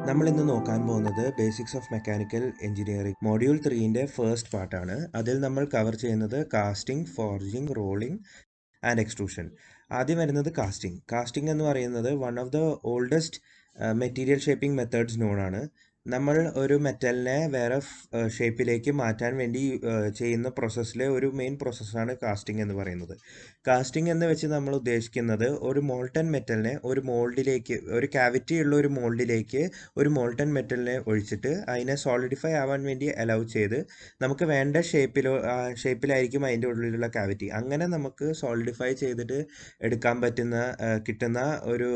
നമ്മൾ ഇന്ന് നോക്കാൻ പോകുന്നത് basics of mechanical engineering module 3ൻ്റെ ഫസ്റ്റ് പാർട്ടാണ്. അതിൽ നമ്മൾ കവർ ചെയ്യുന്നത് casting, forging, rolling and extrusion. ആദ്യം വരുന്നത് കാസ്റ്റിംഗ്. കാസ്റ്റിംഗ് എന്ന് പറയുന്നത് one of the oldest material shaping methods known ആണ്. നമ്മൾ ഒരു മെറ്റലിനെ വേറെ ഷേപ്പിലേക്ക് മാറ്റാൻ വേണ്ടി ചെയ്യുന്ന പ്രോസസ്സിലെ ഒരു മെയിൻ പ്രോസസ്സാണ് കാസ്റ്റിംഗ് എന്ന് പറയുന്നത്. കാസ്റ്റിംഗ് എന്ന് വെച്ച് നമ്മൾ ഉദ്ദേശിക്കുന്നത് ഒരു മോൾട്ടൺ മെറ്റലിനെ ഒരു മോൾഡിലേക്ക്, ഒരു ക്യാവിറ്റി ഉള്ള ഒരു മോൾഡിലേക്ക് ഒരു മോൾട്ടൺ മെറ്റലിനെ ഒഴിച്ചിട്ട് അതിനെ സോളിഡിഫൈ ആവാൻ വേണ്ടി അലൗ ചെയ്ത് നമുക്ക് വേണ്ട ഷേപ്പിലായിരിക്കും അതിൻ്റെ ഉള്ളിലുള്ള ക്യാവിറ്റി. അങ്ങനെ നമുക്ക് സോളിഡിഫൈ ചെയ്തിട്ട് എടുക്കാൻ പറ്റുന്ന കിട്ടുന്ന ഒരു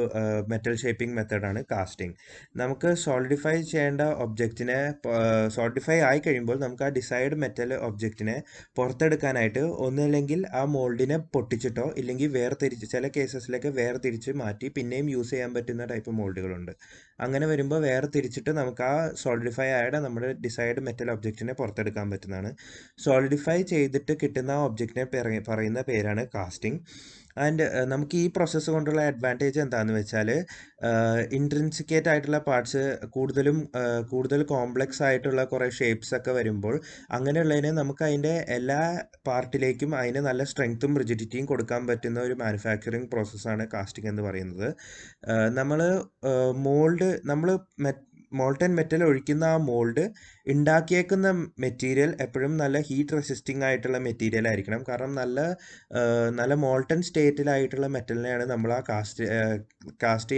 മെറ്റൽ ഷേപ്പിംഗ് മെത്തേഡാണ് കാസ്റ്റിംഗ്. നമുക്ക് സോളിഡിഫൈ ചെയ്യേണ്ട ഒബ്ജക്റ്റിനെ സോളിഡിഫൈ ആയി കഴിയുമ്പോൾ നമുക്ക് ആ ഡിസൈഡ് മെറ്റൽ ഒബ്ജക്റ്റിനെ പുറത്തെടുക്കാനായിട്ട് ഒന്നില്ലെങ്കിൽ ആ മോൾഡിനെ പൊട്ടിച്ചിട്ടോ ഇല്ലെങ്കിൽ വേർതിരിച്ച്, ചില കേസസിലൊക്കെ വേർതിരിച്ച് മാറ്റി പിന്നെയും യൂസ് ചെയ്യാൻ പറ്റുന്ന ടൈപ്പ് മോൾഡുകളുണ്ട്. അങ്ങനെ വരുമ്പോൾ വേർതിരിച്ചിട്ട് നമുക്ക് ആ സോളിഡിഫൈ ആയ നമ്മുടെ ഡിസൈഡ് മെറ്റൽ ഒബ്ജക്റ്റിനെ പുറത്തെടുക്കാൻ പറ്റുന്നതാണ്. സോളിഡിഫൈ ചെയ്തിട്ട് കിട്ടുന്ന ആ ഒബ്ജക്റ്റിനെ പറയുന്ന പേരാണ് കാസ്റ്റിംഗ്. ആൻഡ് നമുക്ക് ഈ പ്രോസസ്സ് കൊണ്ടുള്ള അഡ്വാൻറ്റേജ് എന്താണെന്ന് വെച്ചാൽ ഇൻട്രിൻസിക്കേറ്റ് ആയിട്ടുള്ള പാർട്സ് കൂടുതൽ കോംപ്ലക്സ് ആയിട്ടുള്ള കുറേ ഷേപ്സ് ഒക്കെ വരുമ്പോൾ അങ്ങനെയുള്ളതിനെ നമുക്ക് അതിൻ്റെ എല്ലാ പാർട്ടിലേക്കും അതിന് നല്ല സ്ട്രെങ്ത്തും റിജിഡിറ്റിയും കൊടുക്കാൻ പറ്റുന്ന ഒരു മാനുഫാക്ചറിങ് പ്രോസസ്സാണ് കാസ്റ്റിംഗ് എന്ന് പറയുന്നത്. നമ്മൾ മോൾട്ടൺ മെറ്റൽ ഒഴിക്കുന്ന ആ മോൾഡ് ഉണ്ടാക്കിയേക്കുന്ന മെറ്റീരിയൽ എപ്പോഴും നല്ല ഹീറ്റ് റെസിസ്റ്റിംഗ് ആയിട്ടുള്ള മെറ്റീരിയൽ ആയിരിക്കണം. കാരണം നല്ല മോൾട്ടൺ സ്റ്റേറ്റിലായിട്ടുള്ള മെറ്റലിനെയാണ് നമ്മൾ ആ കാസ്റ്റ്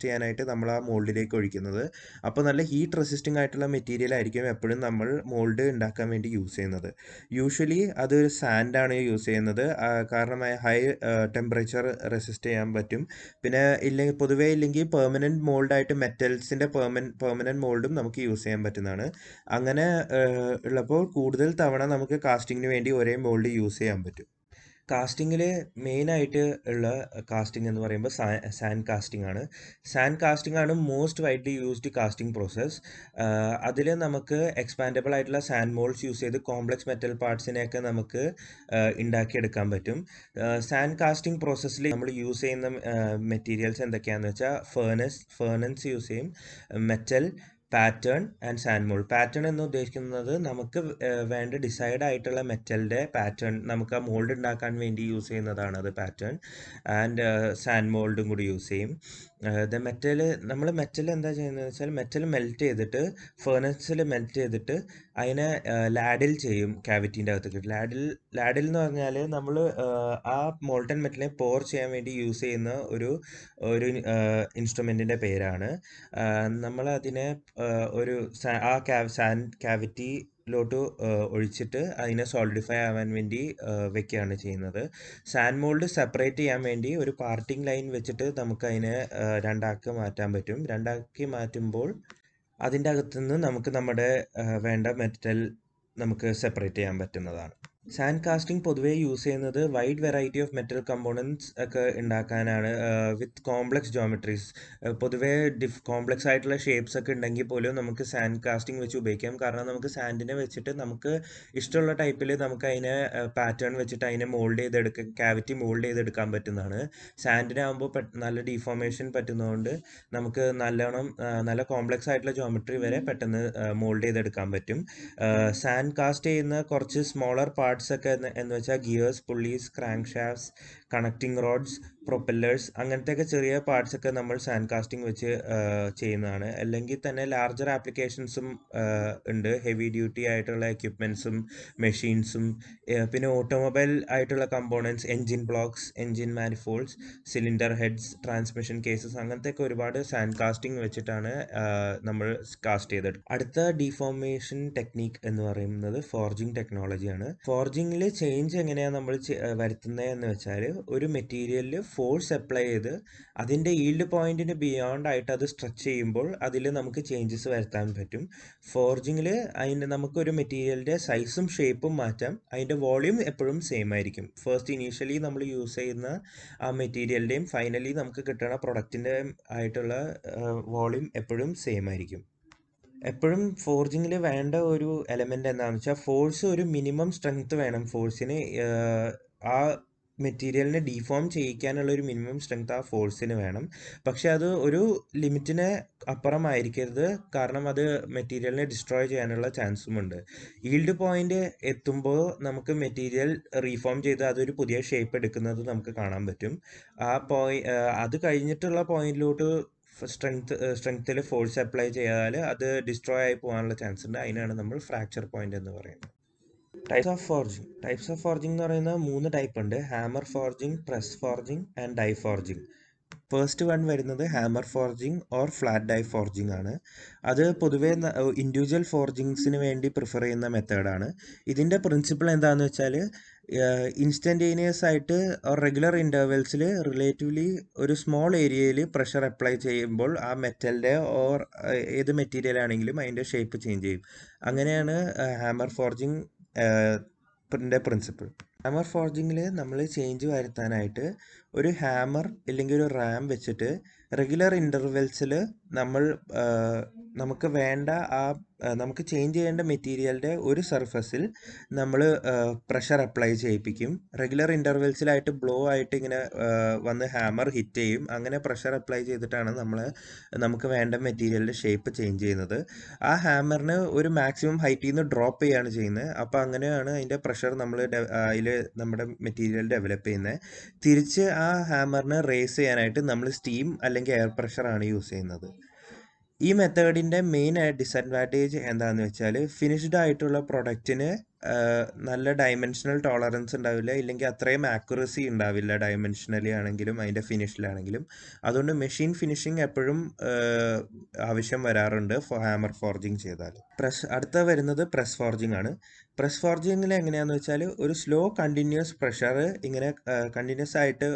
ചെയ്യാനായിട്ട് നമ്മൾ ആ മോൾഡിലേക്ക് ഒഴിക്കുന്നത്. അപ്പോൾ നല്ല ഹീറ്റ് റെസിസ്റ്റിംഗ് ആയിട്ടുള്ള മെറ്റീരിയൽ ആയിരിക്കും എപ്പോഴും നമ്മൾ മോൾഡ് ഉണ്ടാക്കാൻ വേണ്ടി യൂസ് ചെയ്യുന്നത്. യൂഷ്വലി അത് സാൻഡാണ് യൂസ് ചെയ്യുന്നത്, കാരണം ഹൈ ടെമ്പറേച്ചർ റെസിസ്റ്റ് ചെയ്യാൻ പറ്റും. പിന്നെ പൊതുവേ ഇല്ലെങ്കിൽ പെർമനൻറ്റ് മോൾഡായിട്ട് മെറ്റൽസിൻ്റെ പെർമനൻറ്റ് മോൾഡും നമുക്ക് യൂസ് ചെയ്യാൻ പറ്റുന്നതാണ്. അങ്ങനെ ഉള്ളപ്പോൾ കൂടുതൽ തവണ നമുക്ക് കാസ്റ്റിങ്ങിന് വേണ്ടി ഒരേ മോൾഡ് യൂസ് ചെയ്യാൻ പറ്റും. കാസ്റ്റിങ്ങിൽ മെയിനായിട്ട് ഉള്ള കാസ്റ്റിംഗ് എന്ന് പറയുമ്പോൾ സാൻഡ് കാസ്റ്റിംഗ് ആണ്. സാൻഡ് കാസ്റ്റിംഗ് ആണ് most widely used casting process. അതിൽ നമുക്ക് എക്സ്പാൻഡബിൾ ആയിട്ടുള്ള സാൻഡ് മോൾഡ്സ് യൂസ് ചെയ്ത് കോംപ്ലക്സ് മെറ്റൽ പാർട്സിനെയൊക്കെ നമുക്ക് ഉണ്ടാക്കിയെടുക്കാൻ പറ്റും. സാൻഡ് കാസ്റ്റിംഗ് പ്രോസസ്സിൽ നമ്മൾ യൂസ് ചെയ്യുന്ന മെറ്റീരിയൽസ് എന്തൊക്കെയാണെന്ന് വെച്ചാൽ ഫേർനസ് യൂസ് ചെയ്യും, metal, pattern and sand mould. Pattern എന്ന് ഉദ്ദേശിക്കുന്നത് നമുക്ക് വേണ്ട ഡിസൈഡ് ആയിട്ടുള്ള മെറ്റലിൻ്റെ പാറ്റേൺ നമുക്ക് ആ മോൾഡ് ഉണ്ടാക്കാൻ വേണ്ടി യൂസ് ചെയ്യുന്നതാണ് അത് പാറ്റേൺ. ആൻഡ് സാൻഡ് മോൾഡും കൂടി യൂസ് ചെയ്യും. നമ്മൾ മെറ്റൽ എന്താ ചെയ്യുന്നത് വെച്ചാൽ മെറ്റൽ മെൽറ്റ് ചെയ്തിട്ട് ഫേർനസിൽ മെൽറ്റ് ചെയ്തിട്ട് അതിനെ ലാഡിൽ ചെയ്യും ക്യാവിറ്റീൻ്റെ അകത്തേക്ക്. ലാഡിൽ എന്ന് പറഞ്ഞാൽ നമ്മൾ ആ മോൾട്ടൺ മെറ്റലിനെ പോർ ചെയ്യാൻ വേണ്ടി യൂസ് ചെയ്യുന്ന ഒരു ഇൻസ്ട്രുമെൻറ്റിൻ്റെ പേരാണ്. നമ്മളതിനെ സാൻഡ് ക്യാവിറ്റിയിലോട്ട് ഒഴിച്ചിട്ട് അതിനെ സോളിഡിഫൈ ആവാൻ വേണ്ടി വെക്കുകയാണ് ചെയ്യുന്നത്. സാൻഡ് മോൾഡ് സെപ്പറേറ്റ് ചെയ്യാൻ വേണ്ടി ഒരു പാർട്ടിംഗ് ലൈൻ വെച്ചിട്ട് നമുക്ക് അതിനെ രണ്ടാക്കി മാറ്റാൻ പറ്റും. രണ്ടാക്കി മാറ്റുമ്പോൾ അതിൻ്റെ അകത്തുനിന്ന് നമുക്ക് നമ്മുടെ വേണ്ട മെറ്റൽ നമുക്ക് സെപ്പറേറ്റ് ചെയ്യാൻ പറ്റുന്നതാണ്. സാൻഡ് കാസ്റ്റിംഗ് പൊതുവേ യൂസ് ചെയ്യുന്നത് wide variety of metal components ഒക്കെ ഉണ്ടാക്കാനാണ്, വിത്ത് കോംപ്ലക്സ് ജോമെട്രീസ്. പൊതുവേ കോംപ്ലക്സ് ആയിട്ടുള്ള ഷേപ്സ് ഒക്കെ ഉണ്ടെങ്കിൽ പോലും നമുക്ക് സാൻഡ് കാസ്റ്റിംഗ് വെച്ച് ഉപയോഗിക്കാം. കാരണം നമുക്ക് സാൻഡിനെ വെച്ചിട്ട് നമുക്ക് ഇഷ്ടമുള്ള ടൈപ്പിൽ നമുക്ക് അതിനെ പാറ്റേൺ വെച്ചിട്ട് അതിനെ ക്യാവിറ്റി മോൾഡ് ചെയ്തെടുക്കാൻ പറ്റുന്നതാണ്. സാൻഡിനാകുമ്പോൾ നല്ല ഡീഫോർമേഷൻ പറ്റുന്നതുകൊണ്ട് നമുക്ക് നല്ല കോംപ്ലക്സ് ആയിട്ടുള്ള ജോമെട്രി വരെ പെട്ടെന്ന് മോൾഡ് ചെയ്തെടുക്കാൻ പറ്റും. സാൻഡ് കാസ്റ്റ് ചെയ്യുന്ന കുറച്ച് സ്മോളർ പാർട്സ് ഒക്കെ എന്ന് വെച്ചാൽ gears, pulleys, crank shafts, connecting rods, propellers, അങ്ങനത്തെയൊക്കെ ചെറിയ പാർട്സ് ഒക്കെ നമ്മൾ സാൻഡ് കാസ്റ്റിംഗ് വെച്ച് ചെയ്യുന്നതാണ്. അല്ലെങ്കിൽ തന്നെ ലാർജർ ആപ്ലിക്കേഷൻസും ഉണ്ട്. ഹെവി ഡ്യൂട്ടി ആയിട്ടുള്ള എക്യുപ്മെൻറ്റ്സും മെഷീൻസും പിന്നെ ഓട്ടോമൊബൈൽ ആയിട്ടുള്ള components, engine blocks, engine manifolds, cylinder heads, transmission cases, അങ്ങനത്തെയൊക്കെ ഒരുപാട് സാൻഡ് കാസ്റ്റിംഗ് വെച്ചിട്ടാണ് നമ്മൾ കാസ്റ്റ് ചെയ്തെടുക്കുന്നത്. അടുത്ത ഡീഫോർമേഷൻ ടെക്നീക്ക് എന്ന് പറയുന്നത് ഫോർജിങ് ടെക്നോളജിയാണ്. ഫോർജിങ്ങിൽ ചേഞ്ച് എങ്ങനെയാണ് നമ്മൾ വരുത്തുന്നത് എന്ന് വെച്ചാൽ ഒരു മെറ്റീരിയലിൽ ഫോഴ്സ് അപ്ലൈ ചെയ്ത് അതിൻ്റെ ഈൽഡ് പോയിന്റിന് ബിയോണ്ട് ആയിട്ട് അത് സ്ട്രെച്ച് ചെയ്യുമ്പോൾ അതിൽ നമുക്ക് ചേഞ്ചസ് വരുത്താൻ പറ്റും. ഫോർജിങ്ങിൽ നമുക്കൊരു മെറ്റീരിയലിൻ്റെ സൈസും ഷേപ്പും മാറ്റാം, അതിൻ്റെ വോളിയം എപ്പോഴും സെയിം ആയിരിക്കും. ഫസ്റ്റ് ഇനീഷ്യലി നമ്മൾ യൂസ് ചെയ്യുന്ന ആ മെറ്റീരിയലിൻ്റെയും ഫൈനലി നമുക്ക് കിട്ടുന്ന പ്രൊഡക്റ്റിൻ്റെ ആയിട്ടുള്ള വോളിയം എപ്പോഴും സെയിം ആയിരിക്കും. എപ്പോഴും ഫോർജിങ്ങിൽ വേണ്ട ഒരു എലമെൻ്റ് എന്താണെന്ന് വെച്ചാൽ ഫോഴ്സ്, ഒരു മിനിമം സ്ട്രെങ്ത് വേണം ഫോഴ്സിന്. ആ മെറ്റീരിയലിനെ ഡീഫോം ചെയ്യിക്കാനുള്ള ഒരു മിനിമം സ്ട്രെങ്ത് ആ ഫോഴ്സിന് വേണം. പക്ഷെ അത് ഒരു ലിമിറ്റിന് അപ്പുറമായിരിക്കരുത്, കാരണം അത് മെറ്റീരിയലിനെ ഡിസ്ട്രോയ് ചെയ്യാനുള്ള ചാൻസും ഉണ്ട്. ഈൽഡ് പോയിന്റ് എത്തുമ്പോൾ നമുക്ക് മെറ്റീരിയൽ റീഫോം ചെയ്ത് അതൊരു പുതിയ ഷേപ്പ് എടുക്കുന്നത് നമുക്ക് കാണാൻ പറ്റും. അത് കഴിഞ്ഞിട്ടുള്ള പോയിന്റിലോട്ട് സ്ട്രെങ്ത്തിൽ ഫോഴ്സ് അപ്ലൈ ചെയ്താൽ അത് ഡിസ്ട്രോയ് ആയി പോകാനുള്ള ചാൻസ് ഉണ്ട്. അതിനാണ് നമ്മൾ ഫ്രാക്ചർ പോയിന്റ് എന്ന് പറയുന്നത്. ടൈപ്സ് ഓഫ് ഫോർജിങ് എന്ന് പറയുന്ന 3 ടൈപ്പ് ഉണ്ട്: hammer forging, press forging and die forging. First one വരുന്നത് hammer forging or flat die forging ആണ്. അത് പൊതുവേ ഇൻഡിവിജ്വൽ ഫോർജിങ്സിന് വേണ്ടി പ്രിഫർ ചെയ്യുന്ന മെത്തേഡാണ്. ഇതിൻ്റെ പ്രിൻസിപ്പിൾ എന്താണെന്ന് വെച്ചാൽ ഇൻസ്റ്റൻറ്റേനിയസ് ആയിട്ട് റെഗുലർ ഇൻ്റർവെൽസിൽ റിലേറ്റീവ്ലി ഒരു സ്മോൾ ഏരിയയിൽ പ്രഷർ അപ്ലൈ ചെയ്യുമ്പോൾ ആ മെറ്റലിൻ്റെ ഓർ ഏത് മെറ്റീരിയൽ ആണെങ്കിലും അതിൻ്റെ ഷേപ്പ് ചേഞ്ച് ചെയ്യും. അങ്ങനെയാണ് ഹാമർ ഫോർജിങ് പ്രിൻസിപ്പിൾ. ഹാമർ ഫോർജിങ്ങിൽ നമ്മൾ ചേഞ്ച് വരുത്താനായിട്ട് ഒരു ഹാമർ ഇല്ലെങ്കിൽ ഒരു റാം വെച്ചിട്ട് റെഗുലർ ഇൻ്റർവെൽസിൽ നമുക്ക് വേണ്ട നമുക്ക് ചേഞ്ച് ചെയ്യേണ്ട മെറ്റീരിയലിൻ്റെ ഒരു സർഫസിൽ നമ്മൾ പ്രഷർ അപ്ലൈ ചെയ്യിപ്പിക്കും. റെഗുലർ ഇൻ്റർവെൽസിലായിട്ട് ബ്ലോ ആയിട്ട് ഇങ്ങനെ വന്ന് ഹാമർ ഹിറ്റ് ചെയ്യും. അങ്ങനെ പ്രഷർ അപ്ലൈ ചെയ്തിട്ടാണ് നമുക്ക് വേണ്ട മെറ്റീരിയലിൻ്റെ ഷേപ്പ് ചേഞ്ച് ചെയ്യുന്നത്. ആ ഹാമറിന് ഒരു മാക്സിമം ഹൈറ്റിൽ നിന്ന് ഡ്രോപ്പ് ചെയ്യുകയാണ് ചെയ്യുന്നത്. അപ്പോൾ അങ്ങനെയാണ് അതിൻ്റെ പ്രഷർ അതിൽ നമ്മുടെ മെറ്റീരിയൽ ഡെവലപ്പ് ചെയ്യുന്നത്. തിരിച്ച് ആ ഹാമറിനെ റേസ് ചെയ്യാനായിട്ട് നമ്മൾ സ്റ്റീം അല്ലെങ്കിൽ എയർ പ്രഷറാണ് യൂസ് ചെയ്യുന്നത്. ഈ മെത്തേഡിൻ്റെ മെയിൻ ഡിസഡ്വാൻറ്റേജ് എന്താണെന്ന് വെച്ചാൽ ഫിനിഷ്ഡ് ആയിട്ടുള്ള പ്രൊഡക്റ്റിന് നല്ല ഡയമെൻഷണൽ ടോളറൻസ് ഉണ്ടാവില്ല, ഇല്ലെങ്കിൽ അത്രയും ആക്യുറസി ഉണ്ടാവില്ല ഡയമെൻഷനലി ആണെങ്കിലും അതിൻ്റെ ഫിനിഷിലാണെങ്കിലും. അതുകൊണ്ട് മെഷീൻ ഫിനിഷിങ് എപ്പോഴും ആവശ്യം വരാറുണ്ട് ഹാമർ ഫോർജിങ് ചെയ്താൽ. അടുത്ത വരുന്നത് പ്രസ് ഫോർജിങ് ആണ്. പ്രസ് ഫോർജിങ്ങിൽ എങ്ങനെയാണെന്ന് വെച്ചാൽ ഒരു സ്ലോ കണ്ടിന്യൂസ് പ്രഷർ ഇങ്ങനെ കണ്ടിന്യൂസ് ആയിട്ട്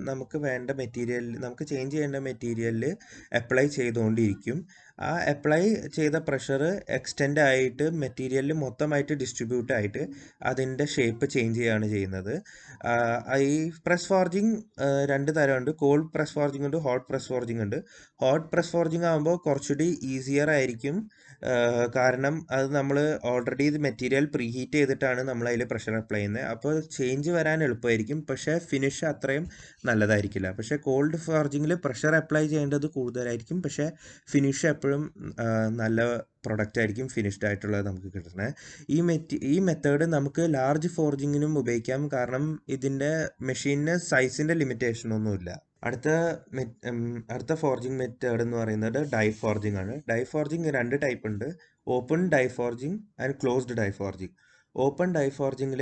നമുക്ക് വേണ്ട മെറ്റീരിയലിൽ നമുക്ക് ചേഞ്ച് ചെയ്യേണ്ട മെറ്റീരിയലിൽ അപ്ലൈ ചെയ്തുകൊണ്ടിരിക്കും. ആ അപ്ലൈ ചെയ്ത പ്രഷർ എക്സ്റ്റെൻഡ് ആയിട്ട് മെറ്റീരിയലിൽ മൊത്തമായിട്ട് ഡിസ്ട്രിബ്യൂട്ട് ആയിട്ട് അതിൻ്റെ ഷേപ്പ് ചേഞ്ച് ചെയ്യുകയാണ് ചെയ്യുന്നത്. ഈ പ്രസ് ഫോർജിങ് 2 തരമുണ്ട്: കോൾഡ് പ്രസ് ഫോർജിങ് ഉണ്ട്, ഹോട്ട് പ്രസ് ഫോർജിങ് ഉണ്ട്. ഹോട്ട് പ്രസ് ഫോർജിങ് ആകുമ്പോൾ കുറച്ചുകൂടി ഈസിയർ ആയിരിക്കും, കാരണം അത് നമ്മൾ ഓൾറെഡി ഇത് മെറ്റീരിയൽ പ്രീ ഹീറ്റ് ചെയ്തിട്ടാണ് നമ്മൾ അതിൽ പ്രഷർ അപ്ലൈ ചെയ്യുന്നത്. അപ്പോൾ ചേഞ്ച് വരാൻ എളുപ്പമായിരിക്കും, പക്ഷേ ഫിനിഷ് അത്രയും നല്ലതായിരിക്കില്ല. പക്ഷേ കോൾഡ് ഫോർജിങ്ങിൽ പ്രഷർ അപ്ലൈ ചെയ്യേണ്ടത് കൂടുതലായിരിക്കും, പക്ഷേ ഫിനിഷ് എപ്പോഴും നല്ല പ്രൊഡക്റ്റ് ആയിരിക്കും ഫിനിഷ്ഡ് ആയിട്ടുള്ളത് നമുക്ക് കിട്ടുന്നത്. ഈ മെത്തേഡ് നമുക്ക് ലാർജ് ഫോർജിങ്ങിനും ഉപയോഗിക്കാം, കാരണം ഇതിൻ്റെ മെഷീനിന് സൈസിൻ്റെ ലിമിറ്റേഷനൊന്നുമില്ല. അടുത്ത ഫോർജിങ് മെത്തേഡ് എന്ന് പറയുന്നത് ഡൈ ഫോർജിങ് ആണ്. ഡൈ ഫോർജിങ് 2 ടൈപ്പ് ഉണ്ട്: open die forging and closed die forging. Open die ഫോർജിങ്ങിൽ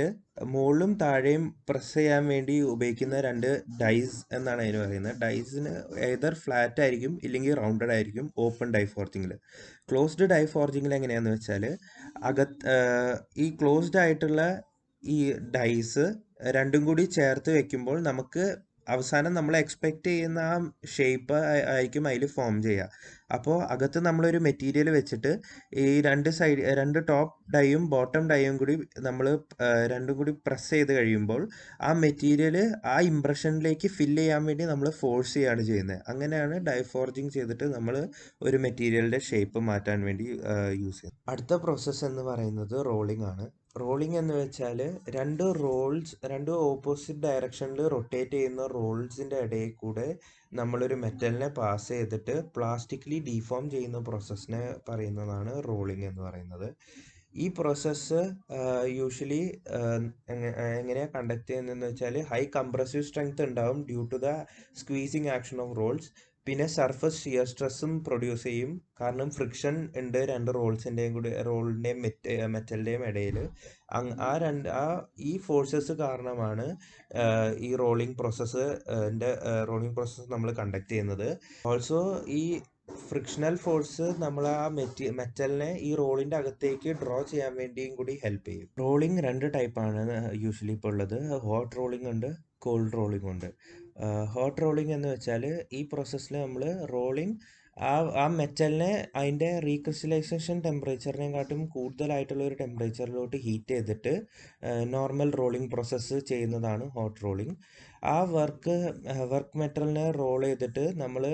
മുകളിലും താഴെയും പ്രസ് ചെയ്യാൻ വേണ്ടി ഉപയോഗിക്കുന്ന 2 ഡൈസ് എന്നാണ് അതിന് പറയുന്നത്. ഡൈസിന് ഏതർ ഫ്ലാറ്റ് ആയിരിക്കും ഇല്ലെങ്കിൽ റൗണ്ടഡ് ആയിരിക്കും ഓപ്പൺ ഡൈ ഫോർജിങ്ങിൽ. ക്ലോസ്ഡ് ഡൈ ഫോർജിങ്ങിൽ എങ്ങനെയാണെന്ന് വെച്ചാൽ ഈ ക്ലോസ്ഡ് ആയിട്ടുള്ള ഈ ഡൈസ് രണ്ടും കൂടി ചേർത്ത് വെക്കുമ്പോൾ നമുക്ക് അവസാനം നമ്മൾ എക്സ്പെക്റ്റ് ചെയ്യുന്ന ആ ഷേപ്പ് ആയിരിക്കും അതിൽ ഫോം ചെയ്യുക. അപ്പോൾ അകത്ത് നമ്മളൊരു മെറ്റീരിയൽ വെച്ചിട്ട് ഈ 2 ടോപ്പ് ഡൈയും ബോട്ടം ഡൈയും കൂടി നമ്മൾ രണ്ടും കൂടി പ്രസ് ചെയ്ത് കഴിയുമ്പോൾ ആ മെറ്റീരിയൽ ആ ഇംപ്രഷനിലേക്ക് ഫില്ല് ചെയ്യാൻ വേണ്ടി നമ്മൾ ഫോഴ്സ് ചെയ്യുകയാണ് ചെയ്യുന്നത്. അങ്ങനെയാണ് ഡൈ ഫോർജിങ് ചെയ്തിട്ട് നമ്മൾ ഒരു മെറ്റീരിയലിൻ്റെ ഷേപ്പ് മാറ്റാൻ വേണ്ടി യൂസ് ചെയ്യുന്നത്. അടുത്ത പ്രോസസ്സ് എന്ന് പറയുന്നത് റോളിംഗ് ആണ്. റോളിംഗ് എന്ന് വെച്ചാൽ 2 ഓപ്പോസിറ്റ് ഡയറക്ഷനിൽ റൊട്ടേറ്റ് ചെയ്യുന്ന റോൾസിൻ്റെ ഇടയിൽ കൂടെ നമ്മളൊരു മെറ്റലിനെ പാസ് ചെയ്തിട്ട് പ്ലാസ്റ്റിക്കലി ഡീഫോം ചെയ്യുന്ന പ്രോസസ്സിനെ പറയുന്നതാണ് റോളിംഗ് എന്ന് പറയുന്നത്. ഈ പ്രോസസ്സ് യൂഷ്വലി എങ്ങനെയാണ് കണ്ടക്ട് ചെയ്യുന്നതെന്ന് വെച്ചാൽ ഹൈ കംപ്രസീവ് സ്ട്രെങ്ത് ഉണ്ടാവും due to the squeezing action of rolls. പിന്നെ സർഫസ് ഷിയർ സ്ട്രെസ്സും പ്രൊഡ്യൂസ് ചെയ്യും, കാരണം ഫ്രിക്ഷൻ ഉണ്ട് 2 റോളിൻ്റെയും മെറ്റലിൻ്റെയും ഇടയിൽ. ഈ ഫോഴ്സസ് കാരണമാണ് ഈ റോളിംഗ് പ്രോസസ്സ് നമ്മൾ കണ്ടക്ട് ചെയ്യുന്നത്. ഓൾസോ ഈ ഫ്രിക്ഷണൽ ഫോഴ്സ് നമ്മൾ ആ മെറ്റലിനെ ഈ റോളിൻ്റെ അകത്തേക്ക് ഡ്രോ ചെയ്യാൻ വേണ്ടിയും കൂടി ഹെൽപ്പ് ചെയ്യും. റോളിംഗ് 2 ടൈപ്പാണ് യൂഷ്വലി ഇപ്പോൾ ഉള്ളത്: ഹോട്ട് റോളിംഗ് ഉണ്ട്, കോൾഡ് റോളിംഗ് ഉണ്ട്. ഹോട്ട് റോളിംഗ് എന്ന് വെച്ചാൽ ഈ പ്രോസസ്സിൽ നമ്മൾ ആ മെറ്റലിനെ അതിൻ്റെ റീക്രിസ്റ്റലൈസേഷൻ ടെമ്പറേച്ചറിനെക്കാട്ടും കൂടുതലായിട്ടുള്ള ഒരു ടെമ്പറേച്ചറിലോട്ട് ഹീറ്റ് ചെയ്തിട്ട് നോർമൽ റോളിംഗ് പ്രോസസ്സ് ചെയ്യുന്നതാണ് ഹോട്ട് റോളിംഗ്. ആ വർക്ക് മെറ്റലിനെ റോൾ ചെയ്തിട്ട് നമ്മൾ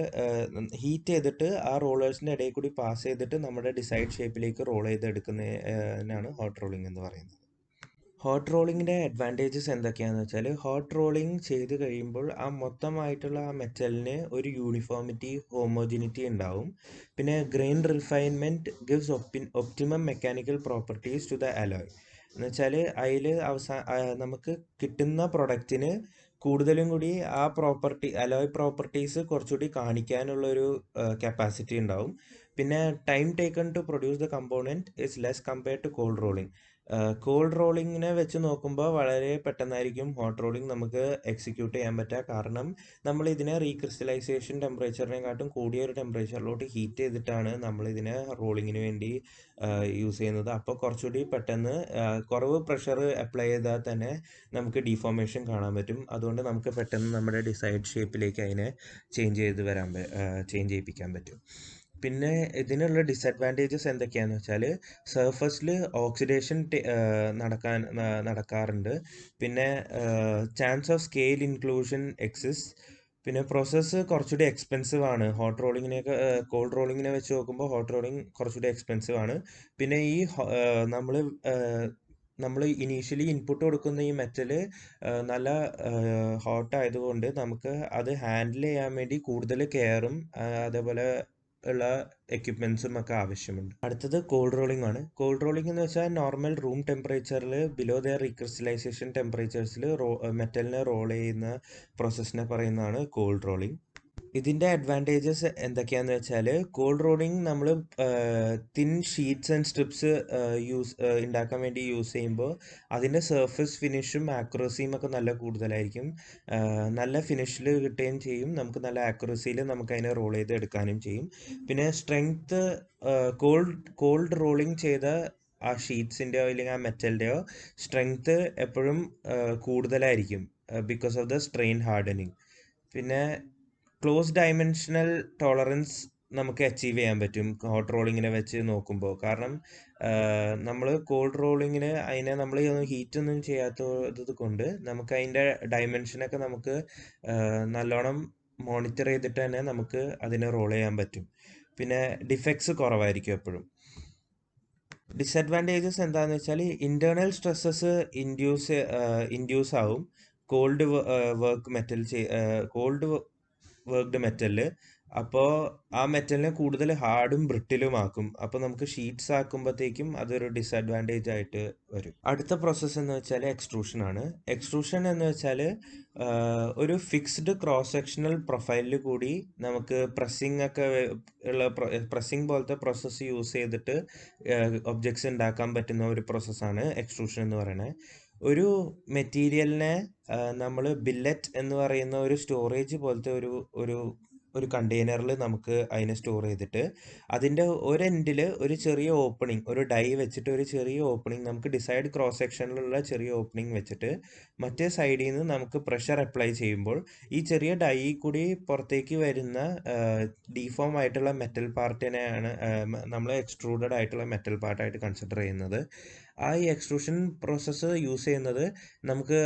ഹീറ്റ് ചെയ്തിട്ട് ആ റോളേഴ്സിൻ്റെ ഇടയിൽ കൂടി പാസ് ചെയ്തിട്ട് നമ്മുടെ ഡിസൈഡ് ഷേപ്പിലേക്ക് റോൾ ചെയ്തെടുക്കുന്നതിനാണ് ഹോട്ട് റോളിംഗ് എന്ന് പറയുന്നത്. ഹോട്ട് റോളിങ്ങിൻ്റെ അഡ്വാൻറ്റേജസ് എന്തൊക്കെയാണെന്ന് വെച്ചാൽ, ഹോട്ട് റോളിംഗ് ചെയ്ത് കഴിയുമ്പോൾ ആ മൊത്തമായിട്ടുള്ള ആ മെറ്റലിന് ഒരു യൂണിഫോമിറ്റി, ഹോമോജിനിറ്റി ഉണ്ടാവും. പിന്നെ grain refinement gives optimum mechanical properties to the alloy. എന്ന് വെച്ചാൽ അതിൽ നമുക്ക് കിട്ടുന്ന പ്രൊഡക്റ്റിന് കൂടുതലും കൂടി ആ അലോയ് പ്രോപ്പർട്ടീസ് കുറച്ചുകൂടി കാണിക്കാനുള്ളൊരു കപ്പാസിറ്റി ഉണ്ടാവും. പിന്നെ time taken to produce the component is less compared to cold rolling. Cold റോളിങ്ങിനെ വെച്ച് നോക്കുമ്പോൾ വളരെ പെട്ടെന്നായിരിക്കും ഹോട്ട് റോളിംഗ് നമുക്ക് എക്സിക്യൂട്ട് ചെയ്യാൻ പറ്റുക. കാരണം നമ്മൾ ഇതിനെ റീക്രിസ്റ്റലൈസേഷൻ ടെമ്പറേച്ചറിനെക്കാട്ടും കൂടിയ ഒരു ടെമ്പറേച്ചറിലോട്ട് ഹീറ്റ് ചെയ്തിട്ടാണ് നമ്മളിതിനെ റോളിങ്ങിന് വേണ്ടി യൂസ് ചെയ്യുന്നത്. അപ്പോൾ കുറച്ചുകൂടി പെട്ടെന്ന് കുറവ് പ്രഷർ അപ്ലൈ ചെയ്താൽ തന്നെ നമുക്ക് ഡീഫോർമേഷൻ കാണാൻ പറ്റും. അതുകൊണ്ട് നമുക്ക് പെട്ടെന്ന് നമ്മുടെ ഡിസൈഡ് ഷേപ്പിലേക്ക് അതിനെ ചേഞ്ച് ചെയ്യിപ്പിക്കാൻ പറ്റും. പിന്നെ ഇതിനുള്ള ഡിസഡ്വാൻറ്റേജസ് എന്തൊക്കെയാണെന്ന് വെച്ചാൽ, സർഫസിൽ ഓക്സിഡേഷൻ നടക്കാറുണ്ട്. പിന്നെ chance of scale inclusion exist. പിന്നെ പ്രോസസ്സ് കുറച്ചുകൂടി എക്സ്പെൻസീവ് ആണ്. കോൾഡ് റോളിങ്ങിനെ വെച്ച് നോക്കുമ്പോൾ ഹോട്ട് റോളിംഗ് കുറച്ചുകൂടി എക്സ്പെൻസീവ് ആണ്. പിന്നെ നമ്മൾ ഇനീഷ്യലി ഇൻപുട്ട് കൊടുക്കുന്ന ഈ മെറ്റൽ നല്ല ഹോട്ട് ആയതുകൊണ്ട് നമുക്ക് അത് ഹാൻഡിൽ ചെയ്യാൻ വേണ്ടി കൂടുതൽ കെയറും അതേപോലെ ഉള്ള എക്യുപ്മെൻസും ഒക്കെ ആവശ്യമുണ്ട്. അടുത്തത് കോൾഡ് റോളിംഗ് ആണ്. കോൾഡ് റോളിംഗ് എന്ന് വെച്ചാൽ നോർമൽ റൂം ടെമ്പറേച്ചറിൽ ബിലോ ദ റീക്രിസ്റ്റലൈസേഷൻ ടെമ്പറേച്ചേഴ്സിൽ മെറ്റലിനെ റോൾ ചെയ്യുന്ന പ്രോസസ്സിനെ പറയുന്നതാണ് കോൾഡ് റോളിംഗ്. ഇതിൻ്റെ അഡ്വാൻറ്റേജസ് എന്തൊക്കെയാണെന്ന് വെച്ചാൽ, കോൾഡ് റോളിംഗ് നമ്മൾ തിൻ ഷീറ്റ്സ് ആൻഡ് സ്ട്രിപ്സ് ഉണ്ടാക്കാൻ വേണ്ടി യൂസ് ചെയ്യുമ്പോൾ അതിൻ്റെ സർഫസ് ഫിനിഷും ആക്യുറസിയും ഒക്കെ നല്ല കൂടുതലായിരിക്കും. നല്ല ഫിനിഷിൽ കിട്ടുകയും ചെയ്യും. നമുക്ക് നല്ല ആക്യുറസിയിൽ നമുക്ക് അതിനെ റോൾ ചെയ്ത് എടുക്കാനും ചെയ്യും. പിന്നെ സ്ട്രെങ്ത്ത്, കോൾഡ് റോളിംഗ് ചെയ്ത ആ ഷീറ്റ്സിൻ്റെയോ അല്ലെങ്കിൽ ആ മെറ്റലിൻ്റെയോ സ്ട്രെങ്ത്ത് എപ്പോഴും കൂടുതലായിരിക്കും because of the strain hardening. പിന്നെ ക്ലോസ് ഡയമെൻഷണൽ ടോളറൻസ് നമുക്ക് അച്ചീവ് ചെയ്യാൻ പറ്റും ഹോട്ട് റോളിങ്ങിനെ വെച്ച് നോക്കുമ്പോൾ. കാരണം നമ്മൾ കോൾഡ് റോളിങ്ങിന് അതിനെ നമ്മൾ ഹീറ്റൊന്നും ചെയ്യാത്തത് കൊണ്ട് നമുക്ക് അതിൻ്റെ ഡയമെൻഷനൊക്കെ നമുക്ക് നല്ലോണം മോണിറ്റർ ചെയ്തിട്ട് തന്നെ നമുക്ക് അതിനെ റോൾ ചെയ്യാൻ പറ്റും. പിന്നെ ഡിഫെക്ട്സ് കുറവായിരിക്കും എപ്പോഴും. ഡിസഡ്വാൻറ്റേജസ് എന്താണെന്ന് വെച്ചാൽ, ഇൻറ്റേർണൽ സ്ട്രെസ്സസ് ഇൻഡ്യൂസ് ആവും കോൾഡ് വർക്ക്ഡ് മെറ്റലിൽ. അപ്പോൾ ആ മെറ്റലിനെ കൂടുതൽ ഹാർഡും ബ്രിട്ടിലും ആക്കും. അപ്പോൾ നമുക്ക് ഷീറ്റ്സ് ആക്കുമ്പോഴത്തേക്കും അതൊരു ഡിസഡ്വാൻറ്റേജ് ആയിട്ട് വരും. അടുത്ത പ്രോസസ്സ് എന്ന് വെച്ചാൽ എക്സ്ട്രൂഷൻ ആണ്. എക്സ്ട്രൂഷൻ എന്ന് വെച്ചാൽ ഒരു ഫിക്സ്ഡ് ക്രോസ് സെക്ഷണൽ പ്രൊഫൈലിൽ കൂടി നമുക്ക് പ്രസ്സിങ് പോലത്തെ പ്രോസസ്സ് യൂസ് ചെയ്തിട്ട് ഒബ്ജക്ട്സ് ഉണ്ടാക്കാൻ പറ്റുന്ന ഒരു പ്രോസസ്സാണ് എക്സ്ട്രൂഷൻ എന്ന് പറയുന്നത്. ഒരു മെറ്റീരിയലിനെ നമ്മൾ ബില്ലറ്റ് എന്ന് പറയുന്ന ഒരു സ്റ്റോറേജ് പോലത്തെ ഒരു കണ്ടെയ്നറിൽ നമുക്ക് അതിനെ സ്റ്റോർ ചെയ്തിട്ട് അതിൻ്റെ ഒരെൻഡിൽ ഒരു ചെറിയ ഓപ്പണിങ്, ഒരു ഡൈ വെച്ചിട്ട് ഒരു ചെറിയ ഓപ്പണിങ്, നമുക്ക് ഡിസൈഡ് ക്രോസ് സെക്ഷനിലുള്ള ചെറിയ ഓപ്പണിങ് വെച്ചിട്ട് മറ്റേ സൈഡിൽ നിന്ന് നമുക്ക് പ്രഷർ അപ്ലൈ ചെയ്യുമ്പോൾ ഈ ചെറിയ ഡൈ കൂടി പുറത്തേക്ക് വരുന്ന ഡീഫോം ആയിട്ടുള്ള മെറ്റൽ പാർട്ടിനെയാണ് നമ്മൾ എക്സ്ട്രൂഡഡ് ആയിട്ടുള്ള മെറ്റൽ പാർട്ടായിട്ട് കൺസിഡർ ചെയ്യുന്നത്. ഈ എക്സ്ട്രൂഷൻ പ്രോസസ്സ് യൂസ് ചെയ്യുന്നത് നമുക്ക്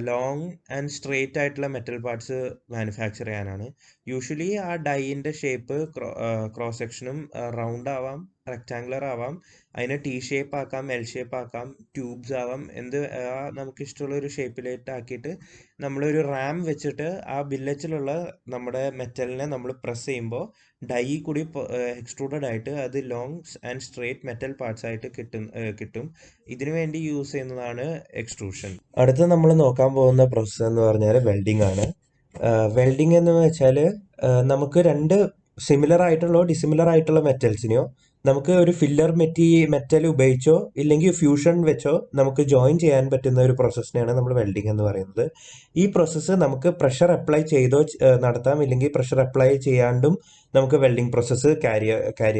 ലോങ് ആൻഡ് സ്ട്രെയിറ്റ് ആയിട്ടുള്ള മെറ്റൽ പാർട്സ് മാനുഫാക്ചർ ചെയ്യാനാണ്. യൂഷ്വലി ആ ഡൈയിൻ്റെ ഷേപ്പ് ക്രോസ് സെക്ഷനും റൗണ്ട് ആവാം, റെക്റ്റാങ്കുലർ ആവാം, അതിനെ ടി ഷേപ്പ് ആക്കാം, എൽ ഷേപ്പ് ആക്കാം, ട്യൂബ്സ് ആവാം. നമുക്കിഷ്ടമുള്ള ഒരു ഷേപ്പിലേക്ക് ആക്കിയിട്ട് നമ്മളൊരു റാം വെച്ചിട്ട് ആ ബില്ലറ്റിലുള്ള നമ്മുടെ മെറ്റലിനെ നമ്മൾ പ്രസ് ചെയ്യുമ്പോൾ ഡൈ കൂടി എക്സ്ട്രൂഡഡ് ആയിട്ട് അത് long and straight metal parts ആയിട്ട് കിട്ടും. ഇതിനു വേണ്ടി യൂസ് ചെയ്യുന്നതാണ് എക്സ്ട്രൂഷൻ. അടുത്ത് നമ്മൾ നോക്കാൻ പോകുന്ന പ്രോസസ്സ് എന്ന് പറഞ്ഞാൽ വെൽഡിംഗ് ആണ്. വെൽഡിംഗ് എന്ന് വെച്ചാൽ നമുക്ക് രണ്ട് സിമിലർ ആയിട്ടുള്ള ഡിസിമിലർ ആയിട്ടുള്ള മെറ്റൽസിനെയോ നമുക്ക് ഒരു ഫില്ലർ മെറ്റൽ ഉപയോഗിച്ചോ ഇല്ലെങ്കിൽ ഫ്യൂഷൻ വെച്ചോ നമുക്ക് ജോയിൻ ചെയ്യാൻ പറ്റുന്ന ഒരു പ്രോസസ്സിനെയാണ് നമ്മൾ വെൽഡിംഗ് എന്ന് പറയുന്നത്. ഈ പ്രോസസ്സ് നമുക്ക് പ്രഷർ അപ്ലൈ ചെയ്തോ നടത്താം, ഇല്ലെങ്കിൽ പ്രഷർ അപ്ലൈ ചെയ്യാണ്ടും നമുക്ക് വെൽഡിംഗ് പ്രോസസ്സ് ക്യാരി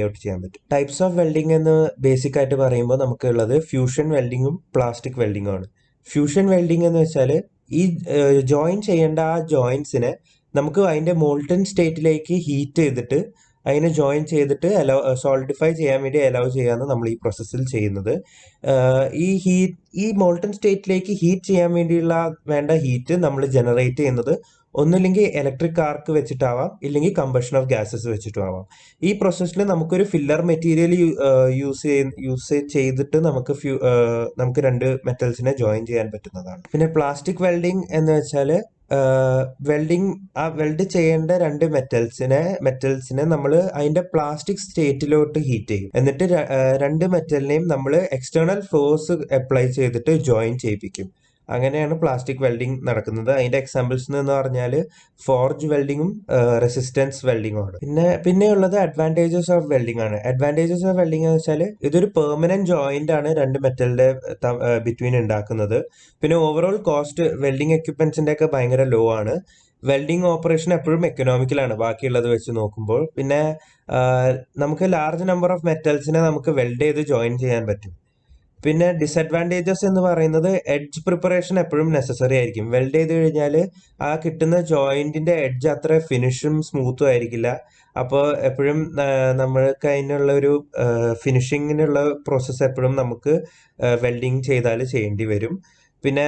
ഔട്ട് ചെയ്യാൻ പറ്റും. ടൈപ്സ് ഓഫ് വെൽഡിംഗ് എന്ന് ബേസിക് ആയിട്ട് പറയുമ്പോൾ നമുക്ക് ഉള്ളത് ഫ്യൂഷൻ വെൽഡിങ്ങും പ്ലാസ്റ്റിക് വെൽഡിങ്ങും ആണ്. ഫ്യൂഷൻ വെൽഡിംഗ് എന്ന് വെച്ചാൽ ഈ ജോയിൻ ചെയ്യേണ്ട ആ ജോയിൻസിനെ നമുക്ക് അതിൻ്റെ മോൾട്ടൺ സ്റ്റേറ്റിലേക്ക് ഹീറ്റ് ചെയ്തിട്ട് അതിനെ ജോയിൻ ചെയ്തിട്ട് സോളിഡിഫൈ ചെയ്യാൻ വേണ്ടി അലൗ ചെയ്യാന്ന് നമ്മൾ ഈ പ്രോസസ്സിൽ ചെയ്യുന്നത്. ഈ മോൾട്ടൺ സ്റ്റേറ്റിലേക്ക് ഹീറ്റ് ചെയ്യാൻ വേണ്ട ഹീറ്റ് നമ്മൾ ജനറേറ്റ് ചെയ്യുന്നത് ഒന്നുമില്ലെങ്കിൽ ഇലക്ട്രിക് ആർക്ക് വെച്ചിട്ടാവാം, ഇല്ലെങ്കിൽ കമ്പഷൻ ഓഫ് ഗ്യാസസ് വെച്ചിട്ടും ആവാം. ഈ പ്രോസസ്സിൽ നമുക്കൊരു ഫില്ലർ മെറ്റീരിയൽ യൂസ് ചെയ്തിട്ട് നമുക്ക് രണ്ട് മെറ്റൽസിനെ ജോയിൻ ചെയ്യാൻ പറ്റുന്നതാണ്. പിന്നെ പ്ലാസ്റ്റിക് വെൽഡിംഗ് എന്ന് വെച്ചാൽ വെൽഡ് ചെയ്യേണ്ട രണ്ട് മെറ്റൽസിനെ നമ്മൾ അതിന്റെ പ്ലാസ്റ്റിക് സ്റ്റേറ്റിലോട്ട് ഹീറ്റ് ചെയ്യും. എന്നിട്ട് രണ്ട് മെറ്റലിനെയും നമ്മൾ എക്സ്റ്റേണൽ ഫോഴ്സ് അപ്ലൈ ചെയ്തിട്ട് ജോയിൻ ചെയ്യിപ്പിക്കും. അങ്ങനെയാണ് പ്ലാസ്റ്റിക് വെൽഡിംഗ് നടക്കുന്നത്. അതിന്റെ എക്സാമ്പിൾസ് എന്ന് പറഞ്ഞാൽ ഫോർജ് വെൽഡിങ്ങും റെസിസ്റ്റൻസ് വെൽഡിങ്ങും ആണ്. പിന്നെയുള്ളത് അഡ്വാൻറ്റേജസ് ഓഫ് വെൽഡിംഗ് ആണ്. അഡ്വാൻറ്റേജസ് ഓഫ് വെൽഡിംഗ് എന്ന് വെച്ചാൽ ഇതൊരു പെർമനന്റ് ജോയിന്റ് ആണ് രണ്ട് മെറ്റലിന്റെ ബിറ്റ്വീൻ ഉണ്ടാക്കുന്നത്. പിന്നെ ഓവറോൾ കോസ്റ്റ് വെൽഡിംഗ് എക്യുപ്മെന്റ്സിന്റെ ഒക്കെ ഭയങ്കര ലോ ആണ്. വെൽഡിംഗ് ഓപ്പറേഷൻ എപ്പോഴും എക്കണോമിക്കലാണ് ബാക്കിയുള്ളത് വെച്ച് നോക്കുമ്പോൾ. പിന്നെ നമുക്ക് ലാർജ് നമ്പർ ഓഫ് മെറ്റൽസിനെ നമുക്ക് വെൽഡ് ചെയ്ത് ജോയിൻ ചെയ്യാൻ പറ്റും. പിന്നെ ഡിസഡ്വാൻറ്റേജസ് എന്ന് പറയുന്നത് എഡ്ജ് പ്രിപ്പറേഷൻ എപ്പോഴും നെസസറി ആയിരിക്കും. വെൽഡ് ചെയ്ത് കഴിഞ്ഞാൽ ആ കിട്ടുന്ന ജോയിന്റിന്റെ എഡ്ജ് അത്ര ഫിനിഷും സ്മൂത്തും ആയിരിക്കില്ല. അപ്പോൾ എപ്പോഴും നമ്മൾക്ക് അതിനുള്ള ഒരു ഫിനിഷിങ്ങിനുള്ള പ്രോസസ്സ് എപ്പോഴും നമുക്ക് വെൽഡിങ് ചെയ്താൽ ചെയ്യേണ്ടി വരും. പിന്നെ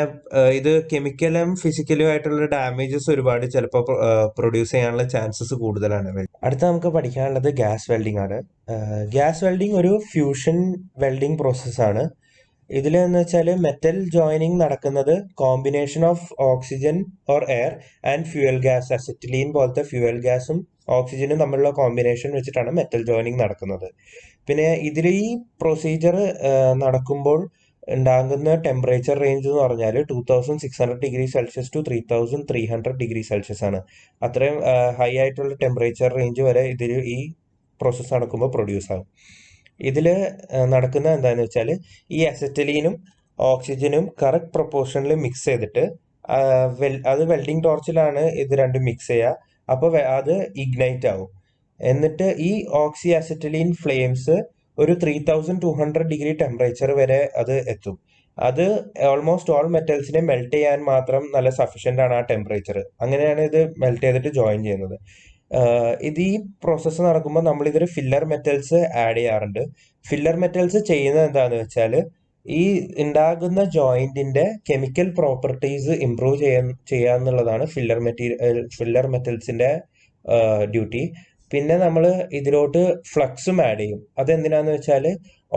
ഇത് കെമിക്കലും ഫിസിക്കലും ആയിട്ടുള്ള ഡാമേജസ് ഒരുപാട് ചിലപ്പോൾ പ്രൊഡ്യൂസ് ചെയ്യാനുള്ള ചാൻസസ് കൂടുതലാണ്. അടുത്ത നമുക്ക് പഠിക്കാനുള്ളത് ഗ്യാസ് വെൽഡിംഗ് ആണ്. ഗ്യാസ് വെൽഡിംഗ് ഒരു ഫ്യൂഷൻ വെൽഡിംഗ് പ്രോസസ്സാണ്. ഇതിലെന്ന് വെച്ചാൽ മെറ്റൽ ജോയിനിങ് നടക്കുന്നത് combination of oxygen or air and fuel gas, acetylene പോലത്തെ ഫ്യൂവൽ ഗ്യാസും ഓക്സിജനും തമ്മിലുള്ള കോമ്പിനേഷൻ വെച്ചിട്ടാണ് മെറ്റൽ ജോയിനിങ് നടക്കുന്നത്. പിന്നെ ഇതിൽ ഈ പ്രൊസീജിയർ നടക്കുമ്പോൾ ഉണ്ടാകുന്ന ടെമ്പറേച്ചർ റേഞ്ച് എന്ന് പറഞ്ഞാൽ 2600 to 3300 ആണ്. അത്രയും ഹൈ ആയിട്ടുള്ള ടെമ്പറേച്ചർ റേഞ്ച് വരെ ഈ പ്രോസസ്സ് നടക്കുമ്പോൾ പ്രൊഡ്യൂസ് ആകും. ഇതിൽ നടക്കുന്നത് എന്താണെന്ന് വെച്ചാൽ ഈ അസറ്റലീനും ഓക്സിജനും കറക്റ്റ് പ്രൊപ്പോർഷനിൽ മിക്സ് ചെയ്തിട്ട് അത് വെൽഡിംഗ് ടോർച്ചിലാണ് ഇത് രണ്ടും മിക്സ് ചെയ്യുക. അപ്പോൾ അത് ഇഗ്നൈറ്റ് ആവും. എന്നിട്ട് ഈ ഓക്സി അസറ്റലീൻ ഫ്ലെയിംസ് ഒരു 3200 ടെമ്പറേച്ചർ വരെ അത് എത്തും. അത് ഓൾമോസ്റ്റ് ഓൾ മെറ്റൽസിനെ മെൽറ്റ് ചെയ്യാൻ മാത്രം നല്ല സഫീഷ്യൻ്റ് ആണ് ആ ടെമ്പറേച്ചർ. അങ്ങനെയാണ് ഇത് മെൽറ്റ് ചെയ്തിട്ട് ജോയിൻ ചെയ്യുന്നത്. ഇത് ഈ പ്രോസസ്സ് നടക്കുമ്പോൾ നമ്മൾ ഇതിൽ ഫില്ലർ മെറ്റൽസ് ആഡ് ചെയ്യാറുണ്ട്. ഫില്ലർ മെറ്റൽസ് ചെയ്യുന്നത് എന്താണെന്ന് വെച്ചാൽ ഈ ഉണ്ടാകുന്ന ജോയിന്റിന്റെ കെമിക്കൽ പ്രോപ്പർട്ടീസ് ഇംപ്രൂവ് ചെയ്യാന്നുള്ളതാണ് ഫില്ലർ മെറ്റൽസിന്റെ ഡ്യൂട്ടി. പിന്നെ നമ്മൾ ഇതിലോട്ട് ഫ്ലക്സും ആഡ് ചെയ്യും. അതെന്തിനാന്ന് വെച്ചാൽ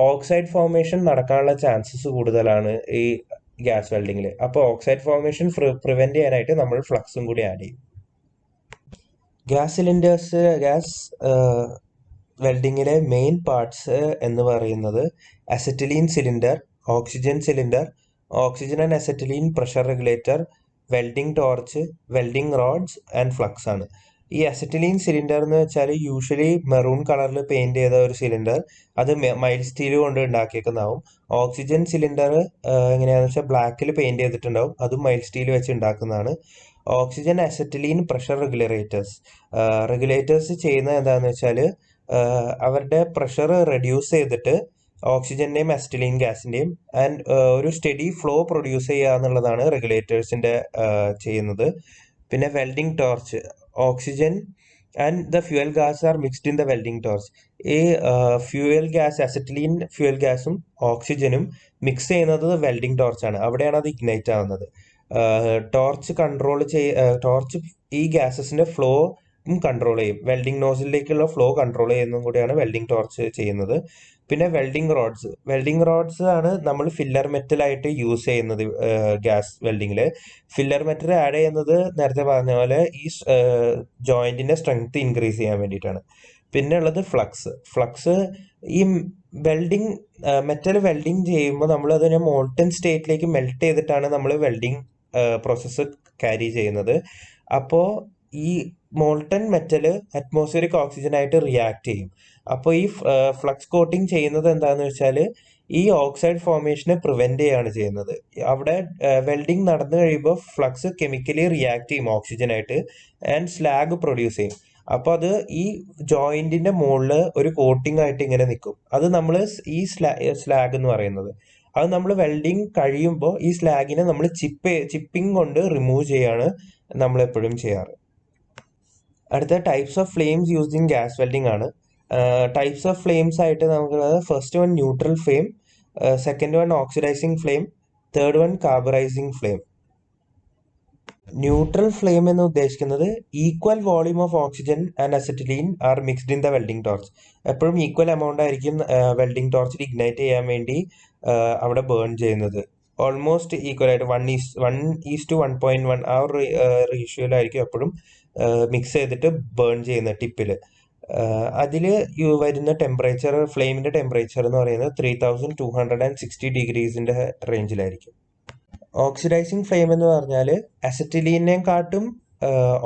ഓക്സൈഡ് ഫോർമേഷൻ നടക്കാനുള്ള ചാൻസസ് കൂടുതലാണ് ഈ ഗ്യാസ് വെൽഡിങ്ങിൽ. അപ്പോൾ ഓക്സൈഡ് ഫോർമേഷൻ പ്രിവെന്റ് ചെയ്യാനായിട്ട് നമ്മൾ ഫ്ലക്സും കൂടി ആഡ് ചെയ്യും. ഗ്യാസ് വെൽഡിങ്ങിലെ മെയിൻ പാർട്സ് എന്ന് പറയുന്നത് acetylene cylinder, oxygen cylinder, oxygen and acetylene pressure regulator, welding torch, welding rods and flux ആണ്. ഈ അസറ്റിലീൻ സിലിണ്ടർ എന്ന് വെച്ചാൽ യൂഷ്വലി മെറൂൺ കളറിൽ പെയിന്റ് ചെയ്ത ഒരു സിലിണ്ടർ, അത് മൈൽഡ് സ്റ്റീൽ കൊണ്ട് ഉണ്ടാക്കിയേക്കുന്നതാവും. ഓക്സിജൻ സിലിണ്ടർ എങ്ങനെയാണെന്ന് വെച്ചാൽ ബ്ലാക്കിൽ പെയിന്റ് ചെയ്തിട്ടുണ്ടാവും, അതും മൈൽഡ് സ്റ്റീൽ വെച്ച് ഉണ്ടാക്കുന്നതാണ്. ഓക്സിജൻ അസറ്റിലീൻ പ്രഷർ റെഗുലേറ്റേഴ്സ് ചെയ്യുന്നത് എന്താണെന്ന് വെച്ചാൽ അവരുടെ പ്രഷർ റെഡ്യൂസ് ചെയ്തിട്ട് ഓക്സിജന്റെയും അസറ്റിലീൻ ഗ്യാസിന്റെയും ഒരു സ്റ്റഡി ഫ്ലോ പ്രൊഡ്യൂസ് ചെയ്യുക എന്നുള്ളതാണ് റെഗുലേറ്റേഴ്സിന്റെ ചെയ്യുന്നത്. പിന്നെ welding torch, oxygen and the fuel gas are mixed in the welding torch. ഈ ഫ്യൂവൽ ഗ്യാസ്, അസറ്റിലീൻ ഫ്യൂവൽ ഗ്യാസും ഓക്സിജനും മിക്സ് ചെയ്യുന്നത് വെൽഡിംഗ് ടോർച്ചാണ്. അവിടെയാണ് അത് ഇഗ്നൈറ്റ് ആവുന്നത്. ടോർച്ച് ഈ ഗ്യാസസിന്റെ ഫ്ലോ കൺട്രോൾ ചെയ്യും. വെൽഡിംഗ് നോസിലേക്കുള്ള ഫ്ലോ കൺട്രോൾ ചെയ്യുന്നതും കൂടിയാണ് വെൽഡിംഗ് ടോർച്ച് ചെയ്യുന്നത്. പിന്നെ വെൽഡിംഗ് റോഡ്സ് ആണ് നമ്മൾ ഫില്ലർ മെറ്റൽ ആയിട്ട് യൂസ് ചെയ്യുന്നത്. ഗ്യാസ് വെൽഡിങ്ങിൽ ഫില്ലർ മെറ്റൽ ആഡ് ചെയ്യുന്നത് നേരത്തെ പറഞ്ഞ പോലെ ഈ ജോയിന്റിന്റെ സ്ട്രെങ്ത് ഇൻക്രീസ് ചെയ്യാൻ വേണ്ടിയിട്ടാണ്. പിന്നെ ഉള്ളത് ഫ്ലക്സ് ഈ മെറ്റൽ വെൽഡിങ് ചെയ്യുമ്പോൾ നമ്മൾ അതിനെ മോൾട്ടൺ സ്റ്റേറ്റിലേക്ക് മെൽറ്റ് ചെയ്തിട്ടാണ് നമ്മൾ വെൽഡിങ് പ്രോസസ്സ് ക്യാരി ചെയ്യുന്നത്. അപ്പോൾ ഈ മോൾട്ടൺ മെറ്റൽ അറ്റ്മോസ്ഫിയറിക് ഓക്സിജൻ ആയിട്ട് റിയാക്ട് ചെയ്യും. അപ്പോൾ ഈ ഫ്ലക്സ് കോട്ടിങ് ചെയ്യുന്നത് എന്താണെന്ന് വെച്ചാൽ ഈ ഓക്സൈഡ് ഫോർമേഷനെ പ്രിവെന്റ് ചെയ്യാണ് ചെയ്യുന്നത്. അവിടെ വെൽഡിങ് നടന്നു കഴിയുമ്പോൾ ഫ്ലക്സ് കെമിക്കലി റിയാക്ട് ചെയ്യും ഓക്സിജനായിട്ട് ആൻഡ് സ്ലാഗ് പ്രൊഡ്യൂസ് ചെയ്യും. അപ്പോൾ അത് ഈ ജോയിന്റിന്റെ മുകളിൽ ഒരു കോട്ടിംഗ് ആയിട്ട് ഇങ്ങനെ നിൽക്കും. അത് നമ്മൾ ഈ സ്ലാഗ് എന്ന് പറയുന്നത്. അത് നമ്മൾ വെൽഡിങ് കഴിയുമ്പോൾ ഈ സ്ലാഗിനെ നമ്മൾ ചിപ്പിംഗ് കൊണ്ട് റിമൂവ് ചെയ്യാണ് നമ്മൾ എപ്പോഴും ചെയ്യാറ്. അടുത്ത types of flames used in gas welding ആണ്. ടൈപ്സ് ഓഫ് ഫ്ലെയിംസ് ആയിട്ട് നമുക്കുള്ളത് first one neutral flame, second one oxidising flame, third one carburising flame. Neutral flame എന്ന് ഉദ്ദേശിക്കുന്നത് equal volume of oxygen and acetylene are mixed in the welding torch. എപ്പോഴും equal amount ആയിരിക്കും welding ടോർച്ചിൽ ignite ചെയ്യാൻ വേണ്ടി അവിടെ ബേൺ ചെയ്യുന്നത്. Almost equal ആയിട്ട് 1:1.1 ആ ഒരു റേഷ്യോയിലായിരിക്കും എപ്പോഴും മിക്സ് ചെയ്തിട്ട് ബേൺ ചെയ്യുന്നത് ടിപ്പിൽ. അതിൽ വരുന്ന ടെമ്പറേച്ചർ, ഫ്ലെയിമിന്റെ ടെമ്പറേച്ചർ എന്ന് പറയുന്നത് 3260 റേഞ്ചിലായിരിക്കും. ഓക്സിഡൈസിങ് ഫ്ലെയിം എന്ന് പറഞ്ഞാൽ അസറ്റിലീനെക്കാട്ടും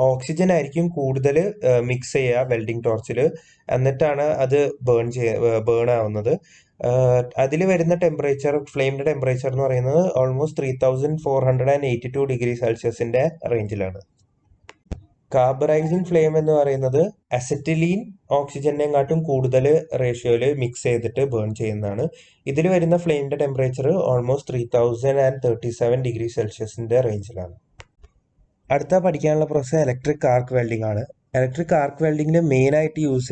ഓക്സിജൻ ആയിരിക്കും കൂടുതൽ മിക്സ് ചെയ്യുക വെൽഡിംഗ് ടോർച്ചിൽ, എന്നിട്ടാണ് അത് ബേൺ ആവുന്നത്. അതിൽ വരുന്ന ടെമ്പറേച്ചർ, ഫ്ലെയിമിന്റെ ടെമ്പറേച്ചർ എന്ന് പറയുന്നത് ഓൾമോസ്റ്റ് 3482 റേഞ്ചിലാണ്. കാർബറൈസിങ് ഫ്ലെയിം എന്ന് പറയുന്നത് അസറ്റിലീൻ ഓക്സിജനെക്കാട്ടും കൂടുതൽ റേഷ്യോയിൽ മിക്സ് ചെയ്തിട്ട് ബേൺ ചെയ്യുന്നതാണ്. ഇതിൽ വരുന്ന ഫ്ലെയിമിന്റെ ടെമ്പറേച്ചർ ഓൾമോസ്റ്റ് 3037 റേഞ്ചിലാണ്. അടുത്ത പഠിക്കാനുള്ള പ്രോസസ് ഇലക്ട്രിക് ആർക്ക് വെൽഡിംഗ് ആണ്. ഇലക്ട്രിക് ആർക്ക് വെൽഡിങ്ങിൽ മെയിൻ ആയിട്ട് യൂസ്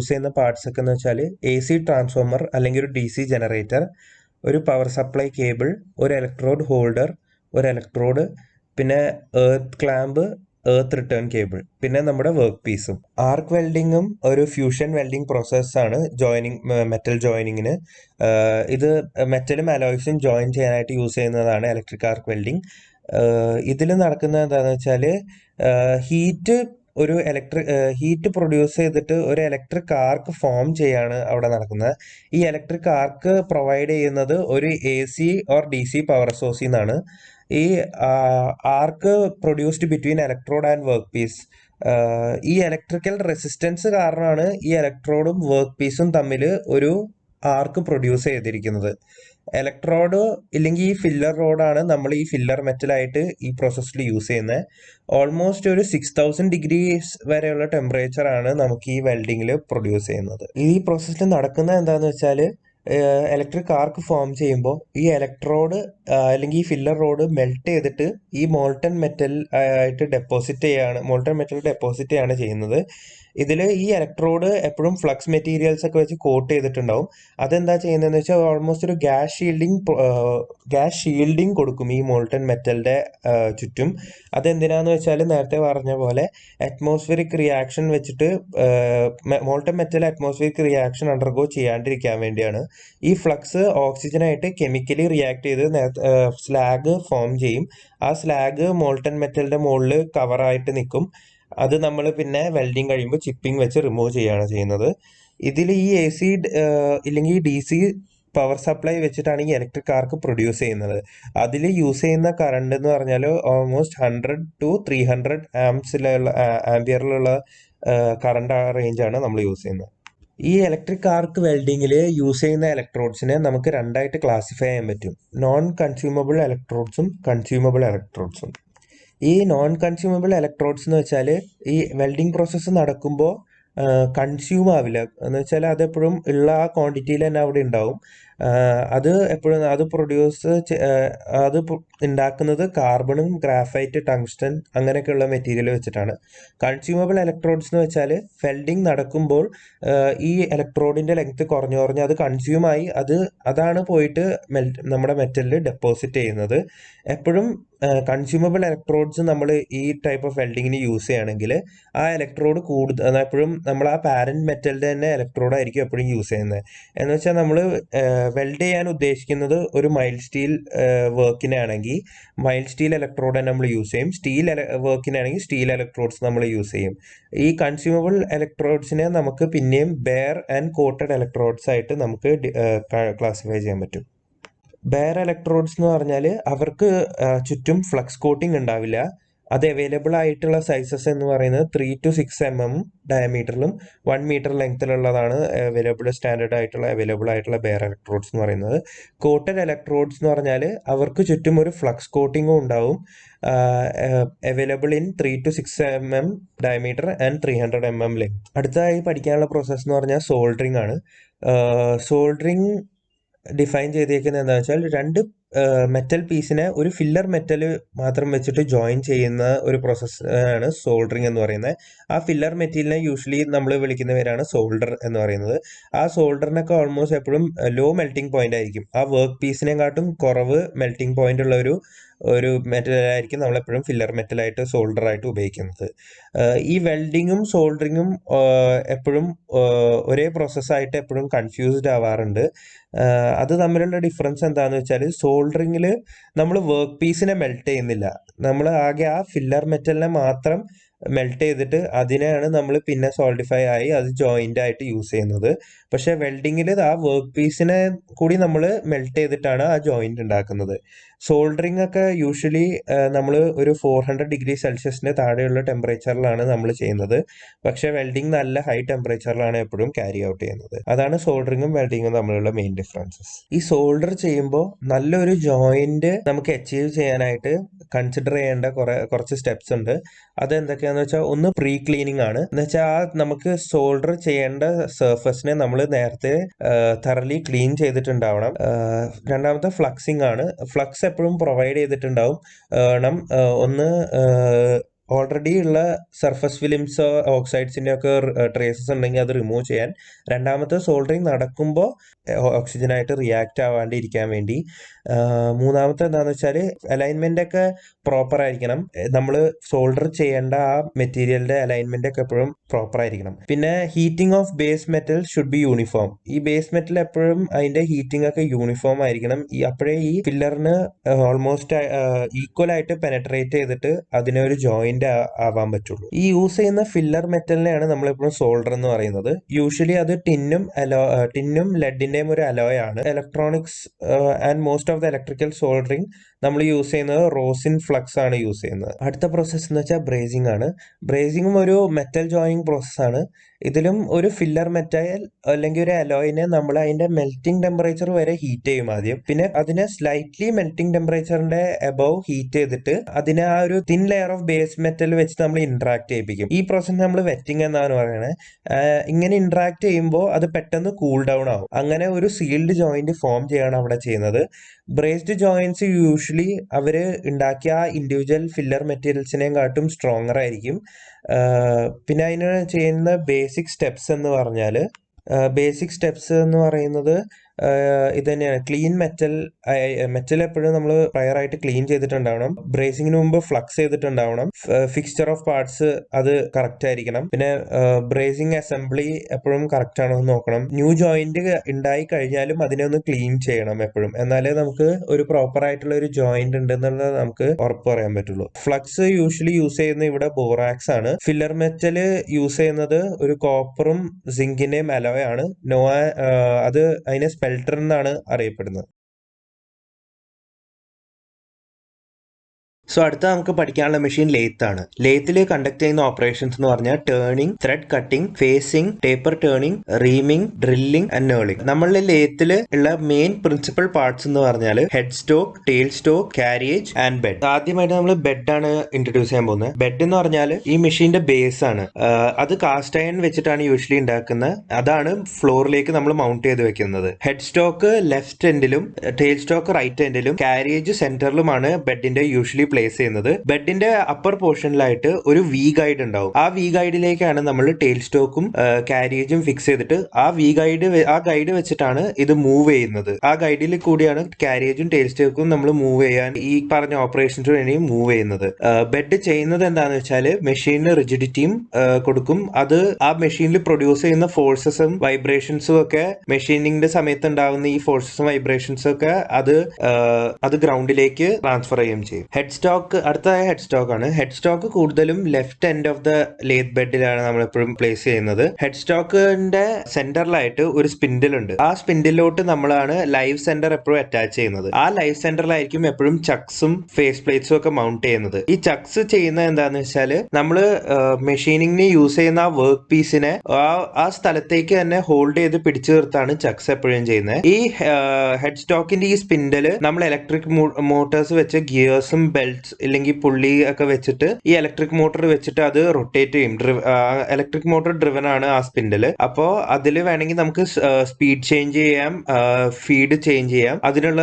ചെയ്യുന്ന പാർട്സ് ഒക്കെ എന്ന് വെച്ചാൽ AC ട്രാൻസ്ഫോമർ അല്ലെങ്കിൽ ഒരു DC ജനറേറ്റർ, ഒരു പവർ സപ്ലൈ കേബിൾ, ഒരു ഇലക്ട്രോഡ് ഹോൾഡർ, ഒരു ഇലക്ട്രോഡ്, പിന്നെ earth clamp, earth return cable, പിന്നെ നമ്മുടെ വർക്ക് പീസും. ആർക്ക് വെൽഡിങ്ങും ഒരു ഫ്യൂഷൻ വെൽഡിംഗ് പ്രോസസ്സാണ് മെറ്റൽ ജോയിനിങ്ങിന്. ഇത് മെറ്റലും അലോയ്സും ജോയിൻ ചെയ്യാനായിട്ട് യൂസ് ചെയ്യുന്നതാണ് ഇലക്ട്രിക് ആർക്ക് വെൽഡിംഗ്. ഇതിൽ നടക്കുന്നത് എന്താണെന്ന് വെച്ചാൽ ഹീറ്റ് പ്രൊഡ്യൂസ് ചെയ്തിട്ട് ഒരു ഇലക്ട്രിക് ആർക്ക് ഫോം ചെയ്യാണ് അവിടെ നടക്കുന്നത്. ഈ ഇലക്ട്രിക് ആർക്ക് പ്രൊവൈഡ് ചെയ്യുന്നത് ഒരു AC ഓർ DC പവർ സോഴ്സിൽ നിന്നാണ്. ഈ arc produced between electrode and work piece. ഈ ഇലക്ട്രിക്കൽ റെസിസ്റ്റൻസ് കാരണമാണ് ഈ ഇലക്ട്രോഡും വർക്ക് പീസും തമ്മിൽ ഒരു ആർക്ക് പ്രൊഡ്യൂസ് ചെയ്തിരിക്കുന്നത്. ഇലക്ട്രോഡ് ഇല്ലെങ്കിൽ ഈ ഫില്ലർ റോഡാണ് നമ്മൾ ഈ ഫില്ലർ മെറ്റലായിട്ട് ഈ പ്രോസസ്സിൽ യൂസ് ചെയ്യുന്നത്. ഓൾമോസ്റ്റ് ഒരു 6000 വരെയുള്ള ടെമ്പറേച്ചർ ആണ് നമുക്ക് ഈ വെൽഡിങ്ങിൽ പ്രൊഡ്യൂസ് ചെയ്യുന്നത്. ഈ പ്രോസസ്സിൽ നടക്കുന്നത് എന്താണെന്ന് വെച്ചാൽ ഇലക്ട്രിക് ആർക്ക് ഫോം ചെയ്യുമ്പോൾ ഈ ഇലക്ട്രോഡ് അല്ലെങ്കിൽ ഈ ഫില്ലർ റോഡ് മെൽറ്റ് ചെയ്തിട്ട് ഈ മോൾട്ടൺ മെറ്റൽ ഡെപ്പോസിറ്റ് ചെയ്യാണ് ചെയ്യുന്നത്. ഇതിൽ ഈ ഇലക്ട്രോഡ് എപ്പോഴും ഫ്ലക്സ് മെറ്റീരിയൽസ് ഒക്കെ വെച്ച് കോട്ട് ചെയ്തിട്ടുണ്ടാവും. അതെന്താ ചെയ്യുന്നതെന്ന് വെച്ചാൽ ഓൾമോസ്റ്റ് ഒരു ഗ്യാസ് ഷീൽഡിങ് കൊടുക്കും ഈ മോൾട്ടൺ മെറ്റലിന്റെ ചുറ്റും. അതെന്തിനാന്ന് വെച്ചാൽ നേരത്തെ പറഞ്ഞ പോലെ അറ്റ്മോസ്ഫിയറിക് റിയാക്ഷൻ വെച്ചിട്ട് molten metal atmospheric reaction undergo ചെയ്യാണ്ടിരിക്കാൻ വേണ്ടിയാണ്. ഈ ഫ്ലക്സ് ഓക്സിജനായിട്ട് കെമിക്കലി റിയാക്ട് ചെയ്ത് സ്ലാഗ് ഫോം ചെയ്യും. ആ സ്ലാഗ് മോൾട്ടൺ മെറ്റലിന്റെ മുകളിൽ കവറായിട്ട് നിൽക്കും. അത് നമ്മൾ പിന്നെ വെൽഡിങ് കഴിയുമ്പോൾ ചിപ്പിംഗ് വെച്ച് റിമൂവ് ചെയ്യുകയാണ് ചെയ്യുന്നത്. ഇതിൽ ഈ AC ഇല്ലെങ്കിൽ DC പവർ സപ്ലൈ വെച്ചിട്ടാണ് ഈ ഇലക്ട്രിക് ആർക്ക് പ്രൊഡ്യൂസ് ചെയ്യുന്നത്. അതിൽ യൂസ് ചെയ്യുന്ന കറണ്ട് എന്ന് പറഞ്ഞാൽ ഓൾമോസ്റ്റ് 100 to 300 ആംപിയറിലുള്ള കറണ്ട് റേഞ്ചാണ് നമ്മൾ യൂസ് ചെയ്യുന്നത്. ഈ ഇലക്ട്രിക് ആർക്ക് വെൽഡിങ്ങിൽ യൂസ് ചെയ്യുന്ന ഇലക്ട്രോഡ്സിനെ നമുക്ക് രണ്ടായിട്ട് ക്ലാസിഫൈ ചെയ്യാൻ പറ്റും: നോൺ കൺസ്യൂമബിൾ ഇലക്ട്രോഡ്സും കൺസ്യൂമബിൾ ഇലക്ട്രോഡ്സും. ഈ നോൺ കൺസ്യൂമബിൾ ഇലക്ട്രോഡ്സ് എന്ന് വെച്ചാൽ ഈ വെൽഡിങ് പ്രോസസ്സ് നടക്കുമ്പോൾ കൺസ്യൂം ആവില്ല. എന്ന് വെച്ചാൽ അതെപ്പോഴും ഉള്ള ആ ക്വാണ്ടിറ്റിയിൽ തന്നെ അവിടെ ഉണ്ടാവും. അത് എപ്പോഴും അത് ഉണ്ടാക്കുന്നത് കാർബണും ഗ്രാഫൈറ്റ്, ടങ്സ്റ്റൺ അങ്ങനെയൊക്കെയുള്ള മെറ്റീരിയൽ വെച്ചിട്ടാണ്. കൺസ്യൂമബിൾ ഇലക്ട്രോഡ്സ് എന്ന് വെച്ചാൽ വെൽഡിങ് നടക്കുമ്പോൾ ഈ ഇലക്ട്രോഡിന്റെ ലെങ്ത് കുറഞ്ഞ് അത് കൺസ്യൂമായി അതാണ് പോയിട്ട് നമ്മുടെ മെറ്റലിൽ ഡെപ്പോസിറ്റ് ചെയ്യുന്നത്. എപ്പോഴും കൺസ്യൂമബിൾ ഇലക്ട്രോഡ്സ് നമ്മൾ ഈ ടൈപ്പ് ഓഫ് വെൽഡിങ്ങിന് യൂസ് ചെയ്യുകയാണെങ്കിൽ ആ ഇലക്ട്രോഡ് എപ്പോഴും നമ്മൾ ആ പാരന്റ് മെറ്റലിന്റെ തന്നെ ഇലക്ട്രോഡ് ആയിരിക്കും എപ്പോഴും യൂസ് ചെയ്യുന്നത്. എന്ന് വെച്ചാൽ നമ്മൾ വെൽഡ് ചെയ്യാൻ ഉദ്ദേശിക്കുന്നത് ഒരു മൈൽഡ് സ്റ്റീൽ വർക്കിനാണെങ്കിൽ മൈൽഡ് സ്റ്റീൽ ഇലക്ട്രോഡ് തന്നെ നമ്മൾ യൂസ് ചെയ്യും. സ്റ്റീൽ വർക്കിനാണെങ്കിൽ സ്റ്റീൽ ഇലക്ട്രോഡ്സ് നമ്മൾ യൂസ് ചെയ്യും. ഈ കൺസ്യൂമബിൾ ഇലക്ട്രോഡ്സിനെ നമുക്ക് പിന്നെയും ബെയർ ആൻഡ് കോട്ടഡ് ഇലക്ട്രോഡ്സ് ആയിട്ട് നമുക്ക് ക്ലാസിഫൈ ചെയ്യാൻ പറ്റും. ബെയർ ഇലക്ട്രോഡ്സ് എന്ന് പറഞ്ഞാൽ അവർക്ക് ചുറ്റും ഫ്ലക്സ് കോട്ടിംഗ് ഉണ്ടാവില്ല. അത് അവൈലബിൾ ആയിട്ടുള്ള സൈസസ് എന്ന് പറയുന്നത് 3 to 6 mm ഡയമീറ്ററിലും 1 meter ലെങ്ത്തിലുള്ളതാണ് സ്റ്റാൻഡേർഡ് ആയിട്ടുള്ള അവൈലബിൾ ആയിട്ടുള്ള ബെയർ ഇലക്ട്രോഡ്സ് എന്ന് പറയുന്നത്. കോട്ടഡ് ഇലക്ട്രോഡ്സ് എന്ന് പറഞ്ഞാൽ അവർക്ക് ചുറ്റും ഒരു ഫ്ലക്സ് കോട്ടിങ്ങും ഉണ്ടാവും. Available in 3 to 6 mm diameter and 300 mm length. അടുത്തതായി പഠിക്കാനുള്ള പ്രോസസ്സ് എന്ന് പറഞ്ഞാൽ സോൾഡറിങ് ആണ്. സോൾഡറിങ് ഡിഫൈൻ ചെയ്തേക്കുന്നത് എന്താണെന്ന് വെച്ചാൽ രണ്ട് മെറ്റൽ പീസിനെ ഒരു ഫില്ലർ മെറ്റൽ മാത്രം വെച്ചിട്ട് ജോയിൻ ചെയ്യുന്ന ഒരു പ്രോസസ് ആണ് സോൾഡറിങ് എന്ന് പറയുന്നത്. ആ ഫില്ലർ മെറ്റീരിയലിനെ യൂഷ്വലി നമ്മൾ വിളിക്കുന്ന പേരാണ് സോൾഡർ എന്ന് പറയുന്നത്. ആ സോൾഡറിനൊക്കെ ഓൾമോസ്റ്റ് എപ്പോഴും ലോ മെൽറ്റിംഗ് പോയിന്റ് ആയിരിക്കും. ആ വർക്ക് പീസിനെക്കാട്ടും കുറവ് മെൽറ്റിംഗ് പോയിന്റ് ഉള്ള ഒരു ഒരു മെറ്റലായിരിക്കും നമ്മളെപ്പോഴും ഫില്ലർ മെറ്റലായിട്ട് സോൾഡറായിട്ട് ഉപയോഗിക്കുന്നത്. ഈ വെൽഡിങ്ങും സോൾഡറിങ്ങും എപ്പോഴും ഒരേ പ്രോസസ്സായിട്ട് എപ്പോഴും കൺഫ്യൂസ്ഡ് ആവാറുണ്ട്. അത് തമ്മിലുള്ള ഡിഫറൻസ് എന്താണെന്ന് വെച്ചാൽ, സോൾഡറിങ്ങിൽ നമ്മൾ വർക്ക് പീസിനെ മെൽറ്റ് ചെയ്യുന്നില്ല, നമ്മൾ ആകെ ആ ഫില്ലർ മെറ്റലിനെ മാത്രം മെൽറ്റ് ചെയ്തിട്ട് അതിനെയാണ് നമ്മൾ പിന്നെ സോൾഡിഫൈ ആയി അത് ജോയിന്റ് ആയിട്ട് യൂസ് ചെയ്യുന്നത്. പക്ഷെ വെൽഡിങ്ങിൽ ആ വർക്ക് പീസിനെ കൂടി നമ്മൾ മെൽറ്റ് ചെയ്തിട്ടാണ് ആ ജോയിന്റ് ഉണ്ടാക്കുന്നത്. സോൾഡറിങ് ഒക്കെ യൂഷ്വലി നമ്മൾ ഒരു 400°C താഴെയുള്ള ടെമ്പറേച്ചറിലാണ് നമ്മൾ ചെയ്യുന്നത്. പക്ഷെ വെൽഡിങ് നല്ല ഹൈ ടെമ്പറേച്ചറിലാണ് എപ്പോഴും ക്യാരി ഔട്ട് ചെയ്യുന്നത്. അതാണ് സോൾഡറിങ്ങും വെൽഡിങ്ങും തമ്മിലുള്ള മെയിൻ ഡിഫറൻസസ്. ഈ സോൾഡർ ചെയ്യുമ്പോൾ നല്ലൊരു ജോയിന്റ് നമുക്ക് അച്ചീവ് ചെയ്യാനായിട്ട് കൺസിഡർ ചെയ്യേണ്ട കുറച്ച് സ്റ്റെപ്സ് ഉണ്ട്. അതെന്തൊക്കെയാന്ന് വെച്ചാൽ, ഒന്ന് പ്രീ ക്ലീനിങ് ആണ്. എന്ന് വെച്ചാൽ നമുക്ക് സോൾഡർ ചെയ്യേണ്ട സർഫസിനെ നമ്മൾ നേരത്തെ തറലി ക്ലീൻ ചെയ്തിട്ടുണ്ടാവണം. രണ്ടാമത്തെ ഫ്ലക്സിങ് ആണ്. ഫ്ലക്സ് എപ്പോഴും പ്രൊവൈഡ് ചെയ്തിട്ടുണ്ടാവും. ഒന്ന് ഓൾറെഡി ഉള്ള സർഫസ് ഫിലിംസ് ഓക്സൈഡ്സിന്റെ ഒക്കെ ട്രേസസ് ഉണ്ടെങ്കിൽ അത് റിമൂവ് ചെയ്യാൻ. രണ്ടാമത്തെ സോൾഡറിങ് നടക്കുമ്പോൾ ഓക്സിജനായിട്ട് റിയാക്ട് ആവാണ്ടിരിക്കാൻ വേണ്ടി. മൂന്നാമത്തെ എന്താണെന്ന് വെച്ചാൽ, അലൈൻമെന്റ് ഒക്കെ പ്രോപ്പർ ആയിരിക്കണം. നമ്മൾ സോൾഡർ ചെയ്യേണ്ട ആ മെറ്റീരിയലിന്റെ അലൈൻമെന്റ് ഒക്കെ എപ്പോഴും പ്രോപ്പർ ആയിരിക്കണം. പിന്നെ heating of base metal should be uniform. ഈ ബേസ് മെറ്റൽ എപ്പോഴും അതിന്റെ ഹീറ്റിംഗ് ഒക്കെ യൂണിഫോം ആയിരിക്കണം. അപ്പോഴേ ഈ ഫില്ലറിന് ഓൾമോസ്റ്റ് ഈക്വൽ ആയിട്ട് പെനട്രേറ്റ് ചെയ്തിട്ട് അതിനെ ഒരു ജോയിന്റ് ആവാൻ പറ്റുള്ളൂ. ഈ യൂസ് ചെയ്യുന്ന ഫില്ലർ മെറ്റലിനെയാണ് നമ്മളെപ്പോഴും സോൾഡർ എന്ന് പറയുന്നത്. യൂഷ്വലി അത് ടിന്നും ലെഡിന്റെയും ഒരു അലോയ് ആണ്. Electronics and most of the electrical soldering നമ്മൾ യൂസ് ചെയ്യുന്നത് റോസിൻ ഫ്ലക്സ് ആണ് യൂസ് ചെയ്യുന്നത്. അടുത്ത പ്രോസസ്സ് എന്ന് വെച്ചാൽ ബ്രേസിംഗ് ആണ്. ബ്രേസിംഗും ഒരു മെറ്റൽ ജോയിനിങ് പ്രോസസ്സാണ്. ഇതിലും ഒരു ഫില്ലർ മെറ്റൽ അല്ലെങ്കിൽ ഒരു അലോയിനെ നമ്മൾ അതിന്റെ മെൽറ്റിംഗ് ടെമ്പറേച്ചർ വരെ ഹീറ്റ് ചെയ്യും ആദ്യം. പിന്നെ അതിനെ സ്ലൈറ്റ്ലി മെൽറ്റിംഗ് ടെമ്പറേച്ചറിന്റെ എബവ് ഹീറ്റ് ചെയ്തിട്ട് അതിനെ ആ ഒരു thin layer of base metal വെച്ച് നമ്മൾ ഇന്ററാക്ട് ചെയ്യിപ്പിക്കും. ഈ പ്രോസസ് നമ്മൾ വെറ്റിംഗ് എന്നാണ് പറയുന്നത്. ഇങ്ങനെ ഇന്ററാക്ട് ചെയ്യുമ്പോൾ അത് പെട്ടെന്ന് കൂൾ ഡൗൺ ആവും. അങ്ങനെ ഒരു സീൽഡ് ജോയിന്റ് ഫോം ചെയ്യാണ് അവിടെ ചെയ്യുന്നത്. ബ്രേസ്ഡ് ജോയിന്റ്സ് യൂഷ്വലി അവര് ഉണ്ടാക്കിയ ഇൻഡിവിജ്വൽ ഫില്ലർ മെറ്റീരിയൽസിനെയും കാട്ടും സ്ട്രോങ്ങർ ആയിരിക്കും. പിന്നെ അതിന് ചെയ്യുന്ന ബേസിക് സ്റ്റെപ്സ് എന്ന് പറയുന്നത് ഇത് തന്നെയാണ്. ക്ലീൻ മെറ്റൽ എപ്പോഴും നമ്മൾ പ്രയർ ആയിട്ട് ക്ലീൻ ചെയ്തിട്ടുണ്ടാവണം. ബ്രേസിങ്ങിന് മുമ്പ് ഫ്ലക്സ് ചെയ്തിട്ടുണ്ടാവണം. ഫിക്സ്ചർ ഓഫ് പാർട്സ് അത് കറക്റ്റ് ആയിരിക്കണം. പിന്നെ ബ്രേസിംഗ് അസംബ്ലി എപ്പോഴും കറക്റ്റ് ആണോ എന്ന് നോക്കണം. ന്യൂ ജോയിന്റ് ഉണ്ടായി കഴിഞ്ഞാലും അതിനെ ഒന്ന് ക്ലീൻ ചെയ്യണം എപ്പോഴും. എന്നാലേ നമുക്ക് ഒരു പ്രോപ്പർ ആയിട്ടുള്ള ഒരു ജോയിന്റ് ഉണ്ടെന്നുള്ളത് നമുക്ക് ഉറപ്പ് പറയാൻ പറ്റുള്ളൂ. ഫ്ലക്സ് യൂഷ്വലി യൂസ് ചെയ്യുന്ന ഇവിടെ ബോറാക്സ് ആണ്. ഫില്ലർ മെറ്റൽ യൂസ് ചെയ്യുന്നത് ഒരു കോപ്പറും സിങ്കിന്റെയും അലോയ് ആണ്. അത് അതിനെ സ്പെൽട്ടർ എന്നാണ് അറിയപ്പെടുന്നത്. സോ അടുത്ത നമുക്ക് പഠിക്കാനുള്ള മെഷീൻ ലേത്ത് ആണ്. ലേത്തിൽ കണ്ടക്ട് ചെയ്യുന്ന ഓപ്പറേഷൻസ് എന്ന് പറഞ്ഞാൽ turning, thread cutting, facing, taper turning, reaming, drilling and knurling. നമ്മളുടെ ലേത്തിൽ ഉള്ള മെയിൻ പ്രിൻസിപ്പൽ പാർട്സ് എന്ന് പറഞ്ഞാൽ head stock, tail stock, carriage and bed. ആദ്യമായിട്ട് നമ്മൾ ബെഡ് ആണ് ഇൻട്രൊഡ്യൂസ് ചെയ്യാൻ പോകുന്നത്. ബെഡ് എന്ന് പറഞ്ഞാൽ ഈ മെഷീന്റെ ബേസ് ആണ്. അത് കാസ്റ്റ് അയൺ വെച്ചിട്ടാണ് യൂഷ്വലി ഉണ്ടാക്കുന്നത്. അതാണ് ഫ്ലോറിലേക്ക് നമ്മൾ മൗണ്ട് ചെയ്ത് വെക്കുന്നത്. ഹെഡ് സ്റ്റോക്ക് ലെഫ്റ്റ് എൻഡിലും ടെയിൽ സ്റ്റോക്ക് റൈറ്റ് എൻഡിലും കാരിയേജ് സെന്ററിലുമാണ് ബെഡിന്റെ യൂഷ്വലി പ്ലേസ് ചെയ്യുന്നത്. ബെഡിന്റെ അപ്പർ പോർഷനിലായിട്ട് ഒരു വി ഗൈഡ് ഉണ്ടാവും. ആ വി ഗൈഡിലേക്കാണ് നമ്മൾ ടെയിൽ സ്റ്റോക്കും കാരിയേജും ഫിക്സ് ചെയ്തിട്ട് ആ ഗൈഡ് വെച്ചിട്ടാണ് ഇത് മൂവ് ചെയ്യുന്നത്. ആ ഗൈഡിൽ കൂടിയാണ് കാരിയേജും ടെയിൽ സ്റ്റോക്കും നമ്മൾ മൂവ് ചെയ്യാൻ ഈ പറഞ്ഞ ഓപ്പറേഷൻസിന് വേണ്ടി മൂവ് ചെയ്യുന്നത്. ബെഡ് ചെയ്യുന്നത് എന്താണെന്ന് വെച്ചാൽ മെഷീനിന് റിജിഡിറ്റിയും കൊടുക്കും. അത് ആ മെഷീനിൽ പ്രൊഡ്യൂസ് ചെയ്യുന്ന ഫോഴ്സസും വൈബ്രേഷൻസും ഒക്കെ മെഷീനിങ്ങിന്റെ സമയത്ത് ഉണ്ടാവുന്ന ഈ ഫോഴ്സസും വൈബ്രേഷൻസും ഒക്കെ അത് ഗ്രൗണ്ടിലേക്ക് ട്രാൻസ്ഫർ ചെയ്യുകയും ചെയ്യും. അടുത്തതായ ഹെഡ് സ്റ്റോക്ക് ആണ്. ഹെഡ് സ്റ്റോക്ക് കൂടുതലും left end of the lathe ബെഡിലാണ് നമ്മൾ എപ്പോഴും പ്ലേസ് ചെയ്യുന്നത്. ഹെഡ് സ്റ്റോക്കിന്റെ സെന്ററിലായിട്ട് ഒരു സ്പിൻഡിൽ ഉണ്ട്. ആ സ്പിൻഡിലോട്ട് നമ്മളാണ് ലൈവ് സെന്റർ എപ്പോഴും അറ്റാച്ച് ചെയ്യുന്നത്. ആ ലൈവ് സെന്ററിലായിരിക്കും എപ്പോഴും ചക്സും ഫേസ് പ്ലേറ്റ്സും ഒക്കെ മൗണ്ട് ചെയ്യുന്നത്. ഈ ചക്സ് ചെയ്യുന്നത് എന്താന്ന് വെച്ചാല് നമ്മള് മെഷീനിങ്ങിന് യൂസ് ചെയ്യുന്ന ആ വർക്ക് പീസിനെ ആ സ്ഥലത്തേക്ക് തന്നെ ഹോൾഡ് ചെയ്ത് പിടിച്ചു നിർത്താണ് ചക്സ് എപ്പോഴും ചെയ്യുന്നത്. ഈ ഹെഡ് സ്റ്റോക്കിന്റെ ഈ സ്പിൻഡില് നമ്മൾ ഇലക്ട്രിക് മോട്ടോഴ്സ് വെച്ച് ഗിയേഴ്സും ബെൽറ്റ് ബെൽറ്റ്സ് ഇല്ലെങ്കിൽ പുള്ളി ഒക്കെ വെച്ചിട്ട് ഈ ഇലക്ട്രിക് മോട്ടർ വെച്ചിട്ട് അത് റൊട്ടേറ്റ് ചെയ്യും. ഇലക്ട്രിക് മോട്ടർ ഡ്രിവൻ ആണ് ആ സ്പിൻഡിൽ. അപ്പോൾ അതിൽ വേണമെങ്കിൽ നമുക്ക് സ്പീഡ് ചേഞ്ച് ചെയ്യാം, ഫീഡ് ചേഞ്ച് ചെയ്യാം. അതിനുള്ള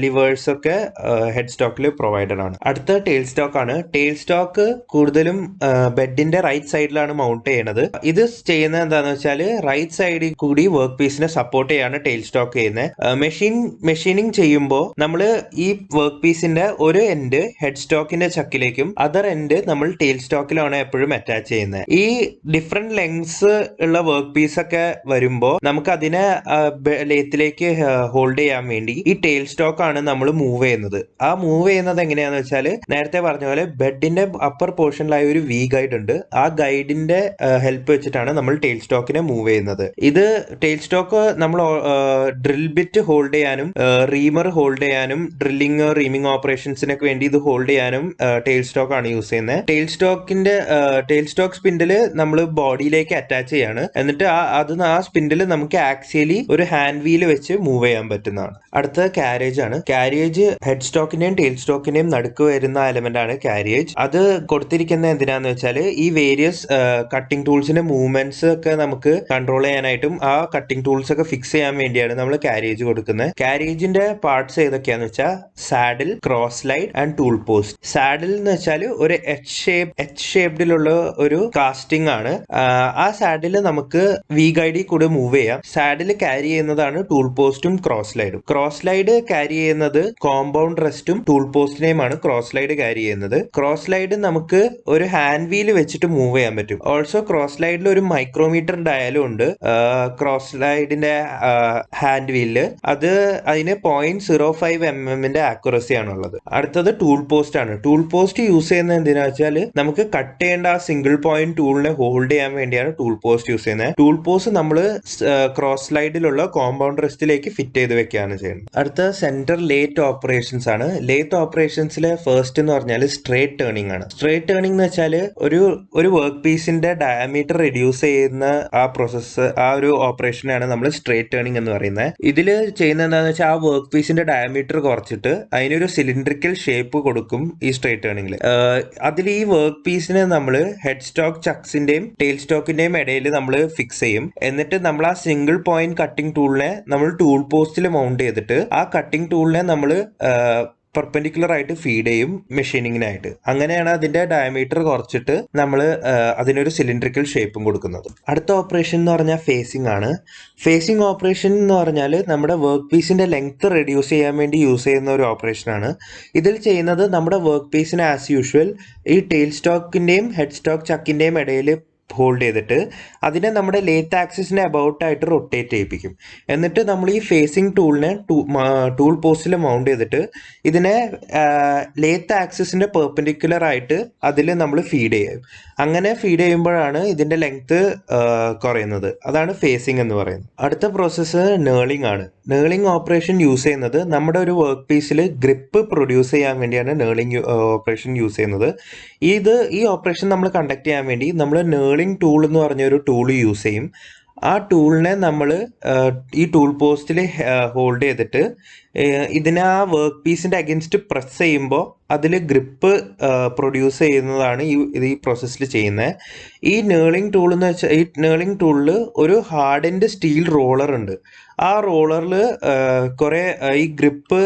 ലിവേഴ്സ് ഒക്കെ ഹെഡ് സ്റ്റോക്കിൽ പ്രൊവൈഡഡ് ആണ്. അടുത്ത ടെയിൽ സ്റ്റോക്ക് ആണ്. ടെയിൽ സ്റ്റോക്ക് കൂടുതലും ബെഡിന്റെ റൈറ്റ് സൈഡിലാണ് മൗണ്ട് ചെയ്യണത്. ഇത് ചെയ്യുന്നത് എന്താണെന്ന് വെച്ചാൽ റൈറ്റ് സൈഡിൽ കൂടി വർക്ക് പീസിനെ സപ്പോർട്ട് ചെയ്യാണ് ടെയിൽ സ്റ്റോക്ക് ചെയ്യുന്നത്. മെഷീനിങ് ചെയ്യുമ്പോൾ നമ്മൾ ഈ വർക്ക് പീസിന്റെ ഒരു എൻഡ് ഹെഡ് സ്റ്റോക്കിന്റെ ചക്കിലേക്കും അതർ എൻഡ് നമ്മൾ ടെയിൽ സ്റ്റോക്കിലാണ് എപ്പോഴും അറ്റാച്ച് ചെയ്യുന്നത്. ഈ ഡിഫറെന്റ് ലെങ്സ് ഉള്ള വർക്ക് പീസ് ഒക്കെ വരുമ്പോൾ നമുക്ക് അതിനെ ലേത്തിലേക്ക് ഹോൾഡ് ചെയ്യാൻ വേണ്ടി ഈ ടെയിൽ സ്റ്റോക്ക് ആണ് നമ്മൾ മൂവ് ചെയ്യുന്നത്. ആ മൂവ് ചെയ്യുന്നത് എങ്ങനെയാന്ന് വെച്ചാൽ നേരത്തെ പറഞ്ഞ പോലെ ബെഡിന്റെ അപ്പർ പോർഷനിലായ ഒരു വി ഗൈഡ് ഉണ്ട്. ആ ഗൈഡിന്റെ ഹെൽപ്പ് വെച്ചിട്ടാണ് നമ്മൾ ടെയിൽ സ്റ്റോക്കിനെ മൂവ് ചെയ്യുന്നത്. ഇത് ടെയിൽ സ്റ്റോക്ക് നമ്മൾ ഡ്രിൽ ബിറ്റ് ഹോൾഡ് ചെയ്യാനും റീമർ ഹോൾഡ് ചെയ്യാനും റീമിംഗ് ഓപ്പറേഷൻസിനൊക്കെ വേണ്ടി ഇത് ഹോൾഡ് ചെയ്യാനും ടെയിൽ സ്റ്റോക്ക് ആണ് യൂസ് ചെയ്യുന്നത്. ടെയിൽ സ്റ്റോക്ക് സ്പിൻഡിൽ നമ്മൾ ബോഡിയിലേക്ക് അറ്റാച്ച് ചെയ്യാണ്. എന്നിട്ട് ആ സ്പിൻഡിൽ നമുക്ക് ആക്സിയലി ഒരു ഹാൻഡ് വീൽ വെച്ച് മൂവ് ചെയ്യാൻ പറ്റുന്നതാണ്. അടുത്ത കാരേജ് ആണ്. കാരേജ് ഹെഡ് സ്റ്റോക്കിന്റെയും ടെയിൽ സ്റ്റോക്കിന്റെയും നടുക്ക് വരുന്ന എലമെന്റ് ആണ് കാരേജ്. അത് കൊടുത്തിരിക്കുന്നത് എന്തിനാന്ന് വെച്ചാൽ ഈ വേരിയസ് കട്ടിംഗ് ടൂൾസിന്റെ മൂവ്മെന്റ്സ് ഒക്കെ നമുക്ക് കൺട്രോൾ ചെയ്യാനായിട്ടും ആ കട്ടിംഗ് ടൂൾസ് ഒക്കെ ഫിക്സ് ചെയ്യാൻ വേണ്ടിയാണ് നമ്മൾ കാരേജ് കൊടുക്കുന്നത്. കാരേജിന്റെ പാർട്സ് ഏതൊക്കെയാന്ന് വെച്ചാൽ saddle, cross slide and tool post. Saddle എന്ന് വെച്ചാൽ ഒരു എച്ച് ഷേപ്ഡിലുള്ള ഒരു കാസ്റ്റിംഗ് ആണ്. ആ സാഡിൽ നമുക്ക് വി ഗൈഡിൽ കൂടെ മൂവ് ചെയ്യാം. സാഡിൽ ക്യാരി ചെയ്യുന്നതാണ് ടൂൾ പോസ്റ്റും ക്രോസ് സ്ലൈഡും. ക്രോസ് സ്ലൈഡ് ക്യാരി ചെയ്യുന്നത് കോമ്പൗണ്ട് റെസ്റ്റും ടൂൾ പോസ്റ്റിനെയുമാണ് ക്രോസ് സ്ലൈഡ് ക്യാരി ചെയ്യുന്നത്. ക്രോസ് സ്ലൈഡ് നമുക്ക് ഒരു ഹാൻഡ് വീൽ വെച്ചിട്ട് മൂവ് ചെയ്യാൻ പറ്റും. ഓൾസോ ക്രോസ് സ്ലൈഡിൽ ഒരു മൈക്രോമീറ്റർ ഡയലും ഉണ്ട്. ക്രോസ് സ്ലൈഡിന്റെ ഹാൻഡ് വീലില് അതിന് 0.05 mm ആക്യുറസി ആണുള്ളത്. അടുത്തത് ടൂൾ പോസ്റ്റ് ആണ്. ടൂൾ പോസ്റ്റ് യൂസ് ചെയ്യുന്നത് എന്തിനാ വെച്ചാൽ നമുക്ക് കട്ട് ചെയ്യേണ്ട ആ സിംഗിൾ പോയിന്റ് ടൂളിനെ ഹോൾഡ് ചെയ്യാൻ വേണ്ടിയാണ് ടൂൾ പോസ്റ്റ് യൂസ് ചെയ്യുന്നത്. ടൂൾ പോസ്റ്റ് നമ്മൾ ക്രോസ് സ്ലൈഡിലുള്ള കോമ്പൗണ്ട് റെസ്റ്റിലേക്ക് ഫിറ്റ് ചെയ്ത് വെക്കുകയാണ് ചെയ്യുന്നത്. അടുത്ത സെന്റർ ലേത്ത് ഓപ്പറേഷൻസ് ആണ്. ലേത്ത് ഓപ്പറേഷൻസിലെ ഫസ്റ്റ് എന്ന് പറഞ്ഞാൽ സ്ട്രേറ്റ് ടേണിംഗ് ആണ്. സ്ട്രേറ്റ് ടേണിംഗ് എന്ന് വെച്ചാൽ ഒരു വർക്ക് പീസിന്റെ ഡയമീറ്റർ റെഡ്യൂസ് ചെയ്യുന്ന ആ പ്രോസസ്സ്, ആ ഒരു ഓപ്പറേഷനാണ് നമ്മൾ സ്ട്രേറ്റ് ടേണിംഗ് എന്ന് പറയുന്നത്. ഇതിൽ ചെയ്യുന്നത് എന്താണെന്ന് വെച്ചാൽ ആ വർക്ക് പീസിന്റെ ഡയമീറ്റർ കുറച്ചിട്ട് അതിനൊരു സിലിണ്ടറിക്കൽ ഷേപ്പ് കൊടുക്കും ഈ സ്ട്രേറ്റ് ടേണിംഗിൽ. അതിൽ ഈ വർക്ക് പീസിനെ നമ്മൾ ഹെഡ് സ്റ്റോക്ക് ചക്സിന്റെയും ടെയിൽ സ്റ്റോക്കിന്റെയും ഇടയിൽ നമ്മൾ ഫിക്സ് ചെയ്യും. എന്നിട്ട് നമ്മൾ ആ സിംഗിൾ പോയിന്റ് കട്ടിംഗ് ടൂളിനെ നമ്മൾ ടൂൾ പോസ്റ്റിൽ മൗണ്ട് ചെയ്തിട്ട് ആ കട്ടിംഗ് ടൂളിനെ നമ്മൾ പെർപെൻഡിക്കുലർ ആയിട്ട് ഫീഡ് ചെയ്യും മെഷീനിങ്ങിനായിട്ട്. അങ്ങനെയാണ് അതിന്റെ ഡയമീറ്റർ കുറച്ചിട്ട് നമ്മൾ അതിനൊരു സിലിണ്ടറിക്കൽ ഷേപ്പും കൊടുക്കുന്നത്. അടുത്ത ഓപ്പറേഷൻ എന്ന് പറഞ്ഞാൽ ഫേസിംഗ് ആണ്. ഫേസിംഗ് ഓപ്പറേഷൻ എന്ന് പറഞ്ഞാൽ നമ്മുടെ വർക്ക് പീസിന്റെ ലെങ്ത് റെഡ്യൂസ് ചെയ്യാൻ വേണ്ടി യൂസ് ചെയ്യുന്ന ഒരു ഓപ്പറേഷൻ ആണ്. ഇതിൽ ചെയ്യുന്നത് നമ്മുടെ വർക്ക് പീസിനെ ആസ് യൂഷ്വൽ ഈ ടെയിൽ സ്റ്റോക്കിന്റെയും ഹെഡ് സ്റ്റോക്ക് ചക്കിന്റെയും ഇടയിൽ ഹോൾഡ് ചെയ്തിട്ട് അതിനെ നമ്മുടെ ലേത്ത് ആക്സിസിനെ അബൌട്ടായിട്ട് റൊട്ടേറ്റ് ചെയ്യിപ്പിക്കും. എന്നിട്ട് നമ്മൾ ഈ ഫേസിംഗ് ടൂളിനെ ടൂൾ പോസ്റ്റിൽ മൗണ്ട് ചെയ്തിട്ട് ഇതിനെ ലേത്ത് ആക്സിസിന്റെ പെർപെൻഡിക്കുലർ ആയിട്ട് അതിൽ നമ്മൾ ഫീഡ് ചെയ്യും. അങ്ങനെ ഫീഡ് ചെയ്യുമ്പോഴാണ് ഇതിന്റെ ലെങ്ത് കുറയുന്നത്. അതാണ് ഫേസിംഗ് എന്ന് പറയുന്നത്. അടുത്ത പ്രോസസ്സ് നേളിംഗ് ആണ്. നേളിംഗ് ഓപ്പറേഷൻ യൂസ് ചെയ്യുന്നത് നമ്മുടെ ഒരു വർക്ക് പീസിൽ ഗ്രിപ്പ് പ്രൊഡ്യൂസ് ചെയ്യാൻ വേണ്ടിയാണ് നേളിംഗ് ഓപ്പറേഷൻ യൂസ് ചെയ്യുന്നത്. ഈ ഓപ്പറേഷൻ നമ്മൾ കണ്ടക്ട് ചെയ്യാൻ വേണ്ടി നമ്മൾ നേളിംഗ് ടൂൾ എന്ന് പറഞ്ഞൊരു ടൂൾ യൂസ് ചെയ്യും. ആ ടൂളിനെ നമ്മൾ ഈ ടൂൾ പോസ്റ്റിൽ ഹോൾഡ് ചെയ്തിട്ട് ഇതിനെ ആ വർക്ക് പീസിന്റെ അഗൻസ്റ്റ് പ്രസ് ചെയ്യുമ്പോൾ അതിൽ ഗ്രിപ്പ് പ്രൊഡ്യൂസ് ചെയ്യുന്നതാണ് ഈ പ്രോസസ്സിൽ ചെയ്യുന്നത്. ഈ നേളിംഗ് ടൂൾ എന്ന് വെച്ചാൽ ഈ നേളിംഗ് ടൂളിൽ ഒരു ഹാർഡൻഡ് സ്റ്റീൽ റോളർ ഉണ്ട്. ആ റോളറിൽ കുറെ ഈ ഗ്രിപ്പ്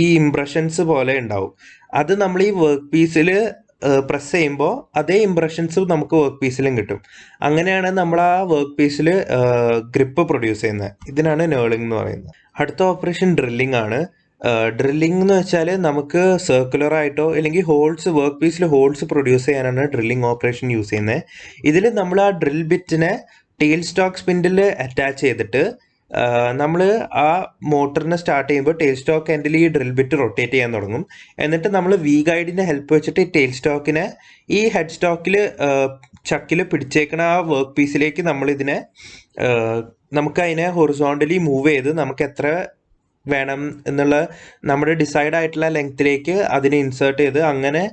ഈ ഇംപ്രഷൻസ് പോലെ ഉണ്ടാവും. അത് നമ്മൾ ഈ വർക്ക് പീസിൽ പ്രസ് ചെയ്യുമ്പോൾ അതേ ഇംപ്രഷൻസ് നമുക്ക് വർക്ക് പീസിലും കിട്ടും. അങ്ങനെയാണ് നമ്മൾ ആ വർക്ക് പീസിൽ ഗ്രിപ്പ് പ്രൊഡ്യൂസ് ചെയ്യുന്നത്. ഇതിനാണ് നേളിംഗ് എന്ന് പറയുന്നത്. അടുത്ത ഓപ്പറേഷൻ ഡ്രില്ലിംഗ് ആണ്. ഡ്രില്ലിംഗ് എന്ന് വെച്ചാൽ നമുക്ക് സർക്കുലർ ആയിട്ടോ അല്ലെങ്കിൽ വർക്ക് പീസിൽ ഹോൾസ് പ്രൊഡ്യൂസ് ചെയ്യാനാണ് ഡ്രില്ലിംഗ് ഓപ്പറേഷൻ യൂസ് ചെയ്യുന്നത്. ഇതിൽ നമ്മൾ ആ ഡ്രിൽ ബിറ്റിനെ ടെയിൽ സ്റ്റോക്ക് സ്പിൻഡിൽ അറ്റാച്ച് ചെയ്തിട്ട് നമ്മൾ ആ മോട്ടറിനെ സ്റ്റാർട്ട് ചെയ്യുമ്പോൾ ടെയിൽ സ്റ്റോക്ക് എൻഡിൽ ഈ ഡ്രിൽ ബിറ്റ് റൊട്ടേറ്റ് ചെയ്യാൻ തുടങ്ങും. എന്നിട്ട് നമ്മൾ വി ഗൈഡിന്റെ ഹെൽപ്പ് വെച്ചിട്ട് ഈ ടെയിൽ സ്റ്റോക്കിനെ ഈ ഹെഡ് സ്റ്റോക്കിൽ ചക്കിൽ പിടിച്ചേക്കണ ആ വർക്ക് പീസിലേക്ക് നമുക്ക് അതിനെ ഹൊറിസോണ്ടലി മൂവ് ചെയ്ത് നമുക്ക് എത്ര വേണം എന്നുള്ള നമ്മുടെ ഡിസൈഡ് ആയിട്ടുള്ള ലെങ്ത്തിലേക്ക് അതിനെ ഇൻസേർട്ട് ചെയ്ത് അങ്ങനെ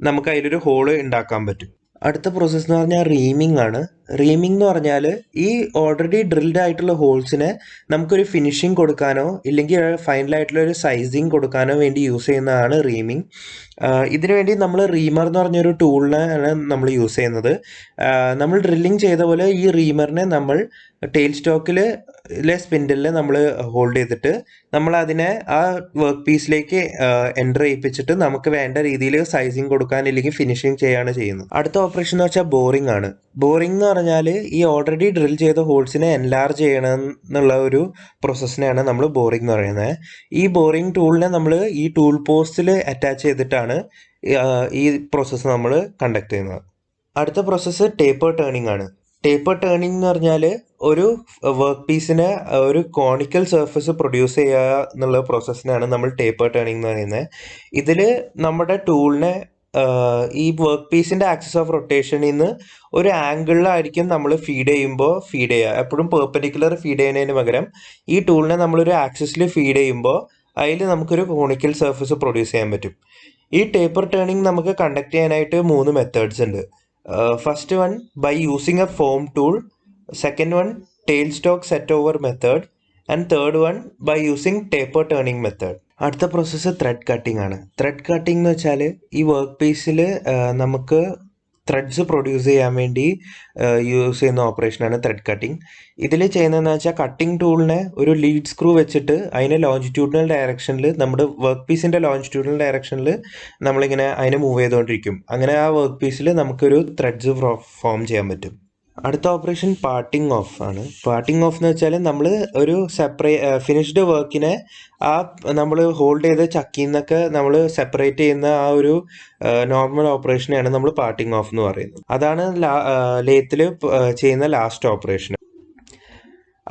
നമുക്ക് അതിലൊരു ഹോള് ഉണ്ടാക്കാൻ പറ്റും. അടുത്ത പ്രോസസ്സ് എന്ന് പറഞ്ഞാൽ റീമിംഗ് ആണ്. റീമിംഗ് എന്ന് പറഞ്ഞാൽ ഈ ഓൾറെഡി ഡ്രിൽഡ് ആയിട്ടുള്ള ഹോൾസിനെ നമുക്കൊരു ഫിനിഷിംഗ് കൊടുക്കാനോ ഇല്ലെങ്കിൽ ഫൈനലായിട്ടുള്ള ഒരു സൈസിങ് കൊടുക്കാനോ വേണ്ടി യൂസ് ചെയ്യുന്നതാണ് റീമിംഗ്. ഇതിനു വേണ്ടി നമ്മൾ റീമർ എന്ന് പറഞ്ഞൊരു ടൂളിനാണ് നമ്മൾ യൂസ് ചെയ്യുന്നത്. നമ്മൾ ഡ്രില്ലിംഗ് ചെയ്ത പോലെ ഈ റീമറിനെ നമ്മൾ ടെയിൽ സ്റ്റോക്കിലെ സ്പിൻഡിലിൽ നമ്മൾ ഹോൾഡ് ചെയ്തിട്ട് നമ്മൾ അതിനെ ആ വർക്ക് പീസിലേക്ക് എൻ്റർ ചെയ്യിപ്പിച്ചിട്ട് നമുക്ക് വേണ്ട രീതിയിൽ സൈസിങ് കൊടുക്കാൻ ഇല്ലെങ്കിൽ ഫിനിഷിങ് ചെയ്യാണ് ചെയ്യുന്നത്. അടുത്ത ഓപ്പറേഷൻ എന്ന് വെച്ചാൽ ബോറിംഗ് ആണ്. ബോറിംഗ് എന്ന് പറഞ്ഞാൽ ഈ ഓൾറെഡി ഡ്രിൽ ചെയ്ത ഹോൾസിനെ എൻലാർജ് ചെയ്യണം എന്നുള്ള ഒരു പ്രോസസ്സിനെയാണ് നമ്മൾ ബോറിംഗ് എന്ന് പറയുന്നത്. ഈ ബോറിംഗ് ടൂളിനെ നമ്മൾ ഈ ടൂൾ പോസ്റ്റിൽ അറ്റാച്ച് ചെയ്തിട്ടാണ് ഈ പ്രോസസ്സ് നമ്മൾ കണ്ടക്ട് ചെയ്യുന്നത്. അടുത്ത പ്രോസസ്സ് ടേപ്പർ ടേണിംഗ് ആണ്. ടേപ്പർ ടേണിംഗ് എന്ന് പറഞ്ഞാൽ ഒരു വർക്ക് പീസിനെ ഒരു കോണിക്കൽ സർഫസ് പ്രൊഡ്യൂസ് ചെയ്യുക എന്നുള്ള പ്രോസസ്സിനാണ് നമ്മൾ ടേപ്പർ ടേണിംഗ് എന്ന് പറയുന്നത്. ഇതിൽ നമ്മുടെ ടൂളിനെ ഈ വർക്ക് പീസിൻ്റെ ആക്സിസ് ഓഫ് റൊട്ടേഷനിൽ നിന്ന് ഒരു ആംഗിളിലായിരിക്കും നമ്മൾ ഫീഡ് ചെയ്യുക. എപ്പോഴും പെർപെൻഡിക്കുലർ ഫീഡ് ചെയ്യുന്നതിന് പകരം ഈ ടൂളിനെ നമ്മളൊരു ആക്സിസിൽ ഫീഡ് ചെയ്യുമ്പോൾ അതിൽ നമുക്കൊരു കോണിക്കൽ സർഫസ് പ്രൊഡ്യൂസ് ചെയ്യാൻ പറ്റും. ഈ ടേപ്പർ ടേണിംഗ് നമുക്ക് കണ്ടക്ട് ചെയ്യാനായിട്ട് 3 മെത്തേഡ്സ് ഉണ്ട്. First one by using a form tool, second one tail stock set over method, and third one by using taper turning method. അടുത്ത പ്രോസസ്സ് ത്രെഡ് കട്ടിംഗ് ആണ്. Thread cutting എന്ന് വെച്ചാൽ ഈ work പീസിൽ നമുക്ക് ത്രെഡ്സ് പ്രൊഡ്യൂസ് ചെയ്യാൻ വേണ്ടി യൂസ് ചെയ്യുന്ന ഓപ്പറേഷനാണ് ത്രെഡ് കട്ടിംഗ്. ഇതിൽ ചെയ്യുന്നതെന്ന് വെച്ചാൽ കട്ടിംഗ് ടൂളിനെ ഒരു ലീഡ് സ്ക്രൂ വെച്ചിട്ട് അതിനെ ലോഞ്ചിറ്റ്യൂഡിനൽ ഡയറക്ഷനിൽ നമ്മുടെ വർക്ക് പീസിൻ്റെ ലോഞ്ചിറ്റ്യൂഡിനൽ ഡയറക്ഷനിൽ നമ്മളിങ്ങനെ അതിനെ മൂവ് ചെയ്തുകൊണ്ടിരിക്കും. അങ്ങനെ ആ വർക്ക് പീസിൽ നമുക്കൊരു ത്രെഡ്സ് ഫോം ചെയ്യാൻ പറ്റും. അടുത്ത ഓപ്പറേഷൻ പാർട്ടിംഗ് ഓഫ് ആണ്. പാർട്ടിംഗ് ഓഫ് എന്ന് വെച്ചാൽ നമ്മൾ ഒരു ഫിനിഷ്ഡ് വർക്കിനെ ആ നമ്മൾ ഹോൾഡ് ചെയ്ത ചക്കിൽ നിന്നൊക്കെ നമ്മൾ സെപ്പറേറ്റ് ചെയ്യുന്ന ആ ഒരു നോർമൽ ഓപ്പറേഷനെയാണ് നമ്മൾ പാർട്ടിംഗ് ഓഫ് എന്ന് പറയുന്നത്. അതാണ് ലേത്തിൽ ചെയ്യുന്ന ലാസ്റ്റ് ഓപ്പറേഷൻ.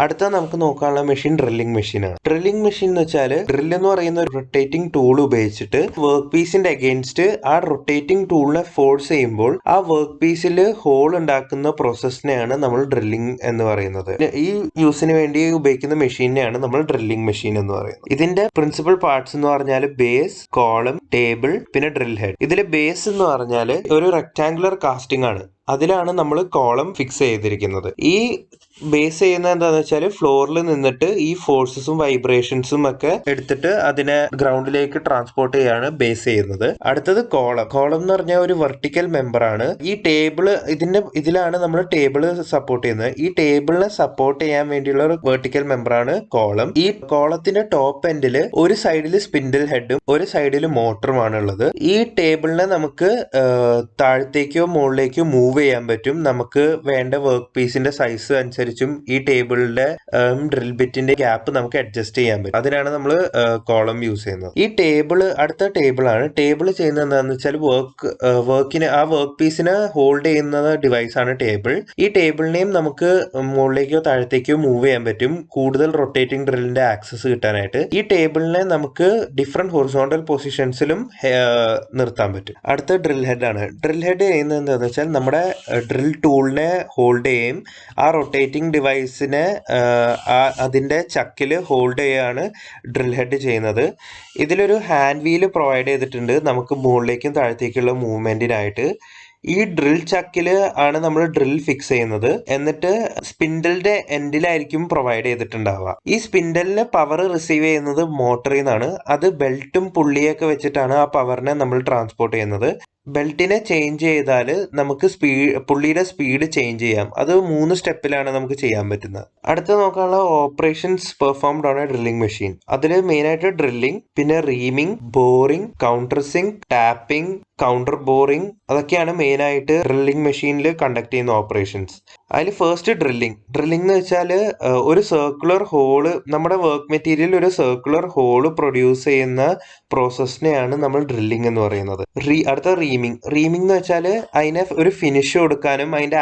അടുത്ത നമുക്ക് നോക്കാനുള്ള മെഷീൻ ഡ്രില്ലിംഗ് മെഷീനാണ്. ഡ്രില്ലിംഗ് മെഷീൻ എന്ന് വെച്ചാൽ ഡ്രിൽ എന്ന് പറയുന്ന ഒരു റൊട്ടേറ്റിംഗ് ടൂൾ ഉപയോഗിച്ചിട്ട് വർക്ക് പീസിന്റെ അഗെയിൻസ്റ്റ് ആ റൊട്ടേറ്റിംഗ് ടൂളിനെ ഫോഴ്സ് ചെയ്യുമ്പോൾ ആ വർക്ക് പീസിൽ ഹോൾ ഉണ്ടാക്കുന്ന പ്രോസസ്സിനെയാണ് നമ്മൾ ഡ്രില്ലിംഗ് എന്ന് പറയുന്നത്. ഈ യൂസിന് വേണ്ടി ഉപയോഗിക്കുന്ന മെഷീനെയാണ് നമ്മൾ ഡ്രില്ലിംഗ് മെഷീൻ എന്ന് പറയുന്നത്. ഇതിന്റെ പ്രിൻസിപ്പൽ പാർട്സ് എന്ന് പറഞ്ഞാൽ ബേസ്, കോളം, ടേബിൾ, പിന്നെ ഡ്രിൽ ഹെഡ്. ഇതിൽ ബേസ് എന്ന് പറഞ്ഞാൽ ഒരു റെക്ടാങ്കുലർ കാസ്റ്റിംഗ് ആണ്. അതിലാണ് നമ്മൾ കോളം ഫിക്സ് ചെയ്തിരിക്കുന്നത്. ഈ ബേസ് ചെയ്യുന്നത് എന്താണെന്ന് വെച്ചാൽ ഫ്ലോറിൽ നിന്നിട്ട് ഈ ഫോഴ്സസും വൈബ്രേഷൻസും ഒക്കെ എടുത്തിട്ട് അതിനെ ഗ്രൗണ്ടിലേക്ക് ട്രാൻസ്പോർട്ട് ചെയ്യാണ് ബേസ് ചെയ്യുന്നത്. അടുത്തത് കോളം. കോളം എന്ന് പറഞ്ഞാൽ ഒരു വെർട്ടിക്കൽ മെമ്പർ ആണ്. ഈ ടേബിള് ഇതിലാണ് നമ്മൾ ടേബിള് സപ്പോർട്ട് ചെയ്യുന്നത്. ഈ ടേബിളിനെ സപ്പോർട്ട് ചെയ്യാൻ വേണ്ടിയുള്ള ഒരു വെർട്ടിക്കൽ മെമ്പർ ആണ് കോളം. ഈ കോളത്തിന്റെ ടോപ്പ് എൻഡിൽ ഒരു സൈഡിൽ സ്പിൻഡിൽ ഹെഡും ഒരു സൈഡിൽ മോട്ടറുമാണ് ഉള്ളത്. ഈ ടേബിളിനെ നമുക്ക് താഴത്തേക്കോ മുകളിലേക്കോ മൂവ് ചെയ്യാൻ പറ്റും. നമുക്ക് വേണ്ട വർക്ക് പീസിന്റെ സൈസ് അനുസരിച്ചും ഈ ടേബിളിന്റെ ഡ്രിൽ ബിറ്റിന്റെ ഗ്യാപ്പ് നമുക്ക് അഡ്ജസ്റ്റ് ചെയ്യാൻ പറ്റും. അതിനാണ് നമ്മൾ കോളം യൂസ് ചെയ്യുന്നത്. ഈ അടുത്ത ടേബിൾ ആണ്. ടേബിൾ ചെയ്യുന്നത് എന്താണെന്ന് വെച്ചാൽ ആ വർക്ക് പീസിനെ ഹോൾഡ് ചെയ്യുന്ന ഡിവൈസ് ആണ് ടേബിൾ. ഈ ടേബിളിനെയും നമുക്ക് മുകളിലേക്കോ താഴത്തേക്കോ മൂവ് ചെയ്യാൻ പറ്റും കൂടുതൽ റൊട്ടേറ്റിംഗ് ഡ്രില്ലിന്റെ ആക്സസ് കിട്ടാനായിട്ട്. ഈ ടേബിളിനെ നമുക്ക് ഡിഫറെന്റ് ഹൊറിസോണ്ടൽ പൊസിഷൻസിലും നിർത്താൻ പറ്റും. അടുത്ത ഡ്രിൽ ഹെഡ് ആണ്. ഡ്രിൽ ഹെഡ് ചെയ്യുന്നത് എന്താണെന്ന് വെച്ചാൽ നമ്മുടെ ഡ്രിൽ ടൂളിനെ ഹോൾഡ് ചെയ്യും. ആ റൊട്ടേറ്റിംഗ് ഡിവൈസിനെ അതിൻ്റെ ചക്കിൽ ഹോൾഡ് ചെയ്യാണ് ഡ്രിൽ ഹെഡ് ചെയ്യുന്നത്. ഇതിലൊരു ഹാൻഡ് വീല് പ്രൊവൈഡ് ചെയ്തിട്ടുണ്ട് നമുക്ക് മുകളിലേക്കും താഴത്തേക്കുള്ള മൂവ്മെന്റിനായിട്ട്. ഈ ഡ്രിൽ ചക്കിൽ ആണ് നമ്മൾ ഡ്രിൽ ഫിക്സ് ചെയ്യുന്നത്. എന്നിട്ട് സ്പിൻഡലിന്റെ എൻഡിലായിരിക്കും പ്രൊവൈഡ് ചെയ്തിട്ടുണ്ടാവുക. ഈ സ്പിൻഡലിന് പവർ റിസീവ് ചെയ്യുന്നത് മോട്ടറിൽ നിന്നാണ്. അത് ബെൽറ്റും പുള്ളിയൊക്കെ വെച്ചിട്ടാണ് ആ പവറിനെ നമ്മൾ ട്രാൻസ്പോർട്ട് ചെയ്യുന്നത്. ബെൽറ്റിനെ ചേഞ്ച് ചെയ്താൽ നമുക്ക് പുള്ളിയുടെ സ്പീഡ് ചേഞ്ച് ചെയ്യാം. അത് 3 സ്റ്റെപ്പിലാണ് നമുക്ക് ചെയ്യാൻ പറ്റുന്നത്. അടുത്ത നോക്കാനുള്ള operations performed on a drilling machine. അതിൽ മെയിനായിട്ട് ഡ്രില്ലിംഗ്, പിന്നെ reaming, boring, countersink, tapping, counterboring, അതൊക്കെയാണ് മെയിനായിട്ട് ഡ്രില്ലിംഗ് മെഷീനിൽ കണ്ടക്ട് ചെയ്യുന്ന ഓപ്പറേഷൻസ്. അതിൽ ഫസ്റ്റ് ഡ്രില്ലിംഗ് എന്ന് വെച്ചാൽ ഒരു സർക്കുലർ ഹോള്, നമ്മുടെ വർക്ക് മെറ്റീരിയൽ ഒരു സർക്കുലർ ഹോള് പ്രൊഡ്യൂസ് ചെയ്യുന്ന പ്രോസസ്സിനെയാണ് നമ്മൾ ഡ്രില്ലിംഗ് എന്ന് പറയുന്നത്. അടുത്ത റീമിംഗ് എന്ന് വെച്ചാൽ അതിനെ ഒരു ഫിനിഷ് കൊടുക്കാനും അതിന്റെ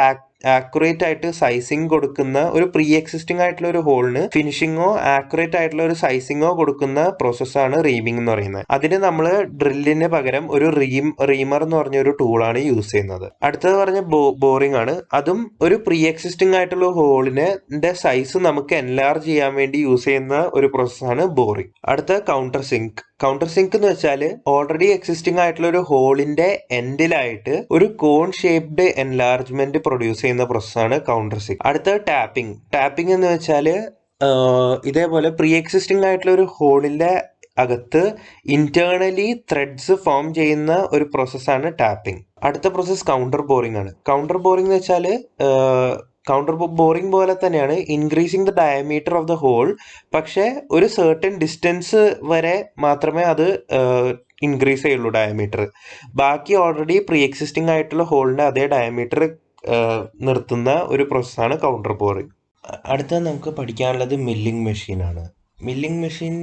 ആക്യുറേറ്റ് ആയിട്ട് സൈസിങ് കൊടുക്കുന്ന ഒരു പ്രീ എക്സിസ്റ്റിംഗ് ആയിട്ടുള്ള ഒരു ഹോളിന് ഫിനിഷിങ്ങോ ആക്യുറേറ്റ് ആയിട്ടുള്ള ഒരു സൈസിങ്ങോ കൊടുക്കുന്ന പ്രോസസ്സാണ് റീമിംഗ് എന്ന് പറയുന്നത്. അതിന് നമ്മൾ ഡ്രില്ലിന് പകരം ഒരു റീമർ എന്ന് പറഞ്ഞ ഒരു ടൂളാണ് യൂസ് ചെയ്യുന്നത്. അടുത്തത് പറഞ്ഞ ബോറിംഗ് ആണ്. അതും ഒരു പ്രീ എക്സിസ്റ്റിംഗ് ആയിട്ടുള്ള ഹോളിന്റെ സൈസ് നമുക്ക് എൻലാർജ് ചെയ്യാൻ വേണ്ടി യൂസ് ചെയ്യുന്ന ഒരു പ്രോസസ്സാണ് ബോറിംഗ്. അടുത്ത കൗണ്ടർ സിങ്ക്. കൗണ്ടർ സിങ്ക് എന്ന് വെച്ചാൽ ഓൾറെഡി എക്സിസ്റ്റിംഗ് ആയിട്ടുള്ള ഒരു ഹോളിന്റെ എൻഡിലായിട്ട് ഒരു കോൺ ഷേപ്ഡ് എൻലാർജ്മെന്റ് പ്രൊഡ്യൂസ് ചെയ്യുന്ന പ്രോസസ്സാണ് കൗണ്ടർ സിങ്ക്. അടുത്തത് ടാപ്പിംഗ്. ടാപ്പിംഗ് എന്ന് വെച്ചാൽ ഇതേപോലെ പ്രീ എക്സിസ്റ്റിംഗ് ആയിട്ടുള്ള ഒരു ഹോളിന്റെ അകത്ത് ഇന്റേണലി ത്രെഡ്സ് ഫോം ചെയ്യുന്ന ഒരു പ്രോസസ്സാണ് ടാപ്പിംഗ്. അടുത്ത പ്രോസസ്സ് കൗണ്ടർ ബോറിംഗ് ആണ്. കൗണ്ടർ ബോറിംഗ് എന്ന് വെച്ചാൽ കൗണ്ടർ ബോറിംഗ് പോലെ തന്നെയാണ് increasing the diameter of the hole. പക്ഷെ ഒരു സർട്ടൻ ഡിസ്റ്റൻസ് വരെ മാത്രമേ അത് ഇൻക്രീസ് ചെയ്യുള്ളൂ ഡയമീറ്റർ. ബാക്കി ഓൾറെഡി പ്രീ എക്സിസ്റ്റിംഗ് ആയിട്ടുള്ള ഹോളിന്റെ അതേ ഡയമീറ്റർ നിർത്തുന്ന ഒരു പ്രോസസ്സാണ് കൗണ്ടർ ബോറിംഗ്. അടുത്തത് നമുക്ക് പഠിക്കാനുള്ളത് മില്ലിംഗ് മെഷീനാണ്. മില്ലിംഗ് മെഷീൻ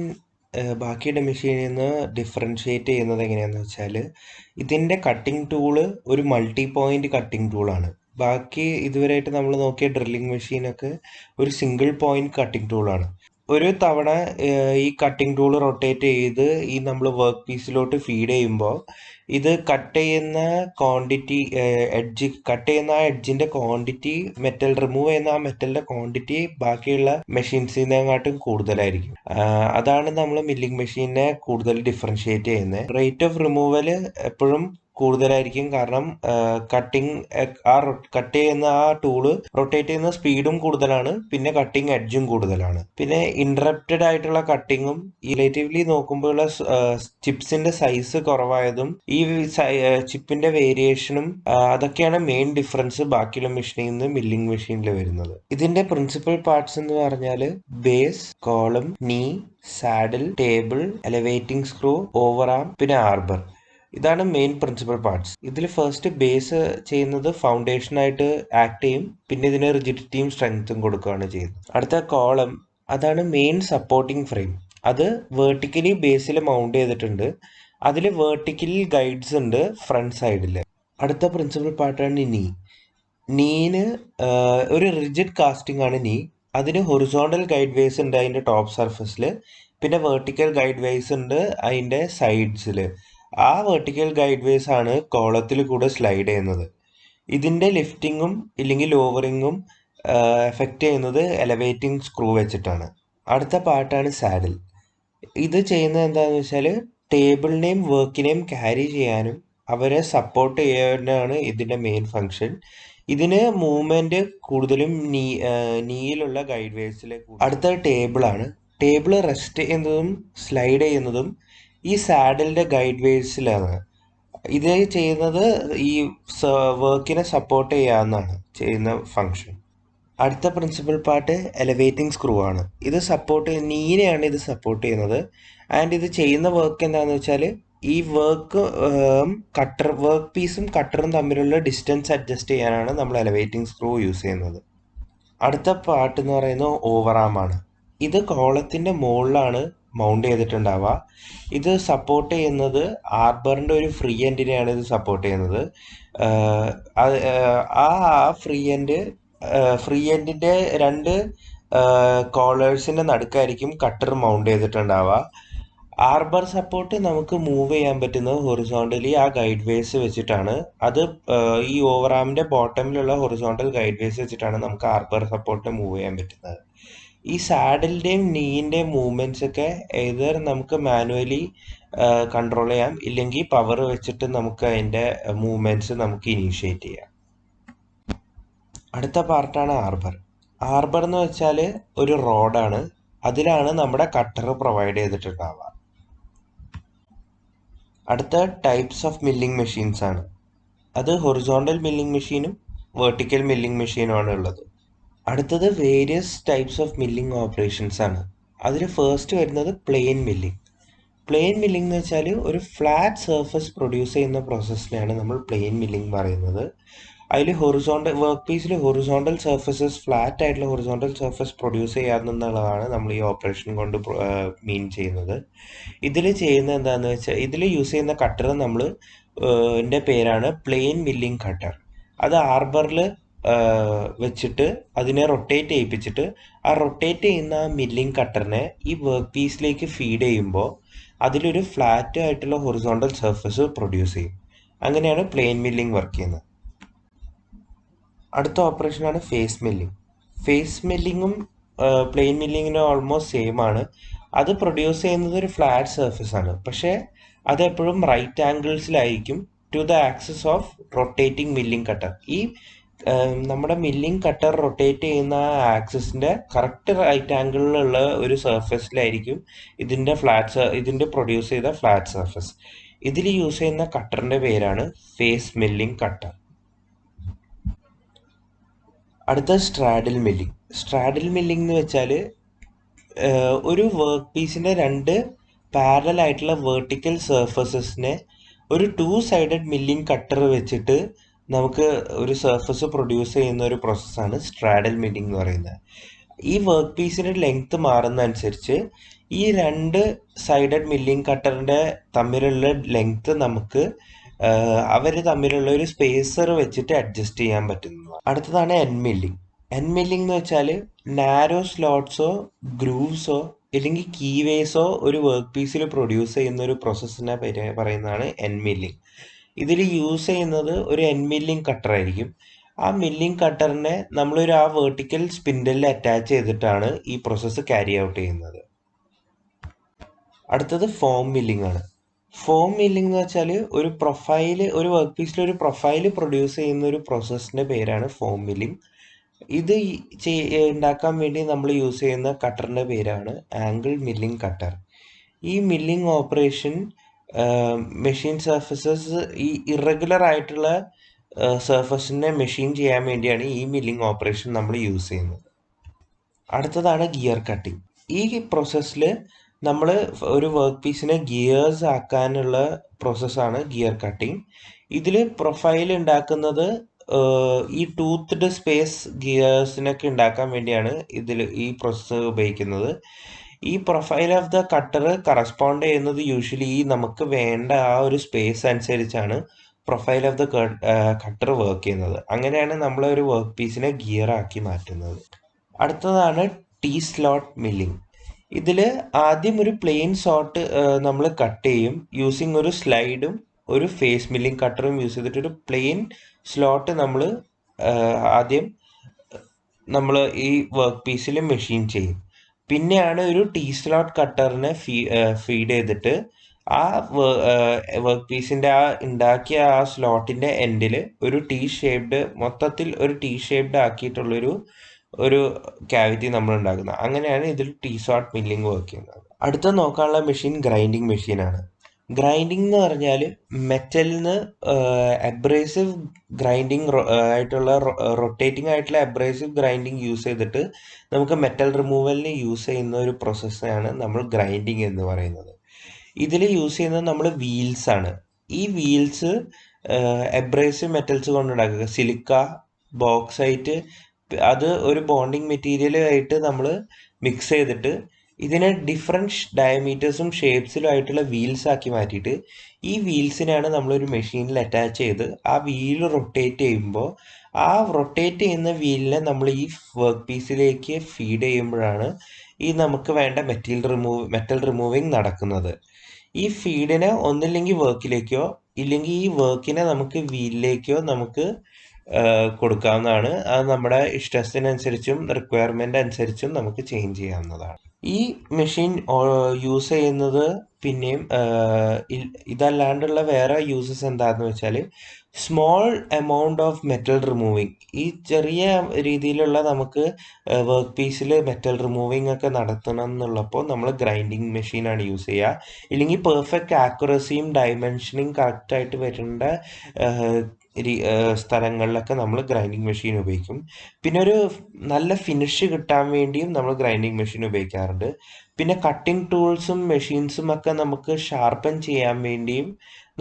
ബാക്കിയുടെ മെഷീനിൽ നിന്ന് ഡിഫറൻഷിയേറ്റ് ചെയ്യുന്നത് എങ്ങനെയാണെന്ന് വെച്ചാൽ ഇതിൻ്റെ കട്ടിംഗ് ടൂള് ഒരു മൾട്ടി പോയിന്റ് കട്ടിംഗ് ടൂളാണ്. ബാക്കി ഇതുവരെയായിട്ട് നമ്മൾ നോക്കിയ ഡ്രില്ലിംഗ് മെഷീനൊക്കെ ഒരു സിംഗിൾ പോയിന്റ് കട്ടിംഗ് ടൂളാണ്. ഒരു തവണ ഈ കട്ടിംഗ് ടൂൾ റൊട്ടേറ്റ് ചെയ്ത് ഈ നമ്മൾ വർക്ക് പീസിലോട്ട് ഫീഡ് ചെയ്യുമ്പോൾ ഇത് കട്ട് ചെയ്യുന്ന ക്വാണ്ടിറ്റി കട്ട് ചെയ്യുന്ന ആ എഡ്ജിന്റെ ക്വാണ്ടിറ്റി മെറ്റൽ റിമൂവ് ചെയ്യുന്ന ആ മെറ്റലിന്റെ ക്വാണ്ടിറ്റി ബാക്കിയുള്ള മെഷീൻസിനെക്കാട്ടും കൂടുതലായിരിക്കും. അതാണ് നമ്മൾ മില്ലിംഗ് മെഷീനെ കൂടുതൽ ഡിഫറൻഷിയേറ്റ് ചെയ്യുന്നത്. റേറ്റ് ഓഫ് റിമൂവൽ എപ്പോഴും കൂടുതലായിരിക്കും. കാരണം കട്ട് ചെയ്യുന്ന ആ ടൂള് റൊട്ടേറ്റ് ചെയ്യുന്ന സ്പീഡും കൂടുതലാണ്, പിന്നെ കട്ടിങ് എഡ്ജും കൂടുതലാണ്. പിന്നെ ഇന്ററപ്റ്റഡ് ആയിട്ടുള്ള കട്ടിങ്ങും റിലേറ്റീവ്ലി നോക്കുമ്പോഴുള്ള ചിപ്സിന്റെ സൈസ് കുറവായതും ഈ ചിപ്പിന്റെ വേരിയേഷനും അതൊക്കെയാണ് മെയിൻ ഡിഫറൻസ് ബാക്കിയുള്ള മെഷീനിൽ നിന്ന് മില്ലിംഗ് മെഷീനിൽ വരുന്നത്. ഇതിന്റെ പ്രിൻസിപ്പൽ പാർട്സ് എന്ന് പറഞ്ഞാൽ ബേസ്, കോളം, നീ, saddle, table, എലവേറ്റിംഗ് screw, over arm, പിന്നെ ആർബർ. ഇതാണ് മെയിൻ പ്രിൻസിപ്പൽ പാർട്സ്. ഇതിൽ ഫസ്റ്റ് ബേസ് ചെയ്യുന്നത് ഫൗണ്ടേഷൻ ആയിട്ട് ആക്ട് ചെയ്യും, പിന്നെ ഇതിന് റിജിഡിറ്റിയും സ്ട്രെങ്ത്തും കൊടുക്കുകയാണ് ചെയ്യുന്നത്. അടുത്ത കോളം, അതാണ് മെയിൻ സപ്പോർട്ടിംഗ് ഫ്രെയിം. അത് വേർട്ടിക്കലി ബേസിൽ മൗണ്ട് ചെയ്തിട്ടുണ്ട്. അതിൽ വേർട്ടിക്കൽ ഗൈഡ്സ് ഉണ്ട് ഫ്രണ്ട് സൈഡിൽ. അടുത്ത പ്രിൻസിപ്പൽ പാർട്ടാണ് നീ. നീന് ഒരു റിജിഡ് കാസ്റ്റിംഗ് ആണ് നീ. അതിന് ഹൊറിസോണ്ടൽ ഗൈഡ് വേസ് ഉണ്ട് അതിൻ്റെ ടോപ്പ് സർഫസിൽ, പിന്നെ വെർട്ടിക്കൽ ഗൈഡ് വേസ് ഉണ്ട് അതിൻ്റെ സൈഡ്സിൽ. ആ വെർട്ടിക്കൽ ഗൈഡ് വേസ് ആണ് കോളത്തിൽ കൂടെ സ്ലൈഡ് ചെയ്യുന്നത്. ഇതിൻ്റെ ലിഫ്റ്റിങ്ങും ഇല്ലെങ്കിൽ ലോവറിങ്ങും എഫക്റ്റ് ചെയ്യുന്നത് എലവേറ്റിംഗ് സ്ക്രൂ വെച്ചിട്ടാണ്. അടുത്ത പാർട്ടാണ് സാഡിൽ. ഇത് ചെയ്യുന്നത് എന്താണെന്ന് വെച്ചാൽ ടേബിളിനെയും വർക്കിനെയും ക്യാരി ചെയ്യാനും അവരെ സപ്പോർട്ട് ചെയ്യാനാണ് ഇതിൻ്റെ മെയിൻ ഫങ്ഷൻ. ഇതിന് മൂവ്മെന്റ് കൂടുതലും നീയിലുള്ള ഗൈഡ് വേസിലേക്ക്. അടുത്ത ടേബിളാണ്. ടേബിൾ റെസ്റ്റ് ചെയ്യുന്നതും സ്ലൈഡ് ചെയ്യുന്നതും ഈ സാഡിലിന്റെ ഗൈഡ് വേസിലാണ്. ഇത് ചെയ്യുന്നത് ഈ വർക്കിനെ സപ്പോർട്ട് ചെയ്യാവുന്നതാണ് ചെയ്യുന്ന ഫങ്ഷൻ. അടുത്ത പ്രിൻസിപ്പൽ പാർട്ട് എലവേറ്റിംഗ് സ്ക്രൂ ആണ്. ഇത് നീനെയാണ് ഇത് സപ്പോർട്ട് ചെയ്യുന്നത്. ആൻഡ് ഇത് ചെയ്യുന്ന വർക്ക് എന്താണെന്ന് വെച്ചാൽ ഈ വർക്ക് പീസും കട്ടറും തമ്മിലുള്ള ഡിസ്റ്റൻസ് അഡ്ജസ്റ്റ് ചെയ്യാനാണ് നമ്മൾ എലവേറ്റിംഗ് സ്ക്രൂ യൂസ് ചെയ്യുന്നത്. അടുത്ത പാർട്ട് എന്ന് പറയുന്നത് ഓവറാം ആണ്. ഇത് കോളത്തിന്റെ മുകളിലാണ് മൗണ്ട് ചെയ്തിട്ടുണ്ടാവുക. ഇത് സപ്പോർട്ട് ചെയ്യുന്നത് ആർബറിന്റെ ഒരു ഫ്രീ എൻഡിനെയാണ് ഇത് സപ്പോർട്ട് ചെയ്യുന്നത്. ആ ഫ്രീ എൻഡിന്റെ രണ്ട് കോളേഴ്സിന്റെ നടുക്കായിരിക്കും കട്ടർ മൗണ്ട് ചെയ്തിട്ടുണ്ടാവുക. ആർബർ സപ്പോർട്ട് നമുക്ക് മൂവ് ചെയ്യാൻ പറ്റുന്നത് ഹൊറിസോണ്ടലി ആ ഗൈഡ് വേസ് വെച്ചിട്ടാണ്. അത് ഈ ഓവറാമിന്റെ ബോട്ടമിലുള്ള ഹൊറിസോണ്ടൽ ഗൈഡ് വേസ് വെച്ചിട്ടാണ് നമുക്ക് ആർബർ സപ്പോർട്ട് മൂവ് ചെയ്യാൻ പറ്റുന്നത്. ഈ സാഡിലിന്റെയും നീന്റെയും മൂവ്മെന്റ്സ് ഒക്കെ ഏതർ നമുക്ക് മാനുവലി കൺട്രോൾ ചെയ്യാം, ഇല്ലെങ്കിൽ പവർ വെച്ചിട്ട് നമുക്ക് അതിന്റെ മൂവ്മെന്റ്സ് നമുക്ക് ഇനീഷ്യേറ്റ് ചെയ്യാം. അടുത്ത പാർട്ടാണ് ആർബർ. ആർബർ എന്ന് വെച്ചാൽ ഒരു റോഡാണ്. അതിലാണ് നമ്മുടെ കട്ടർ പ്രൊവൈഡ് ചെയ്തിട്ടുണ്ടാവുക. അടുത്ത ടൈപ്സ് ഓഫ് മില്ലിംഗ് മെഷീൻസ് ആണ്. അത് ഹൊറിസോണ്ടൽ മില്ലിംഗ് മെഷീനും വെർട്ടിക്കൽ മില്ലിംഗ് മെഷീനും ആണ് ഉള്ളത്. അടുത്തത് various types of milling operations ആണ്. അതിൽ ഫസ്റ്റ് വരുന്നത് പ്ലെയിൻ മില്ലിംഗ്. പ്ലെയിൻ മില്ലിംഗ് എന്ന് വെച്ചാൽ ഒരു ഫ്ലാറ്റ് സർഫസ് പ്രൊഡ്യൂസ് ചെയ്യുന്ന പ്രോസസ്സിനെയാണ് നമ്മൾ പ്ലെയിൻ മില്ലിംഗ് പറയുന്നത്. അതിൽ വർക്ക് പീസിൽ ഹൊറിസോണ്ടൽ സർഫസസ്, ഫ്ലാറ്റ് ആയിട്ടുള്ള ഹൊറിസോണ്ടൽ സർഫസ് പ്രൊഡ്യൂസ് ചെയ്യാന്നുള്ളതാണ് നമ്മൾ ഈ ഓപ്പറേഷൻ കൊണ്ട് മീൻ ചെയ്യുന്നത്. ഇതിൽ ചെയ്യുന്നത് എന്താണെന്ന് വെച്ചാൽ ഇതിൽ യൂസ് ചെയ്യുന്ന കട്ടർ നമ്മൾ ൻ്റെ പേരാണ് പ്ലെയിൻ മില്ലിംഗ് കട്ടർ. അത് ആർബറിൽ വെച്ചിട്ട് അതിനെ റൊട്ടേറ്റ് ചെയ്യിപ്പിച്ചിട്ട് ആ റൊട്ടേറ്റ് ചെയ്യുന്ന ആ മില്ലിംഗ് കട്ടറിനെ ഈ വർക്ക് പീസിലേക്ക് ഫീഡ് ചെയ്യുമ്പോൾ അതിലൊരു ഫ്ലാറ്റ് ആയിട്ടുള്ള ഹൊറിസോണ്ടൽ സർഫസ് പ്രൊഡ്യൂസ് ചെയ്യും. അങ്ങനെയാണ് പ്ലെയിൻ മില്ലിംഗ് വർക്ക് ചെയ്യുന്നത്. അടുത്ത ഓപ്പറേഷനാണ് ഫേസ് മില്ലിംഗ്. ഫേസ് മില്ലിങ്ങും പ്ലെയിൻ മില്ലിങ്ങിനും ഓൾമോസ്റ്റ് സെയിം ആണ്. അത് പ്രൊഡ്യൂസ് ചെയ്യുന്നത് ഒരു ഫ്ലാറ്റ് സർഫസ് ആണ്. പക്ഷേ അതെപ്പോഴും റൈറ്റ് ആംഗിൾസിലായിരിക്കും to the axis of rotating milling cutter. ഈ നമ്മുടെ മില്ലിംഗ് കട്ടർ റൊട്ടേറ്റ് ചെയ്യുന്ന ആ ആക്സിസിന്റെ കറക്റ്റ് റൈറ്റ് ആംഗിളിലുള്ള ഒരു സർഫസിലായിരിക്കും ഇതിന്റെ പ്രൊഡ്യൂസ് ചെയ്ത ഫ്ലാറ്റ് സർഫസ്. ഇതിൽ യൂസ് ചെയ്യുന്ന കട്ടറിന്റെ പേരാണ് ഫേസ് മില്ലിംഗ് കട്ടർ. അടുത്ത സ്ട്രാഡിൽ മില്ലിംഗ്. സ്ട്രാഡിൽ മില്ലിംഗ് എന്ന് വെച്ചാൽ ഒരു വർക്ക് പീസിന്റെ രണ്ട് പാരലൽ ആയിട്ടുള്ള വെർട്ടിക്കൽ സർഫസസിനെ ഒരു 2 സൈഡഡ് മില്ലിംഗ് കട്ടർ വെച്ചിട്ട് നമുക്ക് ഒരു സർഫസ് പ്രൊഡ്യൂസ് ചെയ്യുന്ന ഒരു പ്രോസസ്സാണ് സ്ട്രാഡൽ മില്ലിംഗ് എന്ന് പറയുന്നത്. ഈ വർക്ക് പീസിന്റെ ലെങ്ത് മാറുന്ന അനുസരിച്ച് ഈ 2 സൈഡഡ് മില്ലിംഗ് കട്ടറിന്റെ തമ്മിലുള്ള ലെങ്ത് നമുക്ക് അവർ തമ്മിലുള്ള ഒരു സ്പേസർ വെച്ചിട്ട് അഡ്ജസ്റ്റ് ചെയ്യാൻ പറ്റുന്നതാണ്. അടുത്തതാണ് എൻ മില്ലിംഗ്. എൻ മില്ലിംഗ് എന്ന് വെച്ചാൽ നാരോ സ്ലോട്ട്സോ ഗ്രൂവ്സോ ഇല്ലെങ്കിൽ കീവേസോ ഒരു വർക്ക് പീസിൽ പ്രൊഡ്യൂസ് ചെയ്യുന്ന ഒരു പ്രോസസ്സിനെ പറയുന്നതാണ് എൻ മില്ലിംഗ്. ഇതിൽ യൂസ് ചെയ്യുന്നത് ഒരു എൻ മില്ലിംഗ് കട്ടർ ആയിരിക്കും. ആ മില്ലിംഗ് കട്ടറിനെ നമ്മളൊരു ആ വെർട്ടിക്കൽ സ്പിൻഡലിൽ അറ്റാച്ച് ചെയ്തിട്ടാണ് ഈ പ്രോസസ്സ് ക്യാരി ഔട്ട് ചെയ്യുന്നത്. അടുത്തത് ഫോം മില്ലിംഗ് ആണ്. ഫോം മില്ലിംഗ് എന്ന് വെച്ചാൽ ഒരു വർക്ക് പീസിൽ ഒരു പ്രൊഫൈല് പ്രൊഡ്യൂസ് ചെയ്യുന്ന ഒരു പ്രോസസ്സിന്റെ പേരാണ് ഫോം മില്ലിംഗ്. ഇത് ഉണ്ടാക്കാൻ വേണ്ടി നമ്മൾ യൂസ് ചെയ്യുന്ന കട്ടറിന്റെ പേരാണ് ആംഗിൾ മില്ലിംഗ് കട്ടർ. ഈ മില്ലിംഗ് ഓപ്പറേഷൻ മെഷീൻ സർഫസസ് ഈ ഇറഗുലർ ആയിട്ടുള്ള സർഫസിനെ മെഷീൻ ചെയ്യാൻ വേണ്ടിയാണ് ഈ മില്ലിംഗ് ഓപ്പറേഷൻ നമ്മൾ യൂസ് ചെയ്യുന്നത്. അടുത്തതാണ് ഗിയർ കട്ടിംഗ്. ഈ പ്രോസസ്സിൽ നമ്മൾ ഒരു വർക്ക് പീസിനെ ഗിയേഴ്സ് ആക്കാനുള്ള പ്രോസസ്സാണ് ഗിയർ കട്ടിംഗ്. ഇതിൽ പ്രൊഫൈൽ ഉണ്ടാക്കുന്നത് ഈ ടൂത്ത്ഡ് സ്പേസ് ഗിയേഴ്സിനൊക്കെ ഉണ്ടാക്കാൻ വേണ്ടിയാണ് ഈ പ്രോസസ്സ് ഉപയോഗിക്കുന്നത്. ഈ profile of the cutter correspond ചെയ്യുന്നത് യൂഷ്വലി നമുക്ക് വേണ്ട ആ ഒരു സ്പേസ് അനുസരിച്ചാണ് profile of the cutter work ചെയ്യുന്നത്. അങ്ങനെയാണ് നമ്മൾ ഒരു വർക്ക് പീസിനെ ഗിയർ ആക്കി മാറ്റുന്നത്. അടുത്തതാണ് ടി സ്ലോട്ട് മില്ലിംഗ്. ഇതിൽ ആദ്യം ഒരു പ്ലെയിൻ ഷോട്ട് നമ്മൾ കട്ട് ചെയ്യും യൂസിങ് ഒരു സ്ലൈഡും ഒരു ഫേസ് മില്ലിംഗ് കട്ടറും യൂസ് ചെയ്തിട്ട് ഒരു പ്ലെയിൻ സ്ലോട്ട് ആദ്യം നമ്മൾ ഈ വർക്ക് പീസിൽ മെഷീൻ ചെയ്യും. പിന്നെയാണ് ഒരു ടി സ്ലോട്ട് കട്ടറിനെ ഫീഡ് ചെയ്തിട്ട് ആ വർക്ക് പീസിന്റെ ഉണ്ടാക്കിയ ആ സ്ലോട്ടിന്റെ എൻഡിൽ ഒരു മൊത്തത്തിൽ ഒരു ടി ഷേപ്ഡ് ആക്കിയിട്ടുള്ളൊരു ക്യാവിറ്റി നമ്മൾ ഉണ്ടാക്കുന്നത്. അങ്ങനെയാണ് ഇതിൽ ടി സ്ലോട്ട് മില്ലിംഗ് വർക്ക് ചെയ്യുന്നത്. അടുത്ത നോക്കാനുള്ള മെഷീൻ ഗ്രൈൻഡിങ് മെഷീനാണ്. ഗ്രൈൻഡിങ് എന്ന് പറഞ്ഞാൽ മെറ്റലിന് അബ്രേസീവ് ഗ്രൈൻഡിങ് ആയിട്ടുള്ള റൊട്ടേറ്റിംഗ് ആയിട്ടുള്ള അബ്രേസീവ് ഗ്രൈൻഡിങ് യൂസ് ചെയ്തിട്ട് നമുക്ക് മെറ്റൽ റിമൂവലിന് യൂസ് ചെയ്യുന്ന ഒരു പ്രോസസ്സാണ് നമ്മൾ ഗ്രൈൻഡിങ് എന്ന് പറയുന്നത്. ഇതിൽ യൂസ് ചെയ്യുന്നത് നമ്മൾ വീൽസ് ആണ്. ഈ വീൽസ് അബ്രേസീവ് മെറ്റൽസ് കൊണ്ടുണ്ടാക്കുക, സിലിക്ക, ബോക്സൈറ്റ്, അത് ഒരു ബോണ്ടിങ് മെറ്റീരിയൽ ആയിട്ട് നമ്മൾ മിക്സ് ചെയ്തിട്ട് ഇതിനെ ഡിഫറെൻറ്റ് ഡയമീറ്റേഴ്സും ഷേപ്സിലും ആയിട്ടുള്ള വീൽസ് ആക്കി മാറ്റിയിട്ട് ഈ വീൽസിനാണ് നമ്മളൊരു മെഷീനിൽ അറ്റാച്ച് ചെയ്ത് ആ വീൽ റൊട്ടേറ്റ് ചെയ്യുമ്പോൾ ആ റൊട്ടേറ്റ് ചെയ്യുന്ന വീലിനെ നമ്മൾ ഈ വർക്ക് പീസിലേക്ക് ഫീഡ് ചെയ്യുമ്പോഴാണ് ഈ നമുക്ക് വേണ്ട മെറ്റൽ റിമൂവിങ് നടക്കുന്നത്. ഈ ഫീഡിനെ ഒന്നില്ലെങ്കിൽ വർക്കിലേക്കോ ഇല്ലെങ്കിൽ ഈ വർക്കിനെ നമുക്ക് വീലിലേക്കോ നമുക്ക് കൊടുക്കാവുന്നതാണ്. അത് നമ്മുടെ ഇഷ്ടത്തിനനുസരിച്ചും റിക്വയർമെന്റ് അനുസരിച്ചും നമുക്ക് ചേഞ്ച് ചെയ്യാവുന്നതാണ്. ഈ മെഷീൻ യൂസ് ചെയ്യുന്നത് പിന്നെയും ഇതല്ലാണ്ടുള്ള വേറെ യൂസസ് എന്താന്ന് വെച്ചാൽ small amount of metal removing. ഈ ചെറിയ രീതിയിലുള്ള നമുക്ക് വർക്ക് പീസിൽ മെറ്റൽ റിമൂവിങ് ഒക്കെ നടത്തണം എന്നുള്ളപ്പോൾ നമ്മൾ ഗ്രൈൻഡിങ് മെഷീനാണ് യൂസ് ചെയ്യുക. ഇല്ലെങ്കിൽ പെർഫെക്റ്റ് ആക്യുറസിയും ഡയമെൻഷനിങ് കറക്റ്റായിട്ട് വരേണ്ട സ്ഥലങ്ങളിലൊക്കെ നമ്മൾ ഗ്രൈൻഡിങ് മെഷീൻ ഉപയോഗിക്കും. പിന്നെ ഒരു നല്ല ഫിനിഷ് കിട്ടാൻ വേണ്ടിയും നമ്മൾ ഗ്രൈൻഡിങ് മെഷീൻ ഉപയോഗിക്കാറുണ്ട്. പിന്നെ കട്ടിംഗ് ടൂൾസും മെഷീൻസും ഒക്കെ നമുക്ക് ഷാർപ്പൻ ചെയ്യാൻ വേണ്ടിയും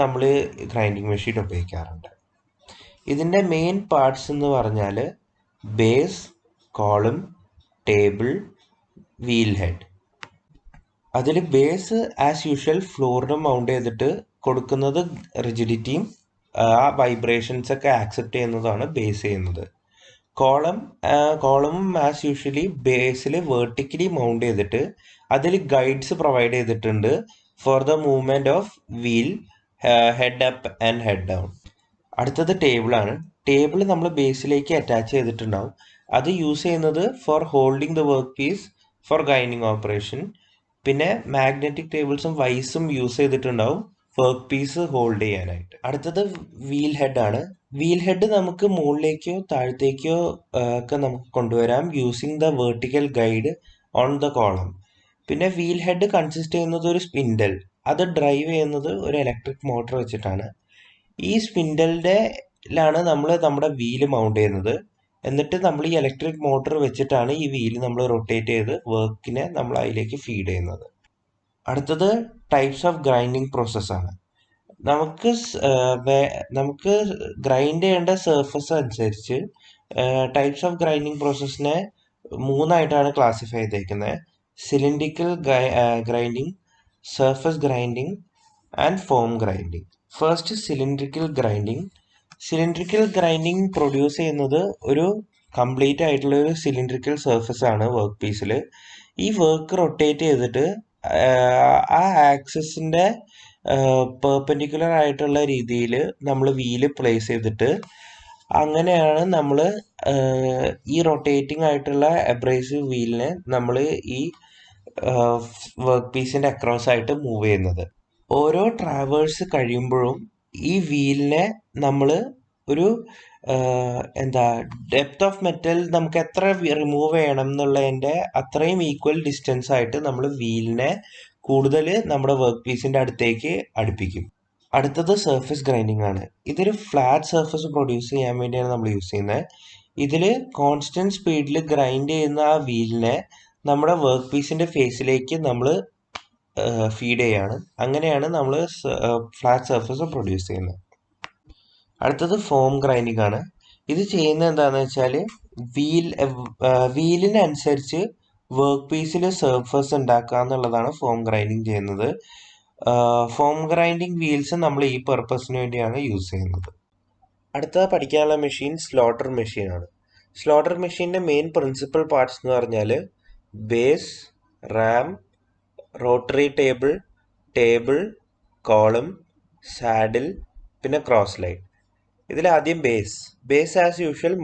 നമ്മൾ ഗ്രൈൻഡിങ് മെഷീൻ ഉപയോഗിക്കാറുണ്ട്. ഇതിൻ്റെ മെയിൻ പാർട്സ് എന്ന് പറഞ്ഞാൽ base, column, table, wheel head. അതിൽ ബേസ് ആസ് യൂഷ്വൽ ഫ്ലോറിന് മൗണ്ട് ചെയ്തിട്ട് കൊടുക്കുന്നത് റിജിഡിറ്റിയും ആ വൈബ്രേഷൻസ് ഒക്കെ ആക്സെപ്റ്റ് ചെയ്യുന്നതാണ് ബേസ് ചെയ്യുന്നത്. കോളമും ആസ് യൂഷ്വലി ബേസിൽ വേർട്ടിക്കലി മൗണ്ട് ചെയ്തിട്ട് അതിൽ ഗൈഡ്സ് പ്രൊവൈഡ് ചെയ്തിട്ടുണ്ട് for the movement of wheel, head up and head down. അടുത്തത് ടേബിളാണ്. ടേബിൾ നമ്മൾ ബേസിലേക്ക് അറ്റാച്ച് ചെയ്തിട്ടുണ്ടാവും. അത് യൂസ് ചെയ്യുന്നത് for holding the work piece for grinding operation. പിന്നെ മാഗ്നറ്റിക് ടേബിൾസും വൈസും യൂസ് ചെയ്തിട്ടുണ്ടാവും വർക്ക് പീസ് ഹോൾഡ് ചെയ്യാനായിട്ട്. അടുത്തത് വീൽ ഹെഡ് ആണ്. വീൽ ഹെഡ് നമുക്ക് മുകളിലേക്കോ താഴത്തേക്കോ ഒക്കെ നമുക്ക് കൊണ്ടുവരാം using the vertical guide on the column. പിന്നെ വീൽ ഹെഡ് കൺസിസ്റ്റ് ചെയ്യുന്നത് ഒരു സ്പിൻഡൽ, അത് ഡ്രൈവ് ചെയ്യുന്നത് ഒരു ഇലക്ട്രിക് മോട്ടോർ വെച്ചിട്ടാണ്. ഈ സ്പിൻഡലിലാണ് നമ്മൾ നമ്മുടെ വീല് മൗണ്ട് ചെയ്യുന്നത്. എന്നിട്ട് നമ്മൾ ഈ ഇലക്ട്രിക് മോട്ടോർ വെച്ചിട്ടാണ് ഈ വീല് നമ്മൾ റൊട്ടേറ്റ് ചെയ്ത് വർക്കിനെ നമ്മൾ അതിലേക്ക് ഫീഡ് ചെയ്യുന്നത്. അടുത്തത് ടൈപ്സ് ഓഫ് ഗ്രൈൻഡിങ് പ്രോസസ്സാണ്. നമുക്ക് നമുക്ക് ഗ്രൈൻഡ് ചെയ്യേണ്ട സർഫസ് അനുസരിച്ച് ടൈപ്സ് ഓഫ് ഗ്രൈൻഡിങ് പ്രോസസ്സിനെ 3ആയിട്ടാണ് ക്ലാസിഫൈ ചെയ്തേക്കുന്നത്: cylindrical grinding, surface grinding and form grinding. First cylindrical grinding. Cylindrical grinding produce ചെയ്യുന്നത് ഒരു കംപ്ലീറ്റ് ആയിട്ടുള്ള ഒരു സിലിണ്ടറിക്കൽ സർഫസ് ആണ് വർക്ക് പീസിൽ. ഈ വർക്ക് റൊട്ടേറ്റ് ചെയ്തിട്ട് ആ ആക്സിസിന്റെ പെർപെൻഡിക്കുലർ ആയിട്ടുള്ള രീതിയിൽ നമ്മൾ വീല് പ്ലേസ് ചെയ്തിട്ട് അങ്ങനെയാണ് നമ്മൾ ഈ റൊട്ടേറ്റിംഗ് ആയിട്ടുള്ള അബ്രേസീവ് വീലിനെ നമ്മൾ ഈ വർക്ക് പീസിന്റെ അക്രോസ് ആയിട്ട് മൂവ് ചെയ്യുന്നത്. ഓരോ ട്രാവേഴ്സ് കഴിയുമ്പോഴും ഈ വീലിനെ നമ്മൾ ഒരു ഡെപ്ത് ഓഫ് മെറ്റൽ നമുക്ക് എത്ര റിമൂവ് ചെയ്യണം എന്നുള്ളതിന്റെ അത്രയും ഈക്വൽ ഡിസ്റ്റൻസ് ആയിട്ട് നമ്മൾ വീലിനെ കൂടുതൽ നമ്മുടെ വർക്ക് പീസിന്റെ അടുത്തേക്ക് അടുപ്പിക്കും. അടുത്തത് സർഫസ് ഗ്രൈൻഡിങ് ആണ്. ഇതൊരു ഫ്ലാറ്റ് സർഫസ് പ്രൊഡ്യൂസ് ചെയ്യാൻ വേണ്ടിയാണ് നമ്മൾ യൂസ് ചെയ്യുന്നത്. ഇതിൽ കോൺസ്റ്റന്റ് സ്പീഡിൽ ഗ്രൈൻഡ് ചെയ്യുന്ന ആ വീലിനെ നമ്മുടെ വർക്ക് പീസിന്റെ ഫേസിലേക്ക് നമ്മൾ ഫീഡ് ചെയ്യാണ്. അങ്ങനെയാണ് നമ്മൾ ഫ്ലാറ്റ് സർഫസ് പ്രൊഡ്യൂസ് ചെയ്യുന്നത്. അടുത്തത് ഫോം ഗ്രൈൻഡിങ് ആണ്. ഇത് ചെയ്യുന്നത് എന്താണെന്ന് വെച്ചാൽ വീലിനനുസരിച്ച് വർക്ക് പീസിൽ സർഫസ് ഉണ്ടാക്കുക എന്നുള്ളതാണ് ഫോം ഗ്രൈൻഡിങ് ചെയ്യുന്നത്. ഫോം ഗ്രൈൻഡിങ് വീൽസ് നമ്മൾ ഈ പർപ്പസിന് വേണ്ടിയാണ് യൂസ് ചെയ്യുന്നത്. അടുത്തത് പഠിക്കാനുള്ള മെഷീൻ സ്ലോട്ടർ മെഷീൻ ആണ്. സ്ലോട്ടർ മെഷീൻ്റെ മെയിൻ പ്രിൻസിപ്പൽ പാർട്സ് എന്ന് പറഞ്ഞാൽ base, ram, rotary table, table, column, saddle, പിന്നെ ക്രോസ് ലൈൻ. ഇതിലാദ്യം ബേസ് ആസ് യൂഷ്വൽ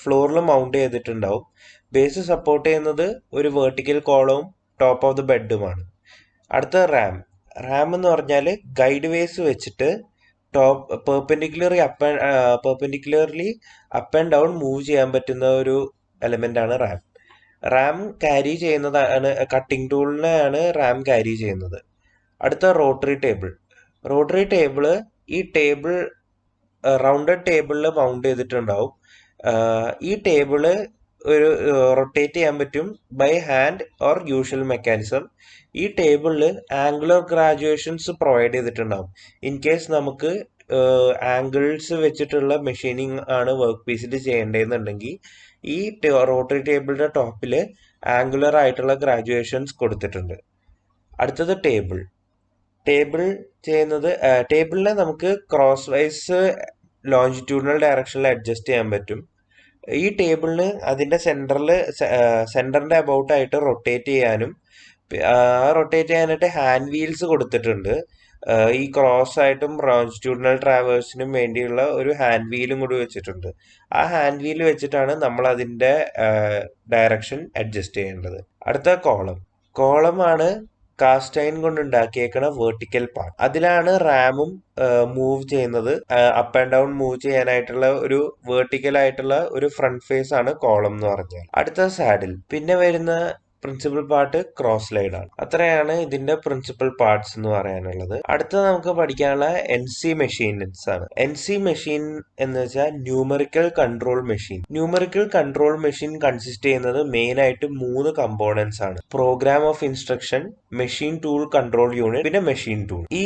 ഫ്ലോറിൽ മൗണ്ട് ചെയ്തിട്ടുണ്ടാവും. ബേസ് സപ്പോർട്ട് ചെയ്യുന്നത് ഒരു വെർട്ടിക്കൽ കോളവും ടോപ്പ് ഓഫ് ദ ബെഡുമാണ്. അടുത്ത റാം എന്ന് പറഞ്ഞാൽ ഗൈഡ് വേസ് വെച്ചിട്ട് perpendicularly up and down move ചെയ്യാൻ പറ്റുന്ന ഒരു എലമെന്റ് ആണ് റാം. റാം ക്യാരി ചെയ്യുന്നതാണ്, കട്ടിംഗ് ടൂളിനെയാണ് റാം ക്യാരി ചെയ്യുന്നത്. അടുത്ത റോട്ടറി ടേബിൾ. ഈ ടേബിൾ റൗണ്ടഡ് ടേബിളിൽ മൗണ്ട് ചെയ്തിട്ടുണ്ടാവും. ഈ ടേബിള് ഒരു റൊട്ടേറ്റ് ചെയ്യാൻ പറ്റും by hand or usual mechanism. ഈ ടേബിളിൽ ആംഗുലർ ഗ്രാജുവേഷൻസ് പ്രൊവൈഡ് ചെയ്തിട്ടുണ്ടാവും. ഇൻ കേസ് നമുക്ക് ആംഗിൾസ് വെച്ചിട്ടുള്ള മെഷീനിങ് ആണ് വർക്ക് പീസിൽ ചെയ്യേണ്ടതെന്നുണ്ടെങ്കിൽ ഈ റോട്ടറി ടേബിളിന്റെ ടോപ്പിൽ ആംഗുലർ ആയിട്ടുള്ള ഗ്രാജുവേഷൻസ് കൊടുത്തിട്ടുണ്ട്. അടുത്തത് ടേബിൾ ചെയ്യുന്നത്, ടേബിളിനെ നമുക്ക് ക്രോസ് വൈസ് ലോഞ്ചിറ്റ്യൂഡിനൽ ഡയറക്ഷനിൽ അഡ്ജസ്റ്റ് ചെയ്യാൻ പറ്റും. ഈ ടേബിളിന് അതിന്റെ സെന്ററിന്റെ അബൌട്ട് ആയിട്ട് റൊട്ടേറ്റ് ചെയ്യാനും റൊട്ടേറ്റ് ചെയ്യാനായിട്ട് ഹാൻഡ് വീൽസ് കൊടുത്തിട്ടുണ്ട്. ഈ ക്രോസ് ആയിട്ടും ലോഞ്ചിറ്റ്യൂഡിനൽ ട്രാവേഴ്സിനും വേണ്ടിയുള്ള ഒരു ഹാൻഡ് വീലും കൂടി വെച്ചിട്ടുണ്ട്. ആ ഹാൻഡ് വീൽ വെച്ചിട്ടാണ് നമ്മൾ അതിന്റെ ഡയറക്ഷൻ അഡ്ജസ്റ്റ് ചെയ്യേണ്ടത്. അടുത്ത കോളമാണ് കാസ്റ്റ് അയൺ കൊണ്ട് ഉണ്ടാക്കിയേക്കണ വെർട്ടിക്കൽ പാർട്ട്. അതിലാണ് റാമും മൂവ് ചെയ്യുന്നത്. അപ്പ് ആൻഡ് ഡൗൺ മൂവ് ചെയ്യാനായിട്ടുള്ള ഒരു വെർട്ടിക്കൽ ആയിട്ടുള്ള ഒരു ഫ്രണ്ട് ഫേസ് ആണ് കോളം എന്ന് പറഞ്ഞാൽ. അടുത്ത സാഡിൽ. പിന്നെ വരുന്ന പ്രിൻസിപ്പൽ പാർട്ട് ക്രോസ് ലൈൻ ആണ്. അത്രയാണ് ഇതിന്റെ പ്രിൻസിപ്പൽ പാർട്സ് എന്ന് പറയാനുള്ളത്. അടുത്ത നമുക്ക് പഠിക്കാനുള്ള NC മെഷീൻസ് ആണ്. NC മെഷീൻ എന്ന് വെച്ചാൽ ന്യൂമറിക്കൽ കൺട്രോൾ മെഷീൻ കൺസിസ്റ്റ് ചെയ്യുന്നത് മെയിൻ ആയിട്ട് 3 കമ്പോണൻസ് ആണ്: program of instruction, machine tool control unit, പിന്നെ മെഷീൻ ടൂൾ. ഈ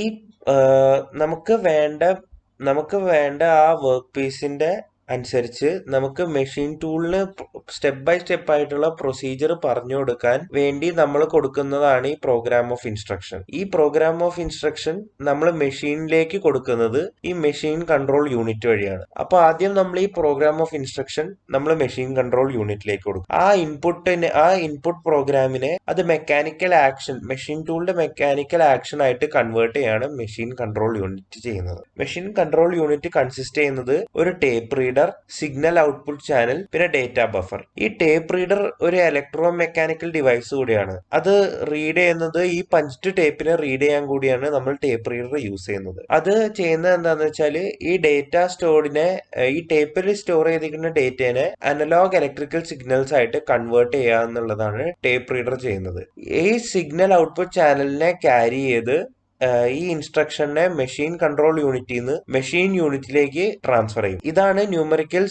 നമുക്ക് വേണ്ട ആ വർക്ക് പീസിന്റെ അനുസരിച്ച് നമുക്ക് മെഷീൻ ടൂളിന് സ്റ്റെപ്പ് ബൈ സ്റ്റെപ്പ് ആയിട്ടുള്ള പ്രൊസീജിയർ പറഞ്ഞു കൊടുക്കാൻ വേണ്ടി നമ്മൾ കൊടുക്കുന്നതാണ് ഈ പ്രോഗ്രാം ഓഫ് ഇൻസ്ട്രക്ഷൻ. ഈ പ്രോഗ്രാം ഓഫ് ഇൻസ്ട്രക്ഷൻ നമ്മൾ മെഷീനിലേക്ക് കൊടുക്കുന്നത് ഈ മെഷീൻ കൺട്രോൾ യൂണിറ്റ് വഴിയാണ്. അപ്പൊ ആദ്യം നമ്മൾ ഈ പ്രോഗ്രാം ഓഫ് ഇൻസ്ട്രക്ഷൻ നമ്മൾ മെഷീൻ കൺട്രോൾ യൂണിറ്റിലേക്ക് കൊടുക്കും. ആ ഇൻപുട്ട് പ്രോഗ്രാമിനെ അത് മെഷീൻ ടൂളിന്റെ മെക്കാനിക്കൽ ആക്ഷൻ ആയിട്ട് കൺവേർട്ട് ചെയ്യാണ് മെഷീൻ കൺട്രോൾ യൂണിറ്റ് ചെയ്യുന്നത്. മെഷീൻ കൺട്രോൾ യൂണിറ്റ് കൺസിസ്റ്റ് ചെയ്യുന്നത് ഒരു tape reader, reader, signal output channel, പിന്നെ ഡേറ്റ ബഫർ. ഈ ടേപ്പ് റീഡർ ഒരു ഇലക്ട്രോ മെക്കാനിക്കൽ ഡിവൈസ് കൂടിയാണ്. അത് റീഡ് ചെയ്യുന്നത് ഈ പഞ്ച്ഡ് ടേപ്പിനെ റീഡ് ചെയ്യാൻ കൂടിയാണ് നമ്മൾ ടേപ്പ് റീഡർ യൂസ് ചെയ്യുന്നത്. അത് ചെയ്യുന്നത് എന്താണെന്ന് വെച്ചാൽ ഈ ഡേറ്റ സ്റ്റോർഡിനെ, ഈ ടേപ്പിൽ സ്റ്റോർ ചെയ്തിരിക്കുന്ന ഡേറ്റയെ അനലോഗ് ഇലക്ട്രിക്കൽ സിഗ്നൽസ് ആയിട്ട് കൺവേർട്ട് ചെയ്യുക എന്നുള്ളതാണ് ടേപ്പ് റീഡർ ചെയ്യുന്നത്. ഈ സിഗ്നൽ ഔട്ട്പുട്ട് ചാനലിനെ ക്യാരി ചെയ്ത് ഈ ഇൻസ്ട്രക്ഷനെ മെഷീൻ കൺട്രോൾ യൂണിറ്റിൽ നിന്ന് മെഷീൻ യൂണിറ്റിലേക്ക് ട്രാൻസ്ഫർ ചെയ്യും. ഇതാണ് ന്യൂമറിക്കൽ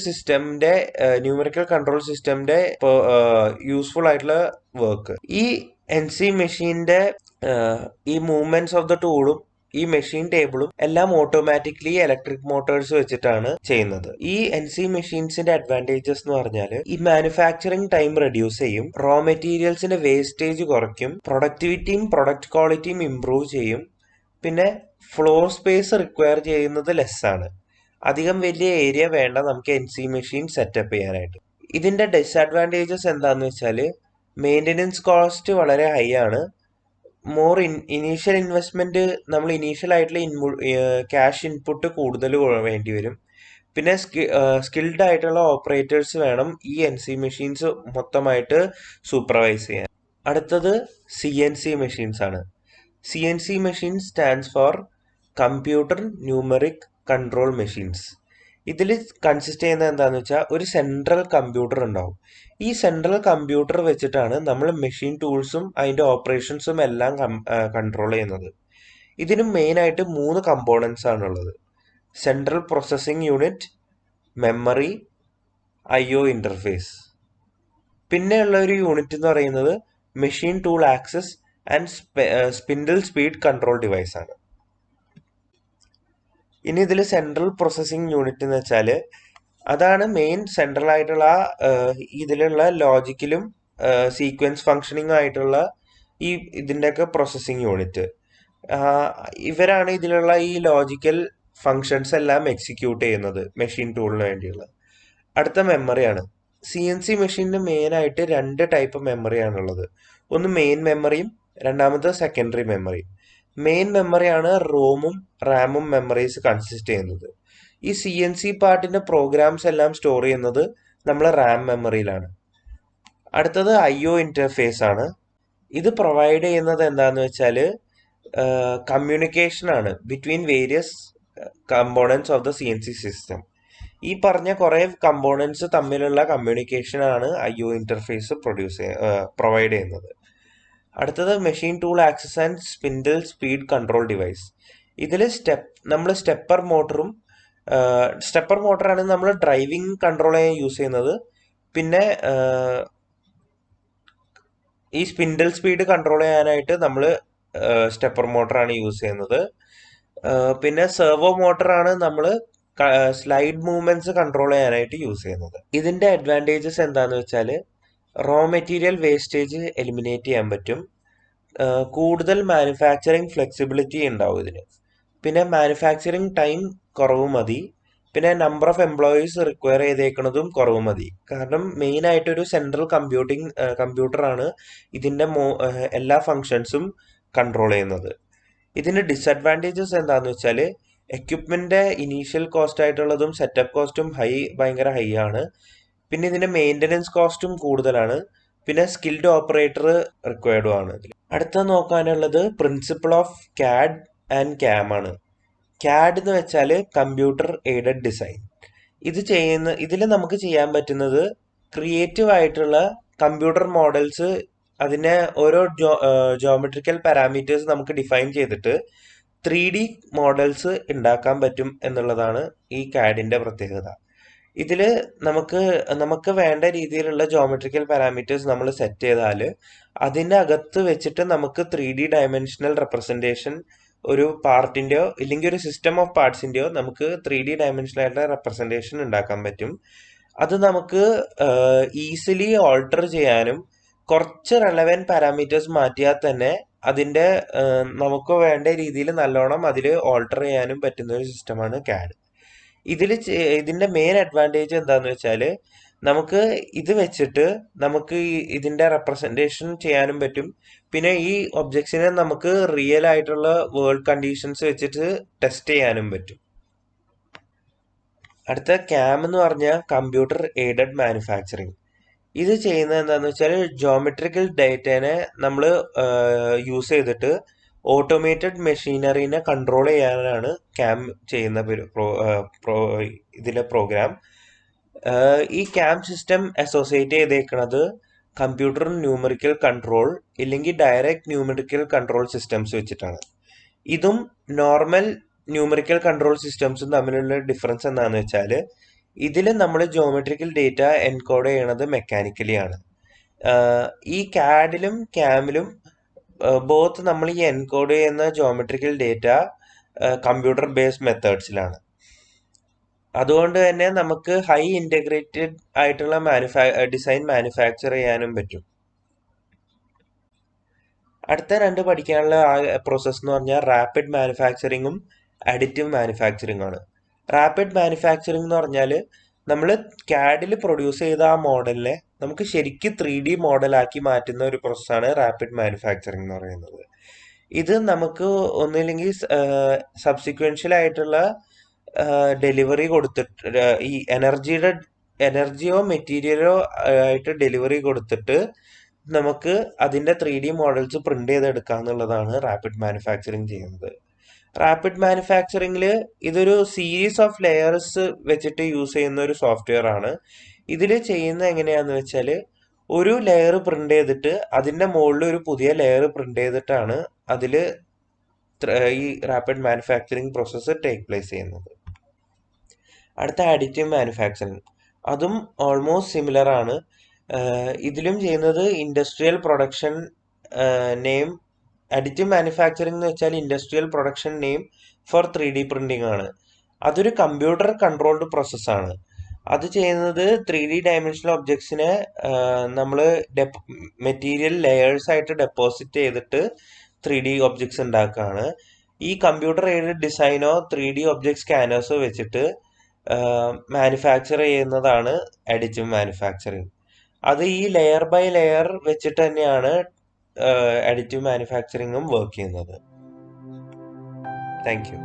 കൺട്രോൾ സിസ്റ്റമിന്റെ യൂസ്ഫുൾ ആയിട്ടുള്ള വർക്ക്. ഈ NC മെഷീന്റെ ഈ മൂവ്മെന്റ്സ് ഓഫ് ദ ടൂളും ഈ മെഷീൻ ടേബിളും എല്ലാം ഓട്ടോമാറ്റിക്കലി ഇലക്ട്രിക് മോട്ടോഴ്സ് വെച്ചിട്ടാണ് ചെയ്യുന്നത്. ഈ NC മെഷീൻസിന്റെ അഡ്വാൻറ്റേജസ് എന്ന് പറഞ്ഞാൽ ഈ മാനുഫാക്ചറിങ് ടൈം റെഡ്യൂസ് ചെയ്യും, റോ മെറ്റീരിയൽസിന്റെ വേസ്റ്റേജ് കുറയ്ക്കും, പ്രൊഡക്ടിവിറ്റിയും പ്രൊഡക്റ്റ് ക്വാളിറ്റിയും ഇംപ്രൂവ് ചെയ്യും, പിന്നെ ഫ്ലോർ സ്പേസ് റിക്വയർ ചെയ്യുന്നത് ലെസ് ആണ്. അധികം വലിയ ഏരിയ വേണ്ട നമുക്ക് NC മെഷീൻ സെറ്റപ്പ് ചെയ്യാനായിട്ട്. ഇതിന്റെ ഡിസഡ്വാൻറ്റേജസ് എന്താന്ന് വെച്ചാൽ മെയിൻ്റെനൻസ് കോസ്റ്റ് വളരെ ഹൈ ആണ്. ഇനീഷ്യൽ ഇൻവെസ്റ്റ്മെന്റ്, നമ്മൾ ഇനീഷ്യൽ ആയിട്ടുള്ള ക്യാഷ് ഇൻപുട്ട് കൂടുതൽ വേണ്ടി വരും. പിന്നെ സ്കിൽഡ് ആയിട്ടുള്ള ഓപ്പറേറ്റേഴ്സ് വേണം ഈ NC മെഷീൻസ് മൊത്തമായിട്ട് സൂപ്പർവൈസ് ചെയ്യാൻ. അടുത്തത് CNC മെഷീൻസ് ആണ്. CNC machine stands for computer numeric control machines. ഇതിൽ കൺസിസ്റ്റ് ചെയ്യുന്നത് എന്താണെന്ന് വെച്ചാൽ ഒരു സെൻട്രൽ കമ്പ്യൂട്ടർ ഉണ്ടാവും. ഈ സെൻട്രൽ കമ്പ്യൂട്ടർ വെച്ചിട്ടാണ് നമ്മൾ മെഷീൻ ടൂൾസും അതിൻ്റെ ഓപ്പറേഷൻസും എല്ലാം കൺട്രോൾ ചെയ്യുന്നത്. ഇതിന് മെയിനായിട്ട് 3 കമ്പോണൻസ് ആണുള്ളത്: central processing unit, memory, IO interface. പിന്നെയുള്ള ഒരു യൂണിറ്റ് എന്ന് പറയുന്നത് machine tool access and spindle speed control device ആണ്. ഇനി ഇതിൽ സെൻട്രൽ പ്രോസസ്സിംഗ് യൂണിറ്റ് എന്ന് വെച്ചാൽ അതാണ് മെയിൻ സെൻട്രൽ ആയിട്ടുള്ള ഇതിലുള്ള ലോജിക്കലും സീക്വൻസ് ഫങ്ഷനിങ് ആയിട്ടുള്ള ഇതിൻ്റെയൊക്കെ പ്രോസസ്സിംഗ് യൂണിറ്റ്. ഇവരാണ് ഇതിലുള്ള ഈ ലോജിക്കൽ ഫങ്ഷൻസ് എല്ലാം എക്സിക്യൂട്ട് ചെയ്യുന്നത് മെഷീൻ ടൂളിന് വേണ്ടിയുള്ള. അടുത്ത മെമ്മറിയാണ്. CNC മെഷീനിന് മെയിനായിട്ട് 2 ടൈപ്പ് മെമ്മറിയാണുള്ളത്. ഒന്ന് മെയിൻ മെമ്മറിയും രണ്ടാമത് സെക്കൻഡറി മെമ്മറിയും. മെയിൻ മെമ്മറിയാണ് റോമും റാമും മെമ്മറീസ് കൺസിസ്റ്റ് ചെയ്യുന്നത്. ഈ CNC പാർട്ടിന്റെ പ്രോഗ്രാംസ് എല്ലാം സ്റ്റോർ ചെയ്യുന്നത് നമ്മൾ റാം മെമ്മറിയിലാണ്. അടുത്തത് IO ഇന്റർഫേസ് ആണ്. ഇത് പ്രൊവൈഡ് ചെയ്യുന്നത് എന്താന്ന് വെച്ചാൽ കമ്മ്യൂണിക്കേഷൻ ആണ് between various components of the CNC system. ഈ പറഞ്ഞ കുറെ കമ്പോണൻസ് തമ്മിലുള്ള കമ്മ്യൂണിക്കേഷൻ ആണ് IO ഇന്റർഫേസ് പ്രൊവൈഡ് ചെയ്യുന്നത്. അടുത്തത് machine tool access and spindle speed control device. ഇതിൽ നമ്മൾ സ്റ്റെപ്പർ മോട്ടറാണ് നമ്മൾ ഡ്രൈവിംഗ് കൺട്രോൾ ചെയ്യാൻ യൂസ് ചെയ്യുന്നത്. പിന്നെ ഈ സ്പിൻഡിൽ സ്പീഡ് കൺട്രോൾ ചെയ്യാനായിട്ട് നമ്മൾ സ്റ്റെപ്പർ മോട്ടറാണ് യൂസ് ചെയ്യുന്നത്. പിന്നെ സെർവോ മോട്ടറാണ് നമ്മൾ സ്ലൈഡ് മൂവ്മെന്റ്സ് കൺട്രോൾ ചെയ്യാനായിട്ട് യൂസ് ചെയ്യുന്നത്. ഇതിന്റെ അഡ്വാൻറ്റേജസ് എന്താന്ന് വെച്ചാൽ റോ മെറ്റീരിയൽ വേസ്റ്റേജ് എലിമിനേറ്റ് ചെയ്യാൻ പറ്റും, കൂടുതൽ മാനുഫാക്ചറിങ് ഫ്ലെക്സിബിലിറ്റി ഉണ്ടാവും ഇതിന്, പിന്നെ മാനുഫാക്ചറിങ് ടൈം കുറവ് മതി, പിന്നെ നമ്പർ ഓഫ് എംപ്ലോയീസ് റിക്വയർ ചെയ്തേക്കുന്നതും കുറവ് മതി. കാരണം മെയിൻ ആയിട്ട് ഒരു സെൻട്രൽ കമ്പ്യൂട്ടറാണ് ഇതിന്റെ എല്ലാ ഫങ്ഷൻസും കൺട്രോൾ ചെയ്യുന്നത്. ഇതിന്റെ ഡിസഡ്വാൻറ്റേജസ് എന്താന്ന് വെച്ചാൽ എക്യുപ്മെന്റിന്റെ ഇനീഷ്യൽ കോസ്റ്റ് ആയിട്ടുള്ളതും സെറ്റപ്പ് കോസ്റ്റും ഭയങ്കര ഹൈ ആണ്. പിന്നെ ഇതിന്റെ മെയിൻ്റെനൻസ് കോസ്റ്റും കൂടുതലാണ്. പിന്നെ സ്കിൽഡ് ഓപ്പറേറ്റർ റിക്വയർഡും ആണ്. അടുത്ത നോക്കാനുള്ളത് principle of CAD and CAM ആണ്. CAD എന്ന് വെച്ചാൽ കമ്പ്യൂട്ടർ എയ്ഡഡ് ഡിസൈൻ. ഇതിൽ നമുക്ക് ചെയ്യാൻ പറ്റുന്നത് ക്രിയേറ്റീവ് ആയിട്ടുള്ള കമ്പ്യൂട്ടർ മോഡൽസ്, അതിനെ ഓരോ ജോമെട്രിക്കൽ പാരാമീറ്റേഴ്സ് നമുക്ക് ഡിഫൈൻ ചെയ്തിട്ട് 3D മോഡൽസ് ഉണ്ടാക്കാൻ പറ്റും എന്നുള്ളതാണ് ഈ CADന്റെ പ്രത്യേകത. ഇതിൽ നമുക്ക് വേണ്ട രീതിയിലുള്ള ജോമെട്രിക്കൽ പാരാമീറ്റേഴ്സ് നമ്മൾ സെറ്റ് ചെയ്താൽ അതിൻ്റെ അകത്ത് വെച്ചിട്ട് നമുക്ക് 3D ഡയമെൻഷണൽ റെപ്രസെൻറ്റേഷൻ ഒരു പാർട്ടിൻ്റെയോ ഇല്ലെങ്കിൽ ഒരു സിസ്റ്റം ഓഫ് പാർട്സിൻ്റെയോ നമുക്ക് 3D ഡയമെൻഷണൽ ആയിട്ടുള്ള റെപ്രസെൻറ്റേഷൻ ഉണ്ടാക്കാൻ പറ്റും. അത് നമുക്ക് ഈസിലി ഓൾട്ടർ ചെയ്യാനും കുറച്ച് റെലവൻറ്റ് പാരാമീറ്റേഴ്സ് മാറ്റിയാൽ തന്നെ അതിൻ്റെ നമുക്ക് വേണ്ട രീതിയിൽ നല്ലോണം അതിൽ ഓൾട്ടർ ചെയ്യാനും പറ്റുന്ന ഒരു സിസ്റ്റമാണ് CAD. ഇതിന്റെ മെയിൻ അഡ്വാൻറ്റേജ് എന്താന്ന് വെച്ചാൽ നമുക്ക് ഇത് വെച്ചിട്ട് നമുക്ക് ഇതിന്റെ റെപ്രസെൻറ്റേഷൻ ചെയ്യാനും പറ്റും. പിന്നെ ഈ ഒബ്ജക്ട്സിനെ നമുക്ക് റിയൽ ആയിട്ടുള്ള വേൾഡ് കണ്ടീഷൻസ് വെച്ചിട്ട് ടെസ്റ്റ് ചെയ്യാനും പറ്റും. അടുത്ത CAM എന്ന് പറഞ്ഞാൽ കമ്പ്യൂട്ടർ എയ്ഡഡ് മാനുഫാക്ചറിങ്. ഇത് ചെയ്യുന്നത് എന്താണെന്ന് വെച്ചാൽ ജോമെട്രിക്കൽ ഡേറ്റനെ നമ്മൾ യൂസ് ചെയ്തിട്ട് ഓട്ടോമേറ്റഡ് മെഷീനറിനെ കൺട്രോൾ ചെയ്യാനാണ് CAM ചെയ്യുന്ന ഇതിലെ പ്രോഗ്രാം. ഈ CAM സിസ്റ്റം അസോസിയേറ്റ് ചെയ്തേക്കുന്നത് കമ്പ്യൂട്ടർ ന്യൂമറിക്കൽ കൺട്രോൾ ഇല്ലെങ്കിൽ ഡയറക്റ്റ് ന്യൂമറിക്കൽ കൺട്രോൾ സിസ്റ്റംസ് വെച്ചിട്ടാണ്. ഇതും നോർമൽ ന്യൂമറിക്കൽ കൺട്രോൾ സിസ്റ്റംസും തമ്മിലുള്ള ഡിഫറൻസ് എന്താണെന്ന് വെച്ചാൽ ഇതിൽ നമ്മൾ ജോമെട്രിക്കൽ ഡേറ്റ എൻകോഡ് ചെയ്യണത് മെക്കാനിക്കലി ആണ്. ഈ CADലും CAMലും ബോത്ത് നമ്മൾ ഈ എൻകോഡ് ചെയ്യുന്ന ജോമെട്രിക്കൽ ഡേറ്റ കമ്പ്യൂട്ടർ ബേസ്ഡ് മെത്തേഡ്സിലാണ്. അതുകൊണ്ട് തന്നെ നമുക്ക് ഹൈ ഇന്റഗ്രേറ്റഡ് ആയിട്ടുള്ള ഡിസൈൻ മാനുഫാക്ചർ ചെയ്യാനും പറ്റും. അടുത്ത രണ്ട് പഠിക്കാനുള്ള പ്രോസസ്സ് എന്ന് പറഞ്ഞാൽ റാപ്പിഡ് മാനുഫാക്ചറിങ്ങും അഡിറ്റീവ് മാനുഫാക്ചറിങ് ആണ്. റാപ്പിഡ് മാനുഫാക്ചറിങ് എന്ന് പറഞ്ഞാൽ നമ്മൾ CADൽ പ്രൊഡ്യൂസ് ചെയ്ത ആ മോഡലിനെ നമുക്ക് ശരിക്കും 3D മോഡലാക്കി മാറ്റുന്ന ഒരു പ്രോസസ്സാണ് റാപ്പിഡ് മാനുഫാക്ചറിങ് എന്ന് പറയുന്നത്. ഇത് നമുക്ക് ഒന്നില്ലെങ്കിൽ സബ്സിക്വൻഷ്യൽ ആയിട്ടുള്ള ഡെലിവറി കൊടുത്തിട്ട് ഈ എനർജിയോ മെറ്റീരിയലോ ആയിട്ട് ഡെലിവറി കൊടുത്തിട്ട് നമുക്ക് അതിന്റെ 3D മോഡൽസ് പ്രിന്റ് ചെയ്തെടുക്കുക എന്നുള്ളതാണ് റാപ്പിഡ് മാനുഫാക്ചറിങ് ചെയ്യുന്നത്. റാപ്പിഡ് മാനുഫാക്ചറിങ്ങിൽ ഇതൊരു സീരീസ് ഓഫ് ലെയേഴ്സ് വെച്ചിട്ട് യൂസ് ചെയ്യുന്ന ഒരു സോഫ്റ്റ്വെയർ ആണ്. ഇതിൽ ചെയ്യുന്നത് എങ്ങനെയാന്ന് വെച്ചാൽ ഒരു ലെയർ പ്രിന്റ് ചെയ്തിട്ട് അതിന്റെ മുകളിൽ ഒരു പുതിയ ലെയർ പ്രിന്റ് ചെയ്തിട്ടാണ് അതിൽ ഈ rapid manufacturing process take place ചെയ്യുന്നത്. അടുത്ത അഡിറ്റീവ് മാനുഫാക്ചറിങ്, അതും ഓൾമോസ്റ്റ് സിമിലർ ആണ്. ഇതിലും ചെയ്യുന്നത് industrial production name. Additive manufacturing എന്ന് വെച്ചാൽ industrial production name for 3D printing ആണ്. അതൊരു കമ്പ്യൂട്ടർ കൺട്രോൾഡ് പ്രോസസ്സാണ്. അത് ചെയ്യുന്നത് 3D ഡയമെൻഷണൽ ഒബ്ജക്ട്സിനെ നമ്മൾ മെറ്റീരിയൽ ലെയേഴ്സ് ആയിട്ട് ഡെപ്പോസിറ്റ് ചെയ്തിട്ട് 3D ഒബ്ജക്ട്സ് ഉണ്ടാക്കുകയാണ്. ഈ കമ്പ്യൂട്ടർ എയ്ഡഡ് ഡിസൈനോ 3D ഒബ്ജക്ട് സ്കാനേഴ്സോ വെച്ചിട്ട് മാനുഫാക്ചർ ചെയ്യുന്നതാണ് അഡിറ്റീവ് മാനുഫാക്ചറിങ്. അത് ഈ ലെയർ ബൈ ലെയർ വെച്ചിട്ട് തന്നെയാണ് അഡിറ്റീവ് മാനുഫാക്ചറിങ്ങും വർക്ക് ചെയ്യുന്നത്. Thank you.